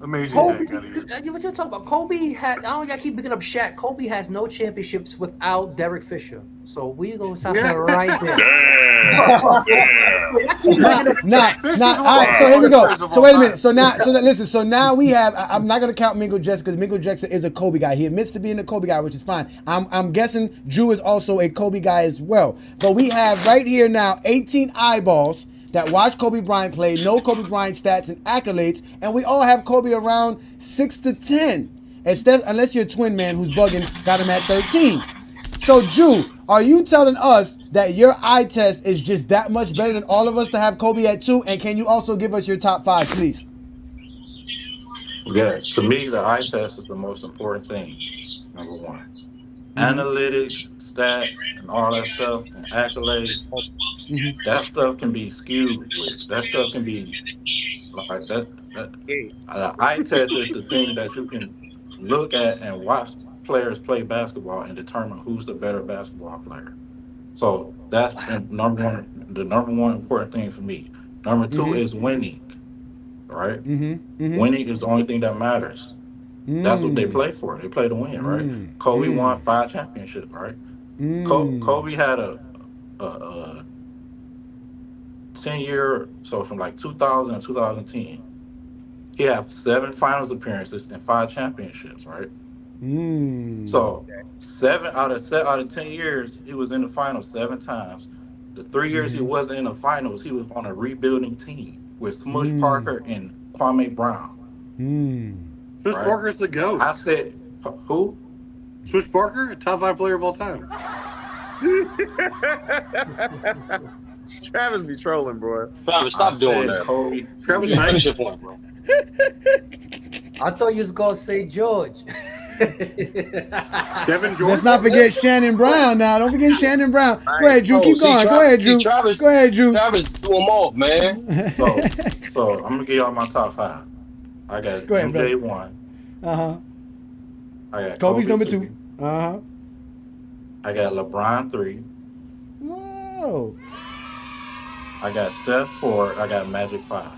Amazing Kobe, take out of you. what you're talking about? Kobe had, I don't gotta keep picking up Shaq. Kobe has no championships without Derek Fisher. So we gonna stop that right there. Nah. All right, so here we go. So wait a minute. So listen. So now we have. I'm not gonna count Mingo Jackson because Mingo Jackson is a Kobe guy. He admits to being a Kobe guy, which is fine. I'm guessing Drew is also a Kobe guy as well. But we have right here now 18 eyeballs that watch Kobe Bryant play, know Kobe Bryant stats and accolades, and we all have Kobe around 6 to 10. Unless you're a twin man who's bugging, got him at 13. So, Drew, are you telling us that your eye test is just that much better than all of us to have Kobe at 2? And can you also give us your top 5, please? Yes, to me, the eye test is the most important thing, number one. Analytics, stats, and all that stuff, and accolades, that stuff can be skewed with. That stuff can be like that. Eye test is the thing that you can look at and watch players play basketball and determine who's the better basketball player. So that's the number one important thing for me. Number 2 is winning, right? Winning is the only thing that matters. That's what they play for. They play to win, right? Kobe won 5 championships, right? Kobe had a 10-year, so from like 2000 to 2010, he had 7 finals appearances and 5 championships, right? So 7 out of 10 years, he was in the finals 7 times. The 3 years he wasn't in the finals, he was on a rebuilding team with Smush Parker and Kwame Brown. Smush Parker's the GOAT. I said, who? Smush Parker, top 5 player of all time. Travis be trolling, bro. Travis, stop doing that. Kobe. Travis, finish your point, bro. I thought you was gonna say George. Kevin George. Let's not forget Shannon Brown now. Don't forget Shannon Brown. Go ahead, Drew. Keep going. Go ahead, Drew. Travis, Go ahead, Drew. Travis threw them off, man. So I'm gonna give y'all my top 5. I got MJ 1. I got Kobe's Kobe number 2. I got LeBron 3. Whoa. I got Steph 4. I got Magic 5.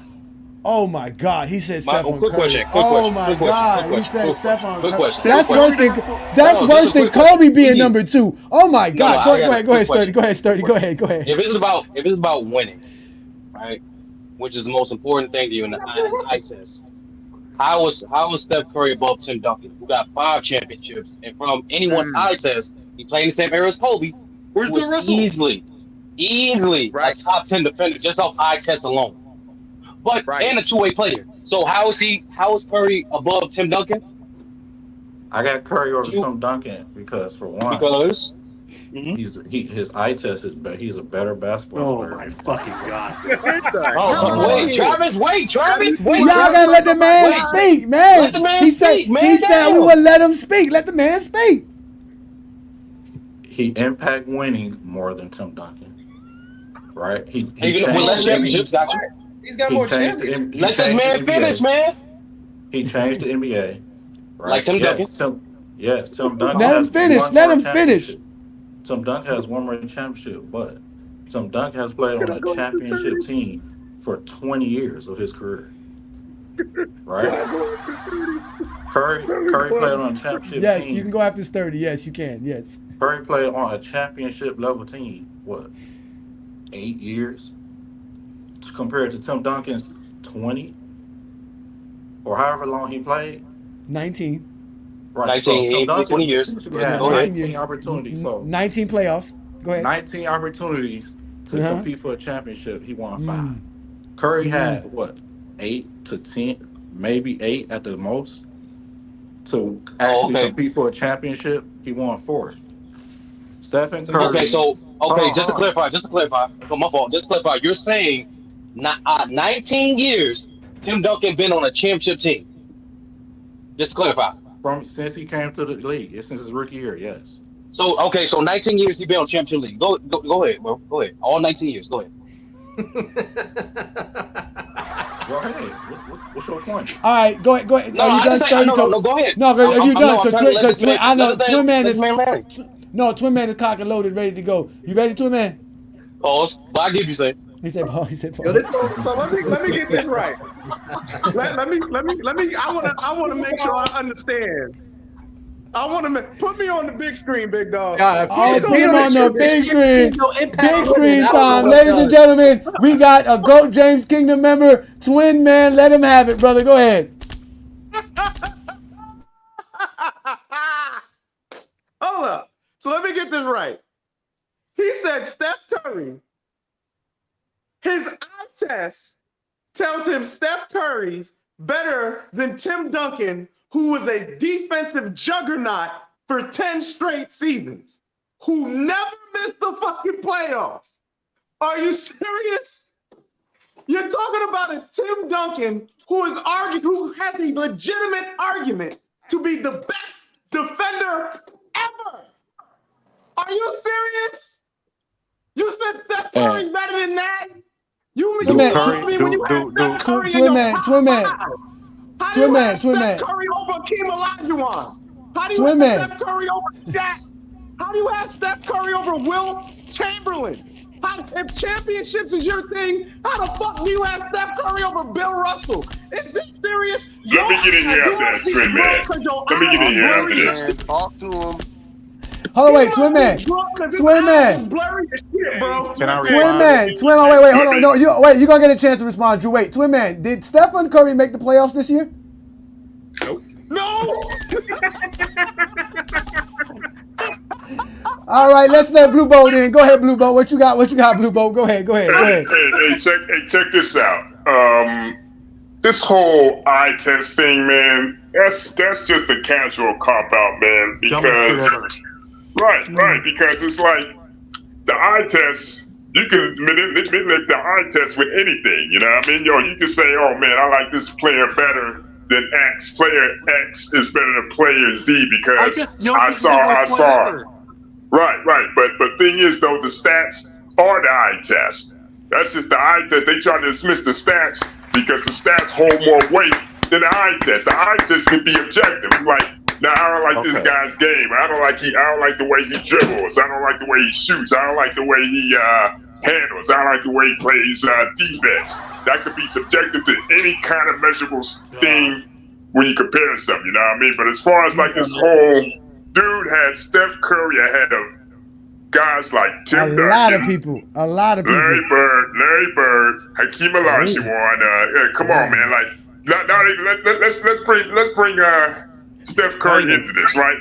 Oh my God! He said Steph on quick Kobe. question. Oh my God! He said Steph on Kobe. Question. That's worse than Kobe being number 2. Oh my God! Go ahead, Sturdy. Go ahead, Sturdy. Go ahead. If it's about winning, right, which is the most important thing to you in the eye test, how was Steph Curry above Tim Duncan, who got 5 championships, and from anyone's eye test, he played in the same era as Kobe, who was easily a top 10 defender just off eye test alone. But and a 2-way player. So how is Curry above Tim Duncan? I got Curry over Tim Duncan because for one, his eye test is better. He's a better basketball player. Oh my fucking God! Wait, Travis. Y'all gotta let the man speak, man. Let the man he speak, said, man. He said we would let him speak. Let the man speak. He impact winning more than Tim Duncan, right? He less championships, got you. He's got more championships. Let this man finish, man. He changed the NBA, right? Like Tim Duncan. Tim Duncan. Let him finish. Let him finish. Tim Duncan has 1 more championship, but Tim Duncan has played on a championship team for 20 years of his career, right? Curry played on a championship team. Yes, you can go after Sturdy. Yes, you can. Yes. Curry played on a championship level team. What? 8 years. Compared to Tim Duncan's 20 or however long he played. 19. Right. 19, so Tim Duncan, 20 years. Yeah, 19 opportunities. So 19 playoffs. Go ahead. 19 opportunities to compete for a championship. He won 5. Curry had what, 8 to 10, maybe 8 at the most, to actually compete for a championship. He won 4. Stephen Curry. Okay, so just to Hold on. clarify. Oh, my fault. Just to clarify, you're saying 19 years Tim Duncan been on a championship team. Just to clarify. Since he came to the league, since his rookie year, yes. So 19 years he been on championship league. Go ahead, bro. Go ahead. All 19 years. Go ahead. Go ahead. What's your point? All right, go ahead. No, Are you done, Sturdy? no, go ahead. No, are you done? Because I know Twin Man is. Larry. No, Twin Man is cock and loaded, ready to go. You ready, Twin Man? Pause. Well, I give you say. He said pause. He said pause. Yo, so let me get this right. Let me. I want to make sure I understand. I want to put me on the big screen, big dog. Put him on the big screen. Big screen time, ladies and gentlemen. We got a GOAT James Kingdom member, Twin Man. Let him have it, brother. Go ahead. Hold up. So let me get this right. He said Steph Curry, his eye test tells him Steph Curry's better than Tim Duncan, who was a defensive juggernaut for 10 straight seasons, who never missed the fucking playoffs. Are you serious? You're talking about a Tim Duncan who has a legitimate argument to be the best defender ever. Are you serious? You said Steph Curry's better than that? You told me when you had Steph Curry in your top 5. How do you have Steph Curry over Hakeem Olajuwon? How do you have Steph Curry over Shaq? How do you have Steph Curry over Will Chamberlain? If championships is your thing, how the fuck do you have Steph Curry over Bill Russell? Is this serious? Let me get in here after that, Twin Man. Let me get in here after this. Talk to him. Hold on, wait, Twin Man. Twin Man. Twin Man. Wait, hold on. No, you're going to get a chance to respond, Drew. Wait, Twin Man, did Stephen Curry make the playoffs this year? Nope. No! All right, let's let Blue Boat in. Go ahead, Blue Boat. What you got, Blue Boat? Go ahead. Hey, check this out. This whole eye test thing, man, that's just a casual cop-out, man, because... Right, because it's like the eye test, you can manipulate the eye test with anything, you know what I mean? You can say, oh man, I like this player better than X. Player X is better than player Z because I saw. Right. But thing is though, the stats are the eye test. That's just the eye test. They try to dismiss the stats because the stats hold more weight than the eye test. The eye test can be objective. Like, now I don't like this guy's game. I don't like the way he dribbles. I don't like the way he shoots. I don't like the way he handles. I don't like the way he plays defense. That could be subjective to any kind of measurable thing when you compare something. You know what I mean? But as far as like this whole dude had Steph Curry ahead of guys like Tim Duncan, a lot of people. Larry Bird, Hakeem Olajuwon. Come on, man. Like, let's bring Steph Curry into this, right?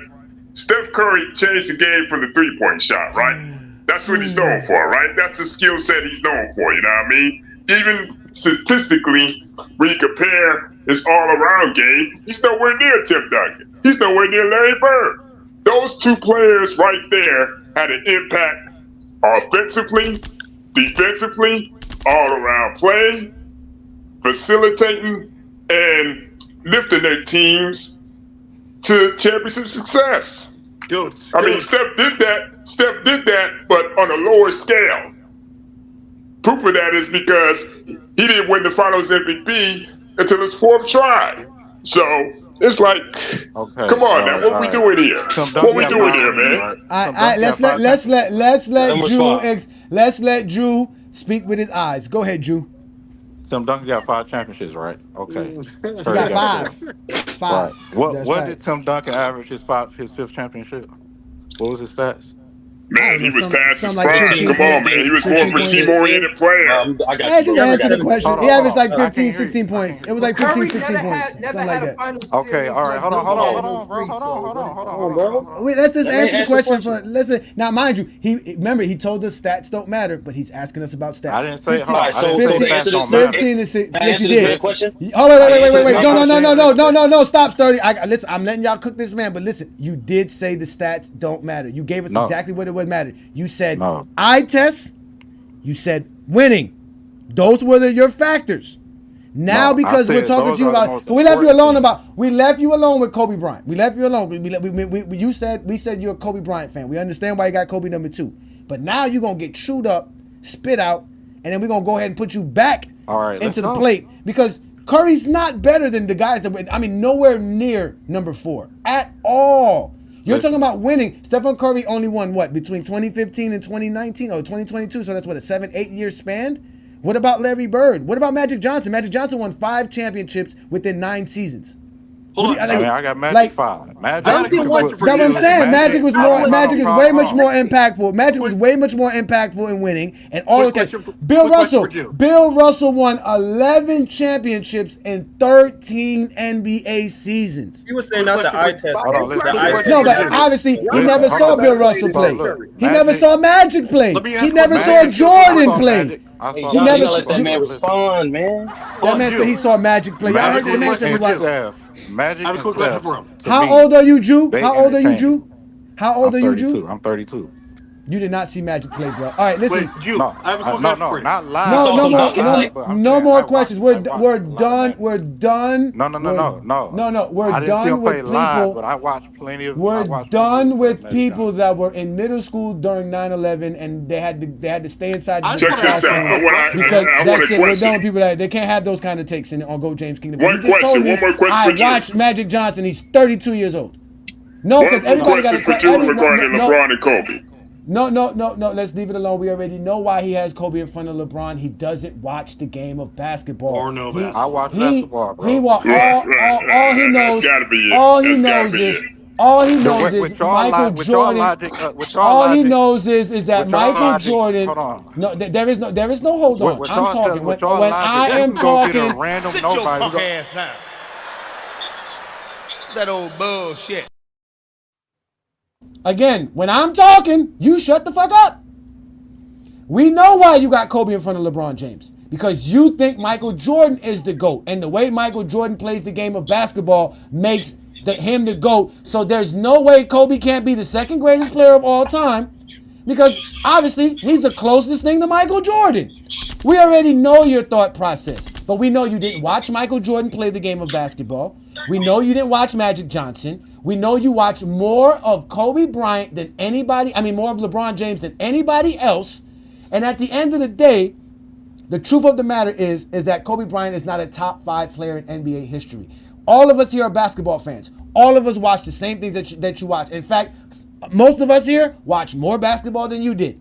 Steph Curry changed the game from the three-point shot, right? That's what he's known for, right? That's the skill set he's known for, you know what I mean? Even statistically, when you compare his all-around game, he's nowhere near Tim Duncan. He's nowhere near Larry Bird. Those two players right there had an impact offensively, defensively, all-around play, facilitating, and lifting their teams to championship success. I mean, Steph did that, but on a lower scale. Proof of that is because he didn't win the Finals MVP until his fourth try. So it's like, come on now, what we doing here? What we doing here, man? Let's let Drew speak with his eyes. Go ahead, Drew. Tim Duncan got 5 championships, right? Okay. He got 5. Right. What did Tim Duncan average his 5th championship? What was his stats? Man, he was past his like prime. 15 Come on, points. man. He was more of a team-oriented player. Hey, just answer the question. He averaged like 15, 16 you. points. It was like 15, 16 points. Something like that. Okay, all right. Hold on, bro. Wait, let's just answer the question. Listen, now mind you, he told us stats don't matter, but he's asking us about stats. I didn't say 15, I didn't say stats don't matter. 15 to 6. Yes, you answer did. the question? Oh, wait. No. Stop, Sturdy. Listen, I'm letting y'all cook this man, but listen, you did say the stats don't matter. You gave us exactly what it would matter. You said eye test. You said winning. Those were your factors. Now, because we're talking to you about, we left you alone with Kobe Bryant. We left you alone. We said you're a Kobe Bryant fan. We understand why you got Kobe number 2. But now you're gonna get chewed up, spit out, and then we're gonna go ahead and put you back into the plate because Curry's not better than the guys that went. I mean, nowhere near number 4 at all. You're talking about winning. Stephen Curry only won what between 2015 and 2019 or 2022? So that's what a 7-8 year span. What about Larry Bird? What about Magic Johnson? Magic Johnson won 5 championships within 9 seasons. Hold on. I got Magic 5. Magic. That's what I'm saying. Magic is way much more impactful. Magic was way much more impactful in winning and all of that. Bill Russell won 11 championships in 13 NBA seasons. He was saying not the eye test. No, but obviously he never saw Bill Russell play. He never saw Magic play. He never saw Jordan play. He never let that man respond, man. That man said he saw Magic play. Y'all heard the man said he watched. Magic. How old are you, Jew? How old are you, Jew? How old are you, Jew? I'm 32. You did not see Magic play, bro. All right, listen. I have a quick question for you. Not live. No more questions. We're done. We're done. No. We're done with people. But I watched plenty of. We're done with people that were in middle school during 9/11 and they had to stay inside. Check this out. Because that's it. We're done with people that they can't have those kind of takes on Go James Kingdom. One more question. I watched Magic Johnson. He's 32 years old. No, because everybody got a question regarding LeBron and Kobe. No. Let's leave it alone. We already know why he has Kobe in front of LeBron. He doesn't watch the game of basketball. Or no basketball. I watch basketball, bro. All he knows. All he knows is Michael Jordan. All he knows is that Michael Jordan. No, there is no hold on. I'm talking. When I am talking. Sit your punk ass down. That old bullshit. Again, when I'm talking, you shut the fuck up. We know why you got Kobe in front of LeBron James. Because you think Michael Jordan is the GOAT. And the way Michael Jordan plays the game of basketball makes him the GOAT. So there's no way Kobe can't be the second greatest player of all time. Because obviously, he's the closest thing to Michael Jordan. We already know your thought process. But we know you didn't watch Michael Jordan play the game of basketball. We know you didn't watch Magic Johnson. We know you watch more of Kobe Bryant than anybody. More of LeBron James than anybody else. And at the end of the day, the truth of the matter is that Kobe Bryant is not a top 5 player in NBA history. All of us here are basketball fans. All of us watch the same things that you watch. In fact, most of us here watch more basketball than you did.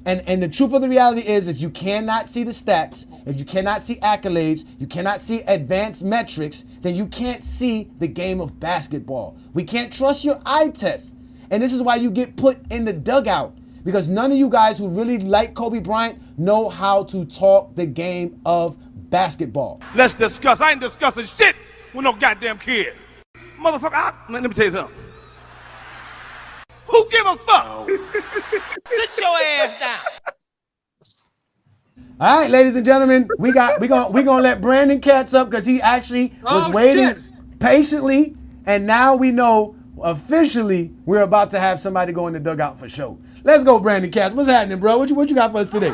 And the truth of the reality is if you cannot see the stats, if you cannot see accolades, you cannot see advanced metrics, then you can't see the game of basketball. We can't trust your eye test. And this is why you get put in the dugout. Because none of you guys who really like Kobe Bryant know how to talk the game of basketball. Let's discuss. I ain't discussing shit with no goddamn kid. Motherfucker, let me tell you something. Who give a fuck? Sit your ass down. All right, ladies and gentlemen, we gonna let Brandon Katz up because he actually was waiting patiently, and now we know officially we're about to have somebody go in the dugout for show. Let's go, Brandon Katz. What's happening, bro? What you got for us today?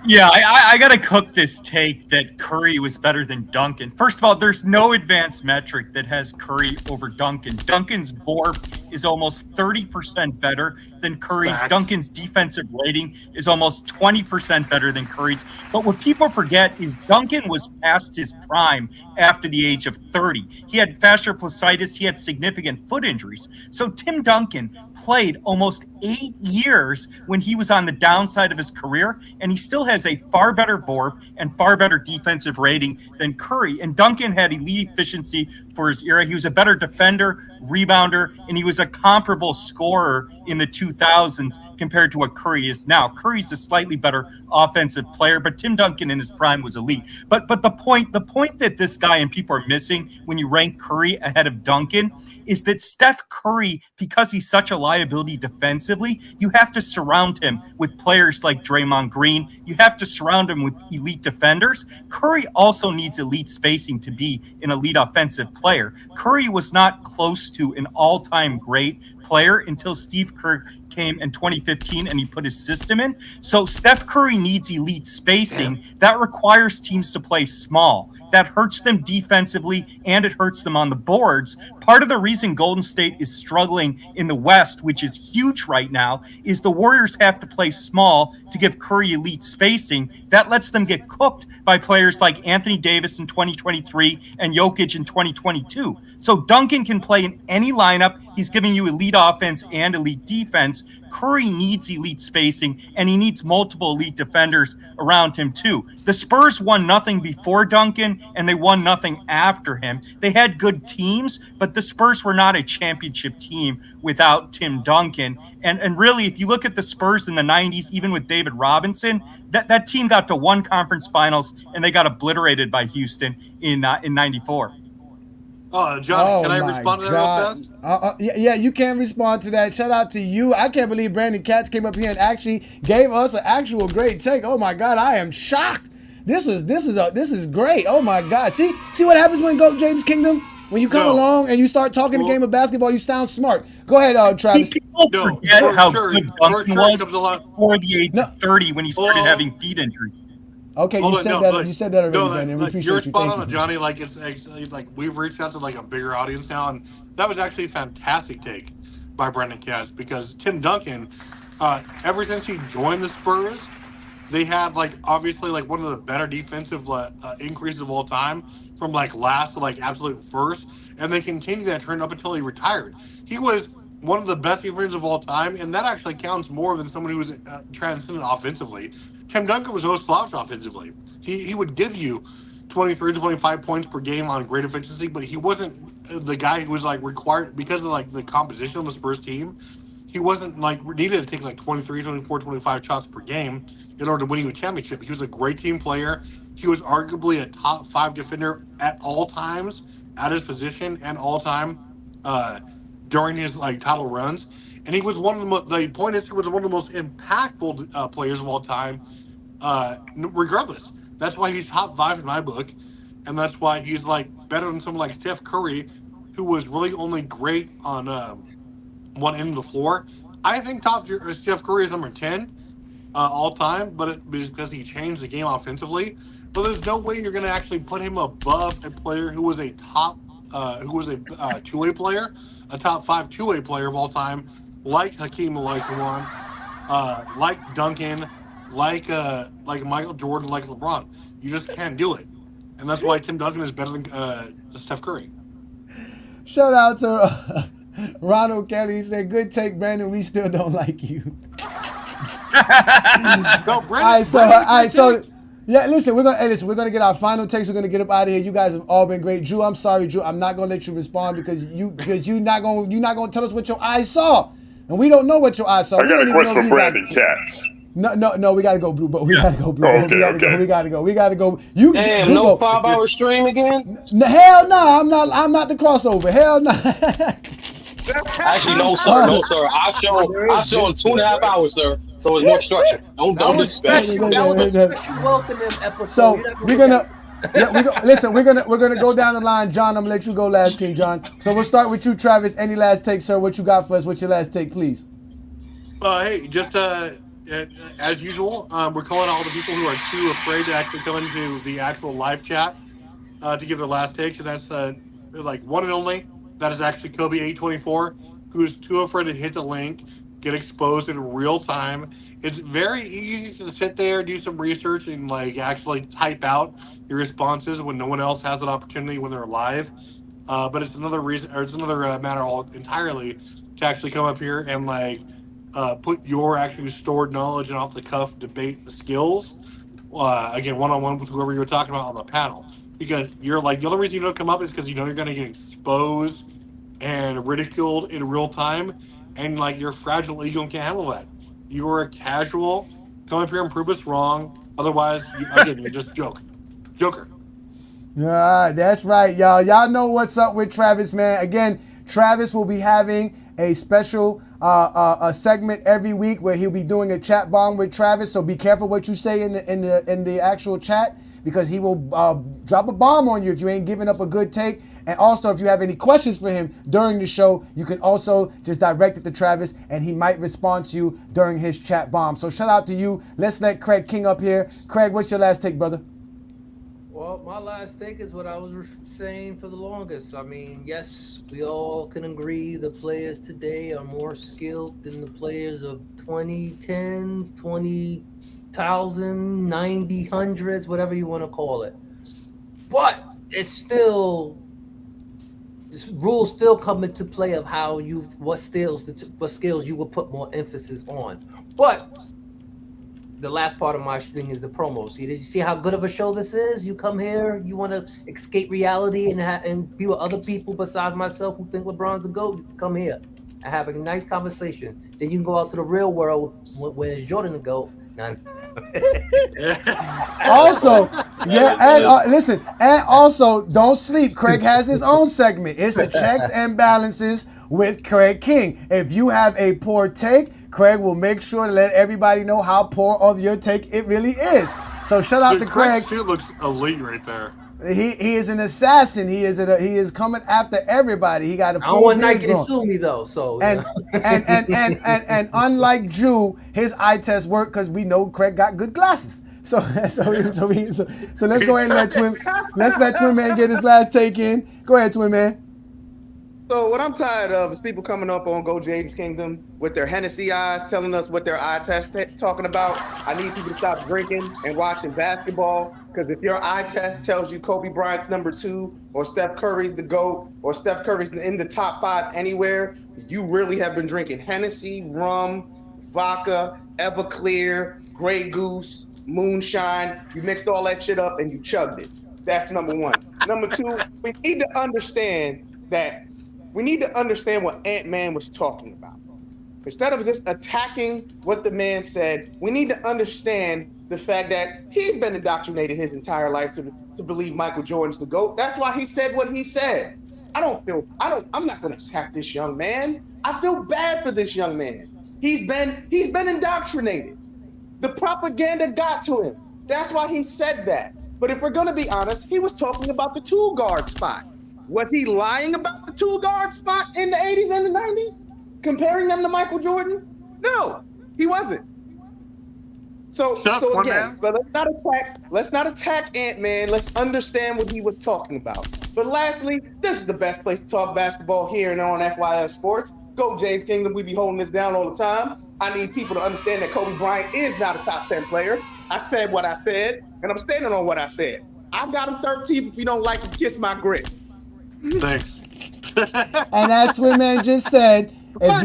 Yeah, I got to cook this take that Curry was better than Duncan. First of all, there's no advanced metric that has Curry over Duncan. Duncan's VORP is almost 30% better than Curry's. Duncan's defensive rating is almost 20% better than Curry's. But what people forget is Duncan was past his prime after the age of 30. He had fascial bursitis. He had significant foot injuries. So Tim Duncan played almost 8 years when he was on the downside of his career, and he still has a far better VORP and far better defensive rating than Curry. And Duncan had elite efficiency for his era. He was a better defender, rebounder, and he was a comparable scorer in the 2000s compared to what Curry is now. Curry's a slightly better offensive player, but Tim Duncan in his prime was elite. But the point that this guy and people are missing when you rank Curry ahead of Duncan is that Steph Curry, because he's such a liability defensively, you have to surround him with players like Draymond Green. You have to surround him with elite defenders. Curry also needs elite spacing to be an elite offensive player. Curry was not close to an all-time great player until Steve Kerr came in 2015 and he put his system in. So Steph Curry needs elite spacing. That requires teams to play small. That hurts them defensively and it hurts them on the boards. Part of the reason Golden State is struggling in the West, which is huge right now, is the Warriors have to play small to give Curry elite spacing. That lets them get cooked by players like Anthony Davis in 2023 and Jokic in 2022. So Duncan can play in any lineup. He's giving you elite offense and elite defense. Curry needs elite spacing, and he needs multiple elite defenders around him too. The Spurs won nothing before Duncan, and they won nothing after him. They had good teams, but the Spurs were not a championship team without Tim Duncan. And really, if you look at the Spurs in the 90s, even with David Robinson, that team got to one conference finals, and they got obliterated by Houston in 94. Johnny, can I respond to that? Yeah, you can respond to that. Shout out to you. I can't believe Brandon Katz came up here and actually gave us an actual great take. Oh my God, I am shocked. This is great. Oh my God. See what happens when GOAT James Kingdom? When you come along and you start talking the game of basketball, you sound smart. Go ahead, Travis. People forget how good Duncan was before the age of 30 when he started having feet injuries. Okay, you said that already, Brandon. We appreciate you're you. spot Thank on, you. Johnny. Like it's like we've reached out to like a bigger audience now, and that was actually a fantastic take by Brandon Katz because Tim Duncan, ever since he joined the Spurs, they had like obviously like one of the better defensive increases of all time from like last to like absolute first, and they continued that trend up until he retired. He was one of the best defenders of all time, and that actually counts more than someone who was transcendent offensively. Tim Duncan was no slouch offensively. He would give you 23 to 25 points per game on great efficiency, but he wasn't the guy who was like required because of like the composition of the Spurs team. He wasn't like needed to take like 23, 24, 25 shots per game in order to win you a championship. He was a great team player. He was arguably a top 5 defender at all times at his position and all time during his like title runs. And he was one of the most. The point is, he was one of the most impactful players of all time. Regardless, that's why he's top 5 in my book, and that's why he's like better than someone like Steph Curry, who was really only great on one end of the floor. I think Steph Curry is number 10 all time, but it is because he changed the game offensively. But there's no way you're going to actually put him above a player who was a two-way player, a top 5 two-way player of all time, like Hakeem Olajuwon, like Duncan, like Michael Jordan, like LeBron. You just can't do it, and that's why Tim Duncan is better than Steph Curry. Shout out to Ronald Kelly. He said, "Good take, Brandon. We still don't like you." No, Brandon. So yeah, listen, we're gonna get our final takes. We're gonna get up out of here. You guys have all been great. Drew, I'm sorry, Drew. I'm not gonna let you respond because you're not gonna tell us what your eyes saw, and we don't know what your eyes saw. I got a question for Brandon Katz. No, we gotta go, Blue Boat. We gotta go, Blue Boat. We gotta go. You damn, Blue no Boat. 5-hour stream again? Hell no, I'm not the crossover. Hell no. Actually, no, sir. I show 2.5 hours, sir. So it's more structure. Don't disrespect. That was a special welcome episode. So we're gonna go down the line. John, I'm gonna let you go last, King John. So we'll start with you, Travis. Any last take, sir? What you got for us? What's your last take, please? Hey, just as usual, we're calling all the people who are too afraid to actually come into the actual live chat to give their last takes, and that's like one and only. That is actually Kobe824, who's too afraid to hit the link, get exposed in real time. It's very easy to sit there, do some research, and like actually type out your responses when no one else has an opportunity when they're live. But it's another reason, or it's another matter entirely to actually come up here and like put your actually stored knowledge and off the cuff debate skills again one-on-one with whoever you're talking about on the panel. Because you're like the only reason you don't come up is because you know you're going to get exposed and ridiculed in real time, and like your fragile ego can't handle that. You are a casual. Come up here and prove us wrong. Otherwise, you're just Joker. That's right, y'all. Y'all know what's up with Travis, man. Again, Travis will be having a special a segment every week where he'll be doing a chat bomb with Travis. So be careful what you say in the actual chat, because he will drop a bomb on you if you ain't giving up a good take. And also, if you have any questions for him during the show, you can also just direct it to Travis, and he might respond to you during his chat bomb. So shout out to you. Let's let Craig King up here. Craig, what's your last take, brother? Well, my last take is what I was saying for the longest. I mean, yes, we all can agree the players today are more skilled than the players of 2010s, 20,000, 90s, whatever you want to call it. But it's still, rules still come into play of how what skills you will put more emphasis on. But the last part of my thing is the promos. Did you see how good of a show this is? You come here, you want to escape reality and be with other people besides myself who think LeBron's the GOAT. You come here and have a nice conversation. Then you can go out to the real world when it's Jordan the GOAT. Also, listen, and also don't sleep. Craig has his own segment. It's the checks and balances with Craig King. If you have a poor take, Craig will make sure to let everybody know how poor of your take it really is. So shout out to Craig. He looks elite right there. He is an assassin. He is coming after everybody. He got a. I don't want Nike to sue me though. So and unlike Drew, his eye test worked because we know Craig got good glasses. So let's go ahead and let Twin Man get his last take in. Go ahead, Twin Man. So what I'm tired of is people coming up on Go James Kingdom with their Hennessy eyes, telling us what their eye test talking about. I need people to stop drinking and watching basketball, because if your eye test tells you Kobe Bryant's #2 or Steph Curry's the GOAT or Steph Curry's in the top 5 anywhere, you really have been drinking Hennessy, rum, vodka, Everclear, Grey Goose, moonshine. You mixed all that shit up and you chugged it. That's number one. Number two, we need to understand what Ant-Man was talking about. Instead of just attacking what the man said, we need to understand the fact that he's been indoctrinated his entire life to believe Michael Jordan's the GOAT. That's why he said what he said. I'm not going to attack this young man. I feel bad for this young man. He's been indoctrinated. The propaganda got to him. That's why he said that. But if we're going to be honest, he was talking about the 2-guard spot. Was he lying about the 2-guard spot in the 80s and the 90s? Comparing them to Michael Jordan? No, he wasn't. So again, but let's not attack Ant-Man. Let's understand what he was talking about. But lastly, this is the best place to talk basketball here and on FYF Sports. Go James Kingdom, we be holding this down all the time. I need people to understand that Kobe Bryant is not a top 10 player. I said what I said, and I'm standing on what I said. I've got him 13th. If you don't like it, kiss my grits. Thanks. And as Twin Man just said, if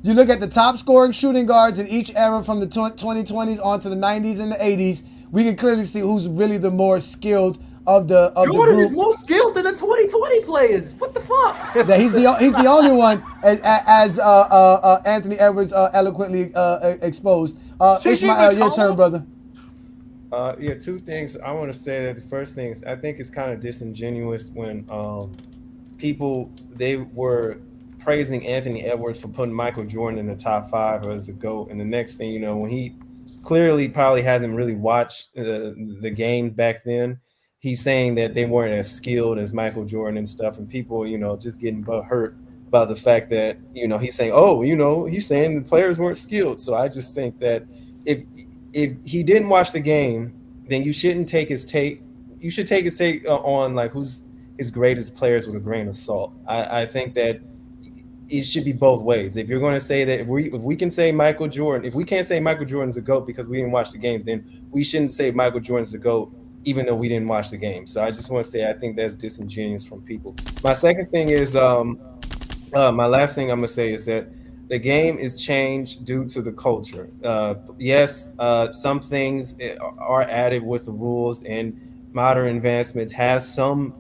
you look at the top scoring shooting guards in each era from the 2020s onto the 90s and the 80s, we can clearly see who's really the more skilled of the group. Jordan is more skilled than the 2020 players. What the fuck? Yeah, he's the only one, as Anthony Edwards eloquently exposed. Ishmael, your turn, brother. Two things. I want to say that the first thing is I think it's kind of disingenuous when people, they were praising Anthony Edwards for putting Michael Jordan in the top 5 as the GOAT, and the next thing you know, when he clearly probably hasn't really watched the game back then, he's saying that they weren't as skilled as Michael Jordan and stuff, and people, just getting hurt about the fact that, he's saying, he's saying the players weren't skilled. So I just think that if he didn't watch the game, then you shouldn't take his take. You should take his take on like who's his greatest players with a grain of salt. I think that it should be both ways. If you're going to say that if we can say Michael Jordan, if we can't say Michael Jordan's a GOAT because we didn't watch the games, then we shouldn't say Michael Jordan's the GOAT even though we didn't watch the game. So I just want to say I think that's disingenuous from people. My second thing is my last thing I'm going to say is that the game is changed due to the culture. Yes, some things are added with the rules, and modern advancements have some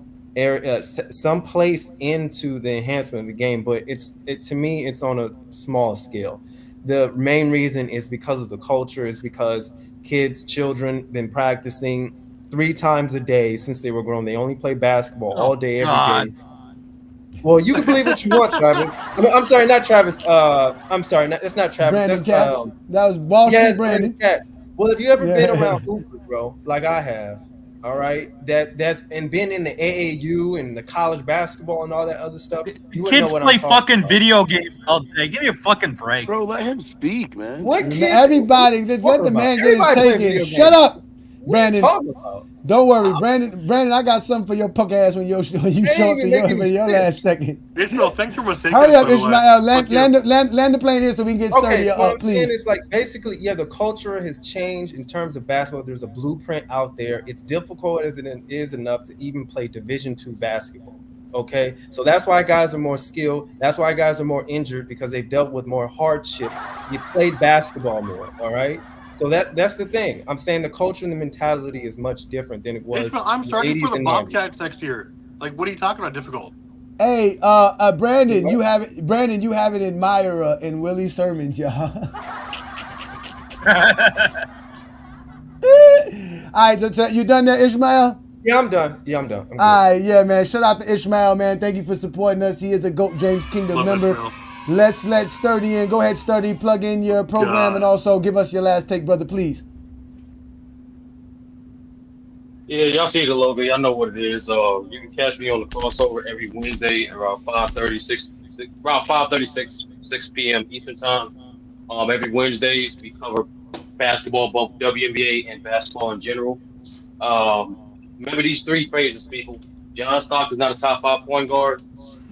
some place into the enhancement of the game, but to me, it's on a small scale. The main reason is because of the culture, is because children been practicing 3 times a day since they were grown. They only play basketball all day, every day. Well, you can believe what you want, Travis. I'm sorry, not Travis. I'm sorry, that's not Travis. Brandon That's Katz. That was Wall Street Brandon. Katz. Well, if you ever been around hoopers, bro, like I have, all right, that's and been in the AAU and the college basketball and all that other stuff, you wouldn't Kids know what play I'm talking fucking about. video games all day. Give me a fucking break. Bro, let him speak, man. What kids? Everybody, just let the man get his take in. Shut up, Brandon. Don't worry, Brandon. I got something for your punk ass when you show up to your last second. Ishmael, thanks for mistaking. Hurry up, Ishmael. Land the plane here so we can get sturdy up, please. It's like basically, the culture has changed in terms of basketball. There's a blueprint out there. It's difficult as it is enough to even play Division II basketball. Okay, so that's why guys are more skilled. That's why guys are more injured, because they've dealt with more hardship. You played basketball more. All right. So that's the thing. I'm saying the culture and the mentality is much different than it was. Ishmael, I'm starting for the Bobcats next year. Like, what are you talking about? Difficult. Hey, Brandon, you have an admirer in Willie Sermons, y'all. All right, so you done there, Ishmael? Yeah, I'm done. I'm good. All right, yeah, man. Shout out to Ishmael, man. Thank you for supporting us. He is a GOAT James Kingdom member. Ishmael. Let's let Sturdy in. Go ahead, Sturdy. Plug in your program and also give us your last take, brother, please. Yeah, y'all see the logo. Y'all know what it is. You can catch me on the crossover every Wednesday around 5:36, 6 p.m. Eastern time. Every Wednesdays we cover basketball, both WNBA and basketball in general. Remember these 3 phrases, people. John Stockton is not a top 5 point guard.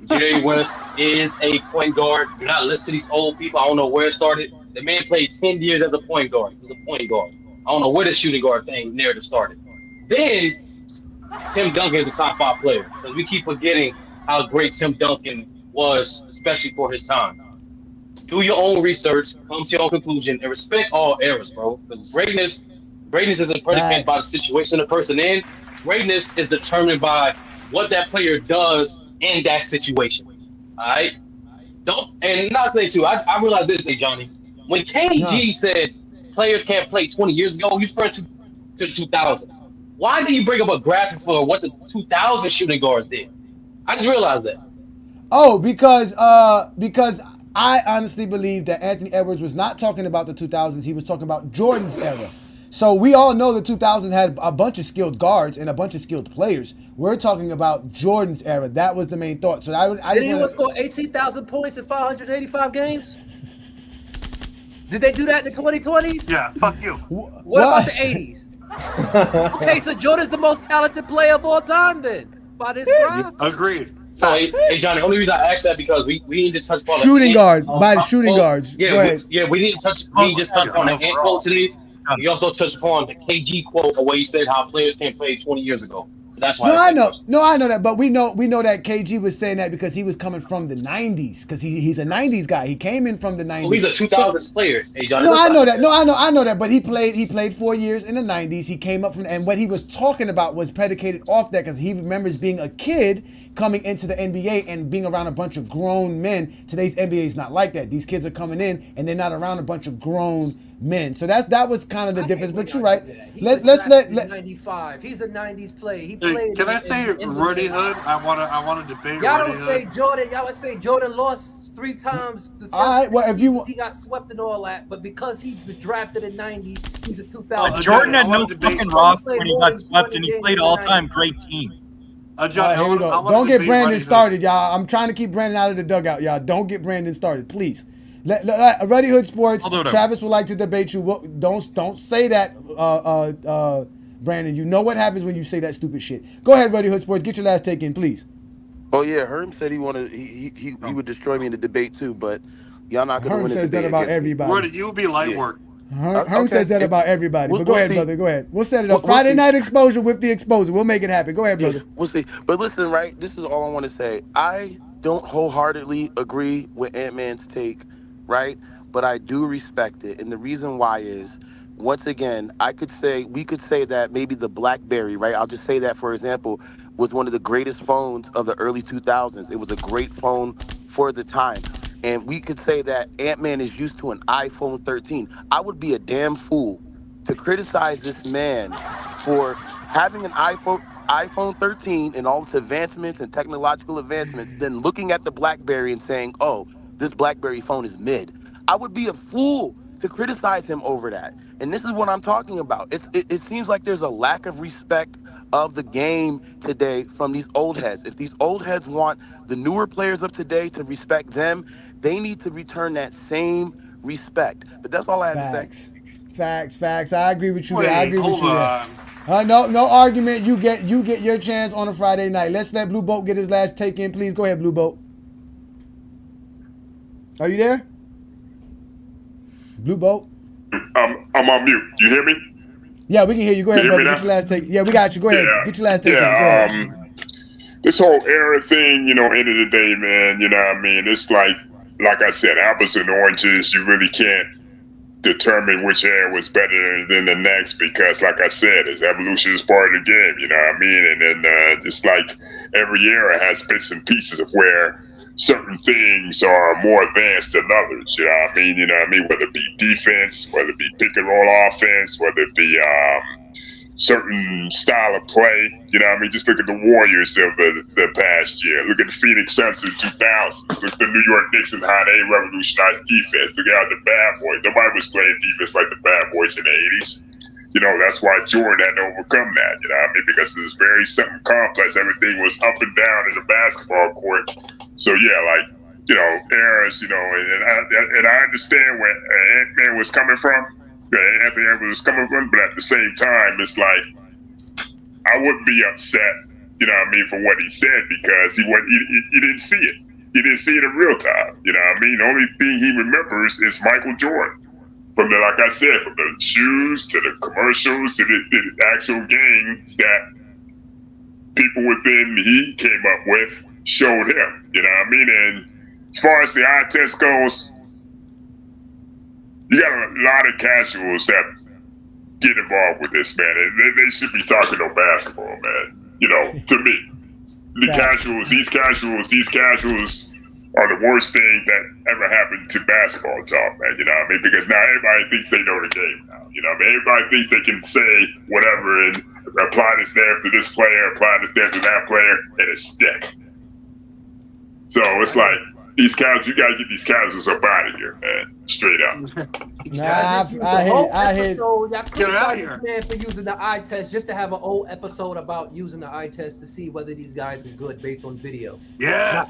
Jerry West is a point guard. Do not listen to these old people. I don't know where it started. The man played 10 years as a point guard. He was a point guard. I don't know where the shooting guard thing narrative started. Then Tim Duncan is the top 5 player, because we keep forgetting how great Tim Duncan was, especially for his time. Do your own research, come to your own conclusion, and respect all eras, bro. Because greatness isn't predicated by the situation the person in. Greatness is determined by what that player does in that situation. All right? And not to say too, I realize this, Johnny. When KG said players can't play 20 years ago, he's referring to the 2000s. Why did you bring up a graphic for what the 2000 shooting guards did? I just realized that. Oh, because I honestly believe that Anthony Edwards was not talking about the 2000s. He was talking about Jordan's era. So we all know the 2000s had a bunch of skilled guards and a bunch of skilled players. We're talking about Jordan's era. That was the main thought. So Did anyone score 18,000 points in 585 games? Did they do that in the 2020s? Yeah, fuck you. What about the 80s? Okay, so Jordan's the most talented player of all time then, by this graph. Agreed. Hey, Johnny, the only reason I asked that because we need to touch upon shooting guards, by the shooting guards. Yeah, we need to touch. We just touched on the ant quote today. We also touched upon the KG quote, where he said how players can't play 20 years ago. So that's why. I know that, but we know that KG was saying that because he was coming from the 90s, because he's a 90s guy. He came in from the 90s. Oh, he's a 2000s player. Hey, Johnny, no, I know that. No, I know that. But he played 4 years in the 90s. He came up from, and what he was talking about was predicated off that, because he remembers being a kid coming into the NBA and being around a bunch of grown men. Today's NBA is not like that. These kids are coming in and they're not around a bunch of grown men. So that was kind of the difference. But you're right. Let's let 95. He's a 90s player. He played. Can I say Rudy Hood? I want to debate. Y'all don't say Jordan. Y'all would say Jordan lost 3 times. All right. Well, if you he got swept and all that, but because he was drafted in 90, he's a 2000. Jordan had no fucking roster when he got swept, and he played all-time great team. John, here we go. Don't get Brandon started, y'all. I'm trying to keep Brandon out of the dugout, y'all. Don't get Brandon started, please. Ready Hood Sports. Travis would like to debate you. Don't say that, Brandon. You know what happens when you say that stupid shit. Go ahead, Ready Hood Sports. Get your last take in, please. Oh yeah, Herm said he would destroy me in the debate too, but y'all not gonna win the debate. Herm says that about everybody. Rudy, you would be light work. Herm says that about everybody. But go ahead, brother. Go ahead. We'll set it up. Friday night exposure with the exposure. We'll make it happen. Go ahead, brother. We'll see. But listen, right? This is all I want to say. I don't wholeheartedly agree with Ant-Man's take, right? But I do respect it. And the reason why is once again, we could say that maybe the BlackBerry, right? I'll just say that, for example, was one of the greatest phones of the early 2000s. It was a great phone for the time. And we could say that Ant-Man is used to an iPhone 13. I would be a damn fool to criticize this man for having an iPhone 13 and all its advancements and technological advancements, then looking at the BlackBerry and saying, oh, this BlackBerry phone is mid. I would be a fool to criticize him over that. And this is what I'm talking about. It seems like there's a lack of respect of the game today from these old heads. If these old heads want the newer players of today to respect them, they need to return that same respect. But that's all I had to say. Facts. I agree with you. Wait, I agree with hold you on. there. No argument. You get your chance on a Friday night. Let's let Blue Boat get his last take in, please. Go ahead, Blue Boat. Are you there? Blue Boat. I'm on mute. You hear me? Yeah, we can hear you. Go ahead, brother. Get your last take. Yeah, we got you. Go ahead. Get your last take in. Go ahead. This whole era thing, end of the day, man, you know what I mean? It's like I said, apples and oranges. You really can't determine which era was better than the next because, like I said, it's evolution is part of the game, you know what I mean? And then it's like every era has bits and pieces of where certain things are more advanced than others, you know what I mean? Whether it be defense, whether it be pick and roll offense, whether it be certain style of play, you know what I mean? Just look at the Warriors of the past year. Look at the Phoenix Suns in the 2000s. Look at the New York Knicks and how they revolutionized defense. Look at the Bad Boys. Nobody was playing defense like the Bad Boys in the 80s. That's why Jordan had to overcome that, you know what I mean? Because it was very something complex. Everything was up and down in the basketball court. So, yeah, eras, and I understand where Ant-Man was coming from. Anthony Edwards was coming from, but at the same time, it's like I wouldn't be upset, you know what I mean, for what he said because he didn't see it. He didn't see it in real time, you know what I mean? The only thing he remembers is Michael Jordan. From like I said, from the shoes to the commercials to the actual games that people within he came up with showed him, you know what I mean? And as far as the eye test goes, you got a lot of casuals that get involved with this, man. And they should be talking on basketball, man. To me. These casuals are the worst thing that ever happened to basketball talk, man. You know what I mean? Because now everybody thinks they know the game now. You know what I mean? Everybody thinks they can say whatever and apply this there to this player, apply this there to that player, and it's stick. So it's like, these casuals, you gotta get these casuals up out of here, man. Straight up. I hate. Y'all criticize this man for using the eye test just to have an old episode about using the eye test to see whether these guys were good based on video. Yeah.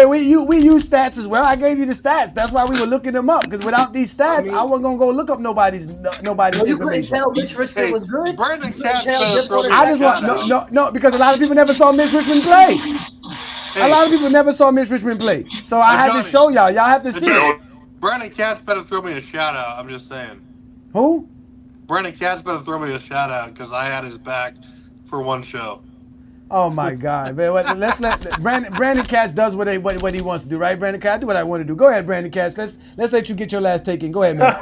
Wait. We use stats as well. I gave you the stats. That's why we were looking them up. Because without these stats, I wasn't gonna go look up nobody's information. You couldn't tell Mitch Richmond was good. Brandon Katz I just want no because a lot of people never saw Mitch Richmond play. A lot of people never saw Mitch Richmond play. So I had to show y'all. Y'all have to see it. Brandon Katz better throw me a shout out. I'm just saying. Who? Brandon Katz better throw me a shout out because I had his back for one show. Oh my God, man! Let's let Brandon Katz does what he wants to do, right? Brandon Katz, I do what I want to do. Go ahead, Brandon Katz. Let's let you get your last take in. Go ahead, man.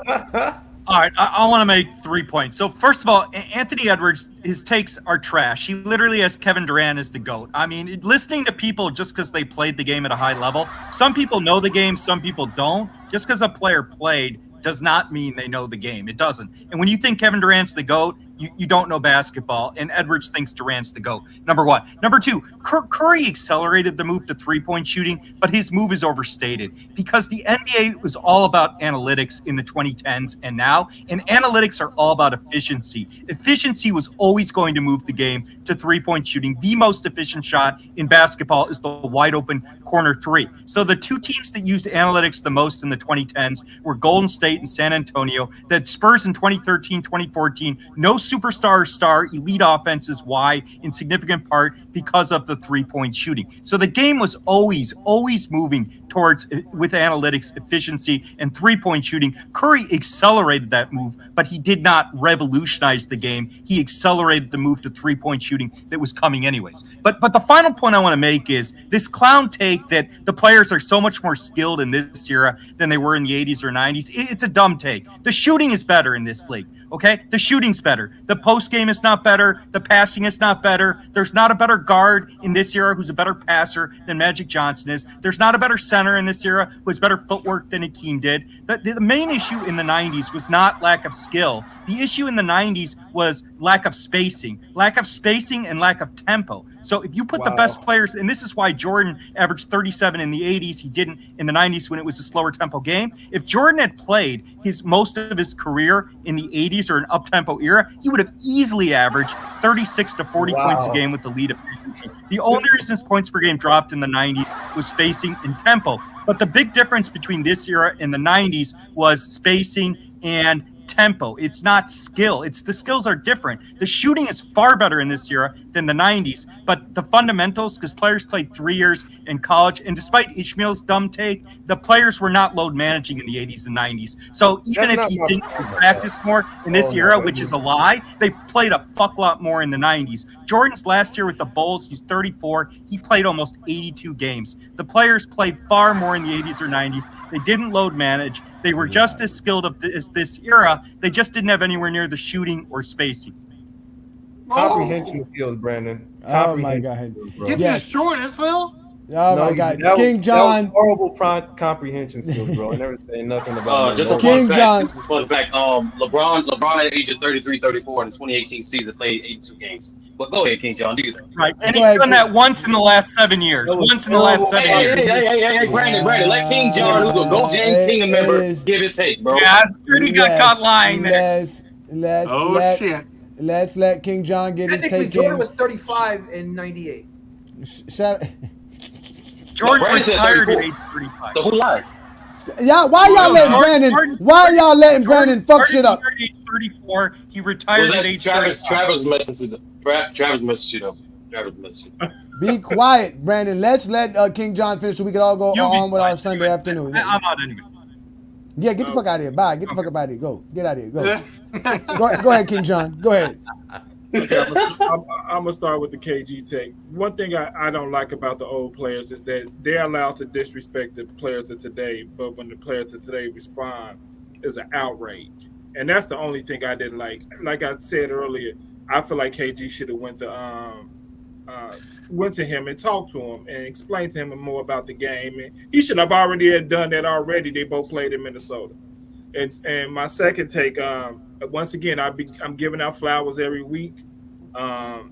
All right, I want to make 3 points. So first of all, Anthony Edwards, his takes are trash. He literally has Kevin Durant as the GOAT. I mean, listening to people just because they played the game at a high level, some people know the game, some people don't. Just because a player played does not mean they know the game. It doesn't. And when you think Kevin Durant's the GOAT, you don't know basketball, and Edwards thinks Durant's the GOAT. Number one. Number two, Curry accelerated the move to three-point shooting, but his move is overstated because the NBA was all about analytics in the 2010s and now, and analytics are all about efficiency. Efficiency was always going to move the game to three-point shooting. The most efficient shot in basketball is the wide-open corner three. So the two teams that used analytics the most in the 2010s were Golden State and San Antonio. That Spurs in 2013, 2014, no superstar star elite offenses. Why? In significant part because of the three-point shooting. So the game was always moving towards, with analytics, efficiency and three-point shooting. Curry accelerated that move, but he did not revolutionize the game. He accelerated the move to three-point shooting that was coming anyways. But the final point I want to make is this clown take that the players are so much more skilled in this era than they were in the 80s or 90s. It's a dumb take. The shooting is better in this league, okay? The shooting's better. The post game is not better. The passing is not better. There's not a better guard in this era who's a better passer than Magic Johnson is. There's not a better center in this era who has better footwork than Hakeem did. The main issue in the 90s was not lack of skill. The issue in the 90s was lack of spacing and lack of tempo. So if you put the best players, and this is why Jordan averaged 37 in the 80s, he didn't in the 90s when it was a slower tempo game. If Jordan had played most of his career in the 80s or an up-tempo era, he would have easily averaged 36 to 40 points a game with the lead efficiency. The only reason his points per game dropped in the 90s was spacing and tempo. But the big difference between this era and the 90s was spacing and tempo. It's not skill. The skills are different. The shooting is far better in this era than the 90s, but the fundamentals, because players played 3 years in college, and despite Ishmael's dumb take, the players were not load managing in the 80s and 90s. So even if he didn't practice more in this era, which is a lie, they played a fuck lot more in the 90s. Jordan's last year with the Bulls, he's 34. He played almost 82 games. The players played far more in the 80s or 90s. They didn't load manage. They were just as skilled as this era. They just didn't have anywhere near the shooting or spacing. Comprehension skills, Brandon. Oh my God! Give me a short, Ismail. Oh my God, King John. That was horrible comprehension skills, bro. I never say nothing about just a King John. This is fun fact. LeBron at the age of 33, 34 in the 2018 season played 82 games. But go ahead, King John, do that. Right, and he's done that once in the last 7 years. Hey, Brandon, let King John, who's a Go James Kingdom member, give his take, bro. Yeah, he got caught lying there. Let's let King John get his take. Jordan was 35 in 98. Jordan retired at age 35. So who lied? Why y'all letting Brandon fuck shit up? At age 34, he retired at age 35. Travis messaged you up. Be quiet, Brandon. Let's let King John finish so we can all go on with our Sunday afternoon. I'm out anyway. Yeah, get the fuck out of here. Bye. Get the fuck up out of here. Go. Get out of here. Go. Go ahead, King John. Go ahead. I'm gonna start with the KG take. One thing I don't like about the old players is that they're allowed to disrespect the players of today, but when the players of today respond, is an outrage, and that's the only thing I didn't like. Like I said earlier, I feel like KG should have went to him and talked to him and explained to him more about the game, and he should have already done that already. They both played in Minnesota. And my second take, once again, I'm giving out flowers every week. I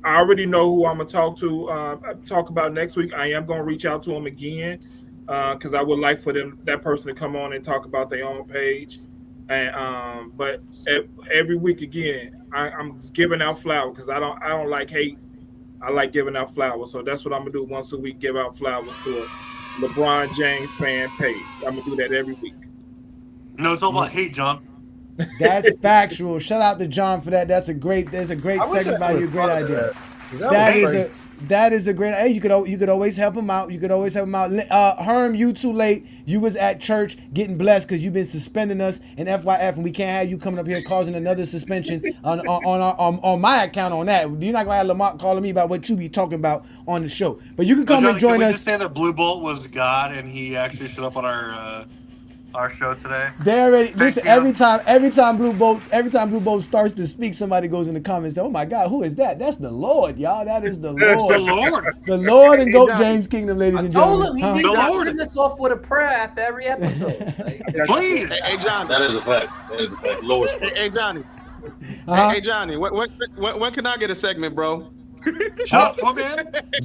already know who I'm gonna talk about next week. I am gonna reach out to him again because I would like for that person to come on and talk about their own page. And but every week again, I'm giving out flowers because I don't like hate. I like giving out flowers, so that's what I'm gonna do once a week. Give out flowers to a LeBron James fan page. I'm gonna do that every week. No, it's all about hate, John. That's factual. Shout out to John for that. That's a great segment by you. Great idea. That is a great. Hey, you could always help him out. Herm, you too late. You was at church getting blessed because you've been suspending us in FYF, and we can't have you coming up here causing another suspension on my account on that. You're not gonna have Lamont calling me about what you be talking about on the show. But you can come and join us. Just say that Blue Bolt was God and he actually showed up on our show today. They already listen. Every time Blue Bolt starts to speak, somebody goes in the comments. Oh my God, who is that? That's the Lord, y'all. That is the Lord. The Lord and Goat James Kingdom, ladies and gentlemen. I told him he needs to send us off with a prayer after every episode. Please. Hey, Johnny. That is a fact. Lord's prayer. Hey, Johnny. Hey, Johnny. When can I get a segment, bro?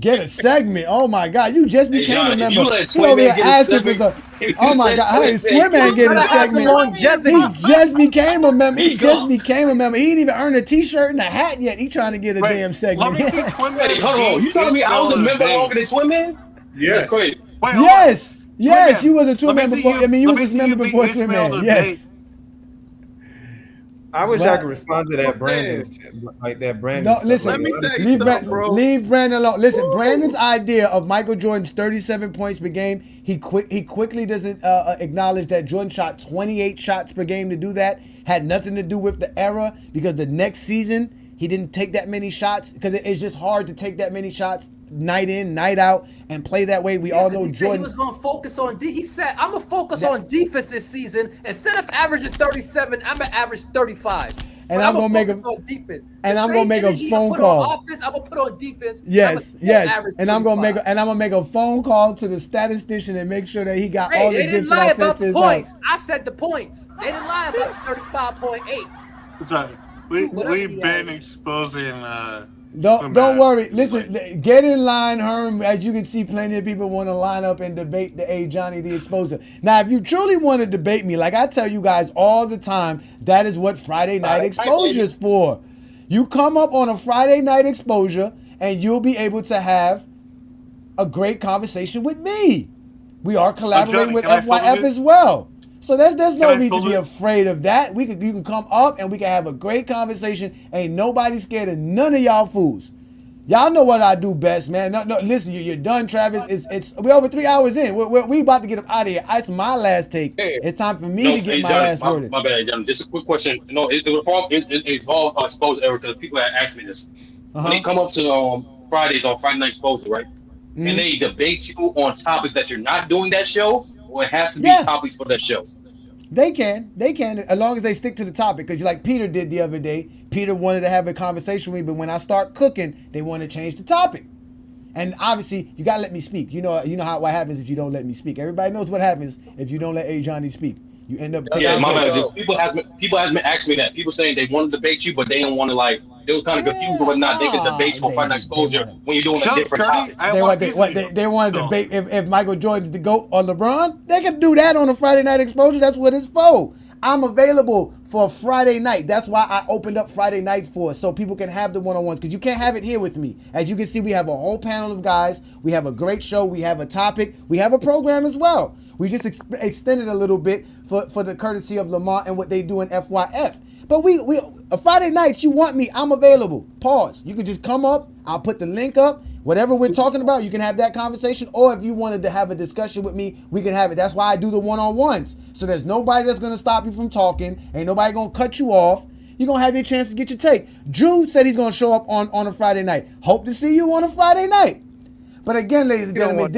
Get a segment. Oh my God, you just became Johnny, a member. You over here asking for stuff. Oh my God, hey, Twin Man get a segment. He just became a member. He didn't even earn a T-shirt and a hat yet. He trying to get a damn segment. Wait, hold on. You telling me I was a member longer than Twin Man? Yes. Yes, you was a Twin Man before. I mean, you was a member before Twin Man. Yes. I wish I could respond to that Brandon's like that Brandon. No, listen. Leave Brandon alone. Listen, Brandon's idea of Michael Jordan's 37 points per game. He quickly doesn't acknowledge that Jordan shot 28 shots per game to do that. Had nothing to do with the era because the next season he didn't take that many shots because it's just hard to take that many shots night in, night out, and play that way. We all know Jordan. He was going to focus on He said, "I'm gonna focus on defense this season. Instead of averaging 37, I'm gonna average 35." And I'm gonna make a defense. And I'm gonna make a phone call. Offense, I'm gonna put on defense. Yes. And I'm gonna make a phone call to the statistician and make sure that he got all the gifts that I sent to his house. I said the points. They didn't lie about 35.8. That's right. We've been exposing. Don't worry. Listen, get in line, Herm. As you can see, plenty of people want to line up and debate the Johnny the Exposer. Now, if you truly want to debate me, like I tell you guys all the time, that is what Friday Night Exposure is for. You come up on a Friday Night Exposure, and you'll be able to have a great conversation with me. We are collaborating with FYF as well. So there's no need to be afraid of that. You can come up and we can have a great conversation. Ain't nobody scared of none of y'all fools. Y'all know what I do best, man. No, listen, you're done, Travis. We're over 3 hours in. We about to get up out of here. It's my last take. It's time for me to get my last word in. My bad, John. Just a quick question. It involved exposure error because people had asked me this. When they come up to Fridays on Friday Night Exposure, right? And they debate you on topics that you're not doing that show, or it has to be topics for that show. They can, as long as they stick to the topic. Because like Peter did the other day, Peter wanted to have a conversation with me, but when I start cooking, they want to change the topic. And obviously, you gotta let me speak. You know what happens if you don't let me speak. Everybody knows what happens if you don't let Johnny speak. You end up. My bad. People have been asking me that. People saying they want to debate you, but they don't want to They was kind of confused whether or not they could debate you for Friday Night Exposure when you're doing a different topic. They want to debate if Michael Jordan's the GOAT or LeBron. They can do that on a Friday Night Exposure. That's what it's for. I'm available for Friday night. That's why I opened up Friday nights for us, so people can have the one-on-ones, because you can't have it here with me. As you can see, we have a whole panel of guys. We have a great show. We have a topic. We have a program as well. We just extended a little bit for the courtesy of Lamont and what they do in FYF. But we Friday nights, you want me, I'm available. Pause. You can just come up. I'll put the link up. Whatever we're talking about, you can have that conversation. Or if you wanted to have a discussion with me, we can have it. That's why I do the one-on-ones. So there's nobody that's going to stop you from talking. Ain't nobody going to cut you off. You're going to have your chance to get your take. Drew said he's going to show up on a Friday night. Hope to see you on a Friday night. But again, ladies and gentlemen,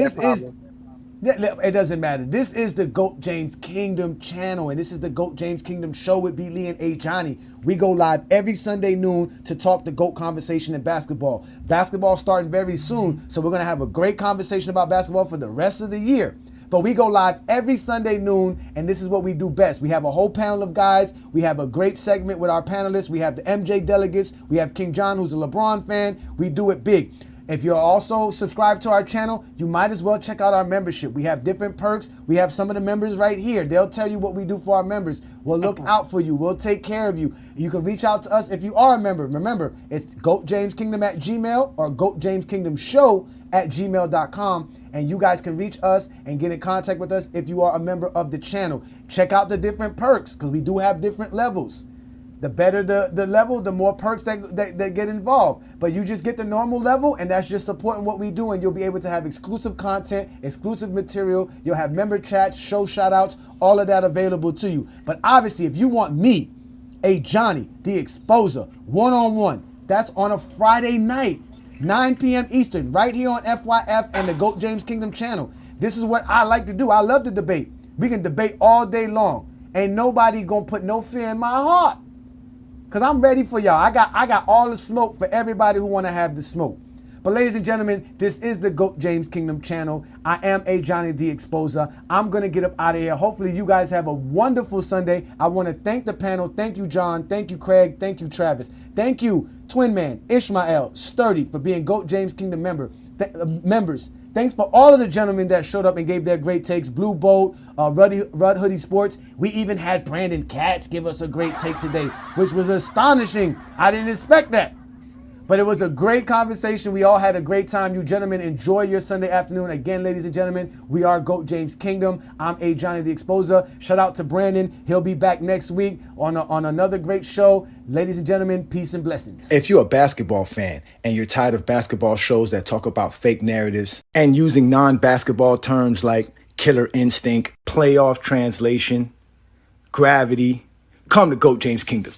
it doesn't matter. This is the GOAT James Kingdom channel, and this is the GOAT James Kingdom show with B. Lee and Johnny. We go live every Sunday noon to talk the GOAT conversation in basketball. Basketball starting very soon, so we're going to have a great conversation about basketball for the rest of the year. But we go live every Sunday noon, and this is what we do best. We have a whole panel of guys. We have a great segment with our panelists. We have the MJ delegates. We have King John, who's a LeBron fan. We do it big. If you're also subscribed to our channel, you might as well check out our membership. We have different perks. We have some of the members right here. They'll tell you what we do for our members. We'll look out for you. We'll take care of you. You can reach out to us if you are a member. Remember, it's GoatJamesKingdom@gmail or GoatJamesKingdomShow@gmail.com. And you guys can reach us and get in contact with us if you are a member of the channel. Check out the different perks, because we do have different levels. The better the level, the more perks that get involved. But you just get the normal level, and that's just supporting what we do, and you'll be able to have exclusive content, exclusive material. You'll have member chats, show shout-outs, all of that available to you. But obviously, if you want me, Johnny, the Exposer, one-on-one, that's on a Friday night, 9 p.m. Eastern, right here on FYF and the GOAT James Kingdom channel. This is what I like to do. I love to debate. We can debate all day long. Ain't nobody gonna put no fear in my heart. Because I'm ready for y'all. I got all the smoke for everybody who want to have the smoke. But ladies and gentlemen, this is the GOAT James Kingdom channel. I am Johnny the Exposer. I'm going to get up out of here. Hopefully you guys have a wonderful Sunday. I want to thank the panel. Thank you, John. Thank you, Craig. Thank you, Travis. Thank you, Twin Man, Ishmael, Sturdy, for being GOAT James Kingdom members. Thanks for all of the gentlemen that showed up and gave their great takes. Blue Bolt, Rudd Hoodie Sports. We even had Brandon Katz give us a great take today, which was astonishing. I didn't expect that. But it was a great conversation. We all had a great time. You gentlemen, enjoy your Sunday afternoon. Again, ladies and gentlemen, we are GOAT James Kingdom. I'm A. Johnny the Exposer. Shout out to Brandon. He'll be back next week on another great show. Ladies and gentlemen, peace and blessings. If you're a basketball fan and you're tired of basketball shows that talk about fake narratives and using non-basketball terms like killer instinct, playoff translation, gravity, come to GOAT James Kingdom.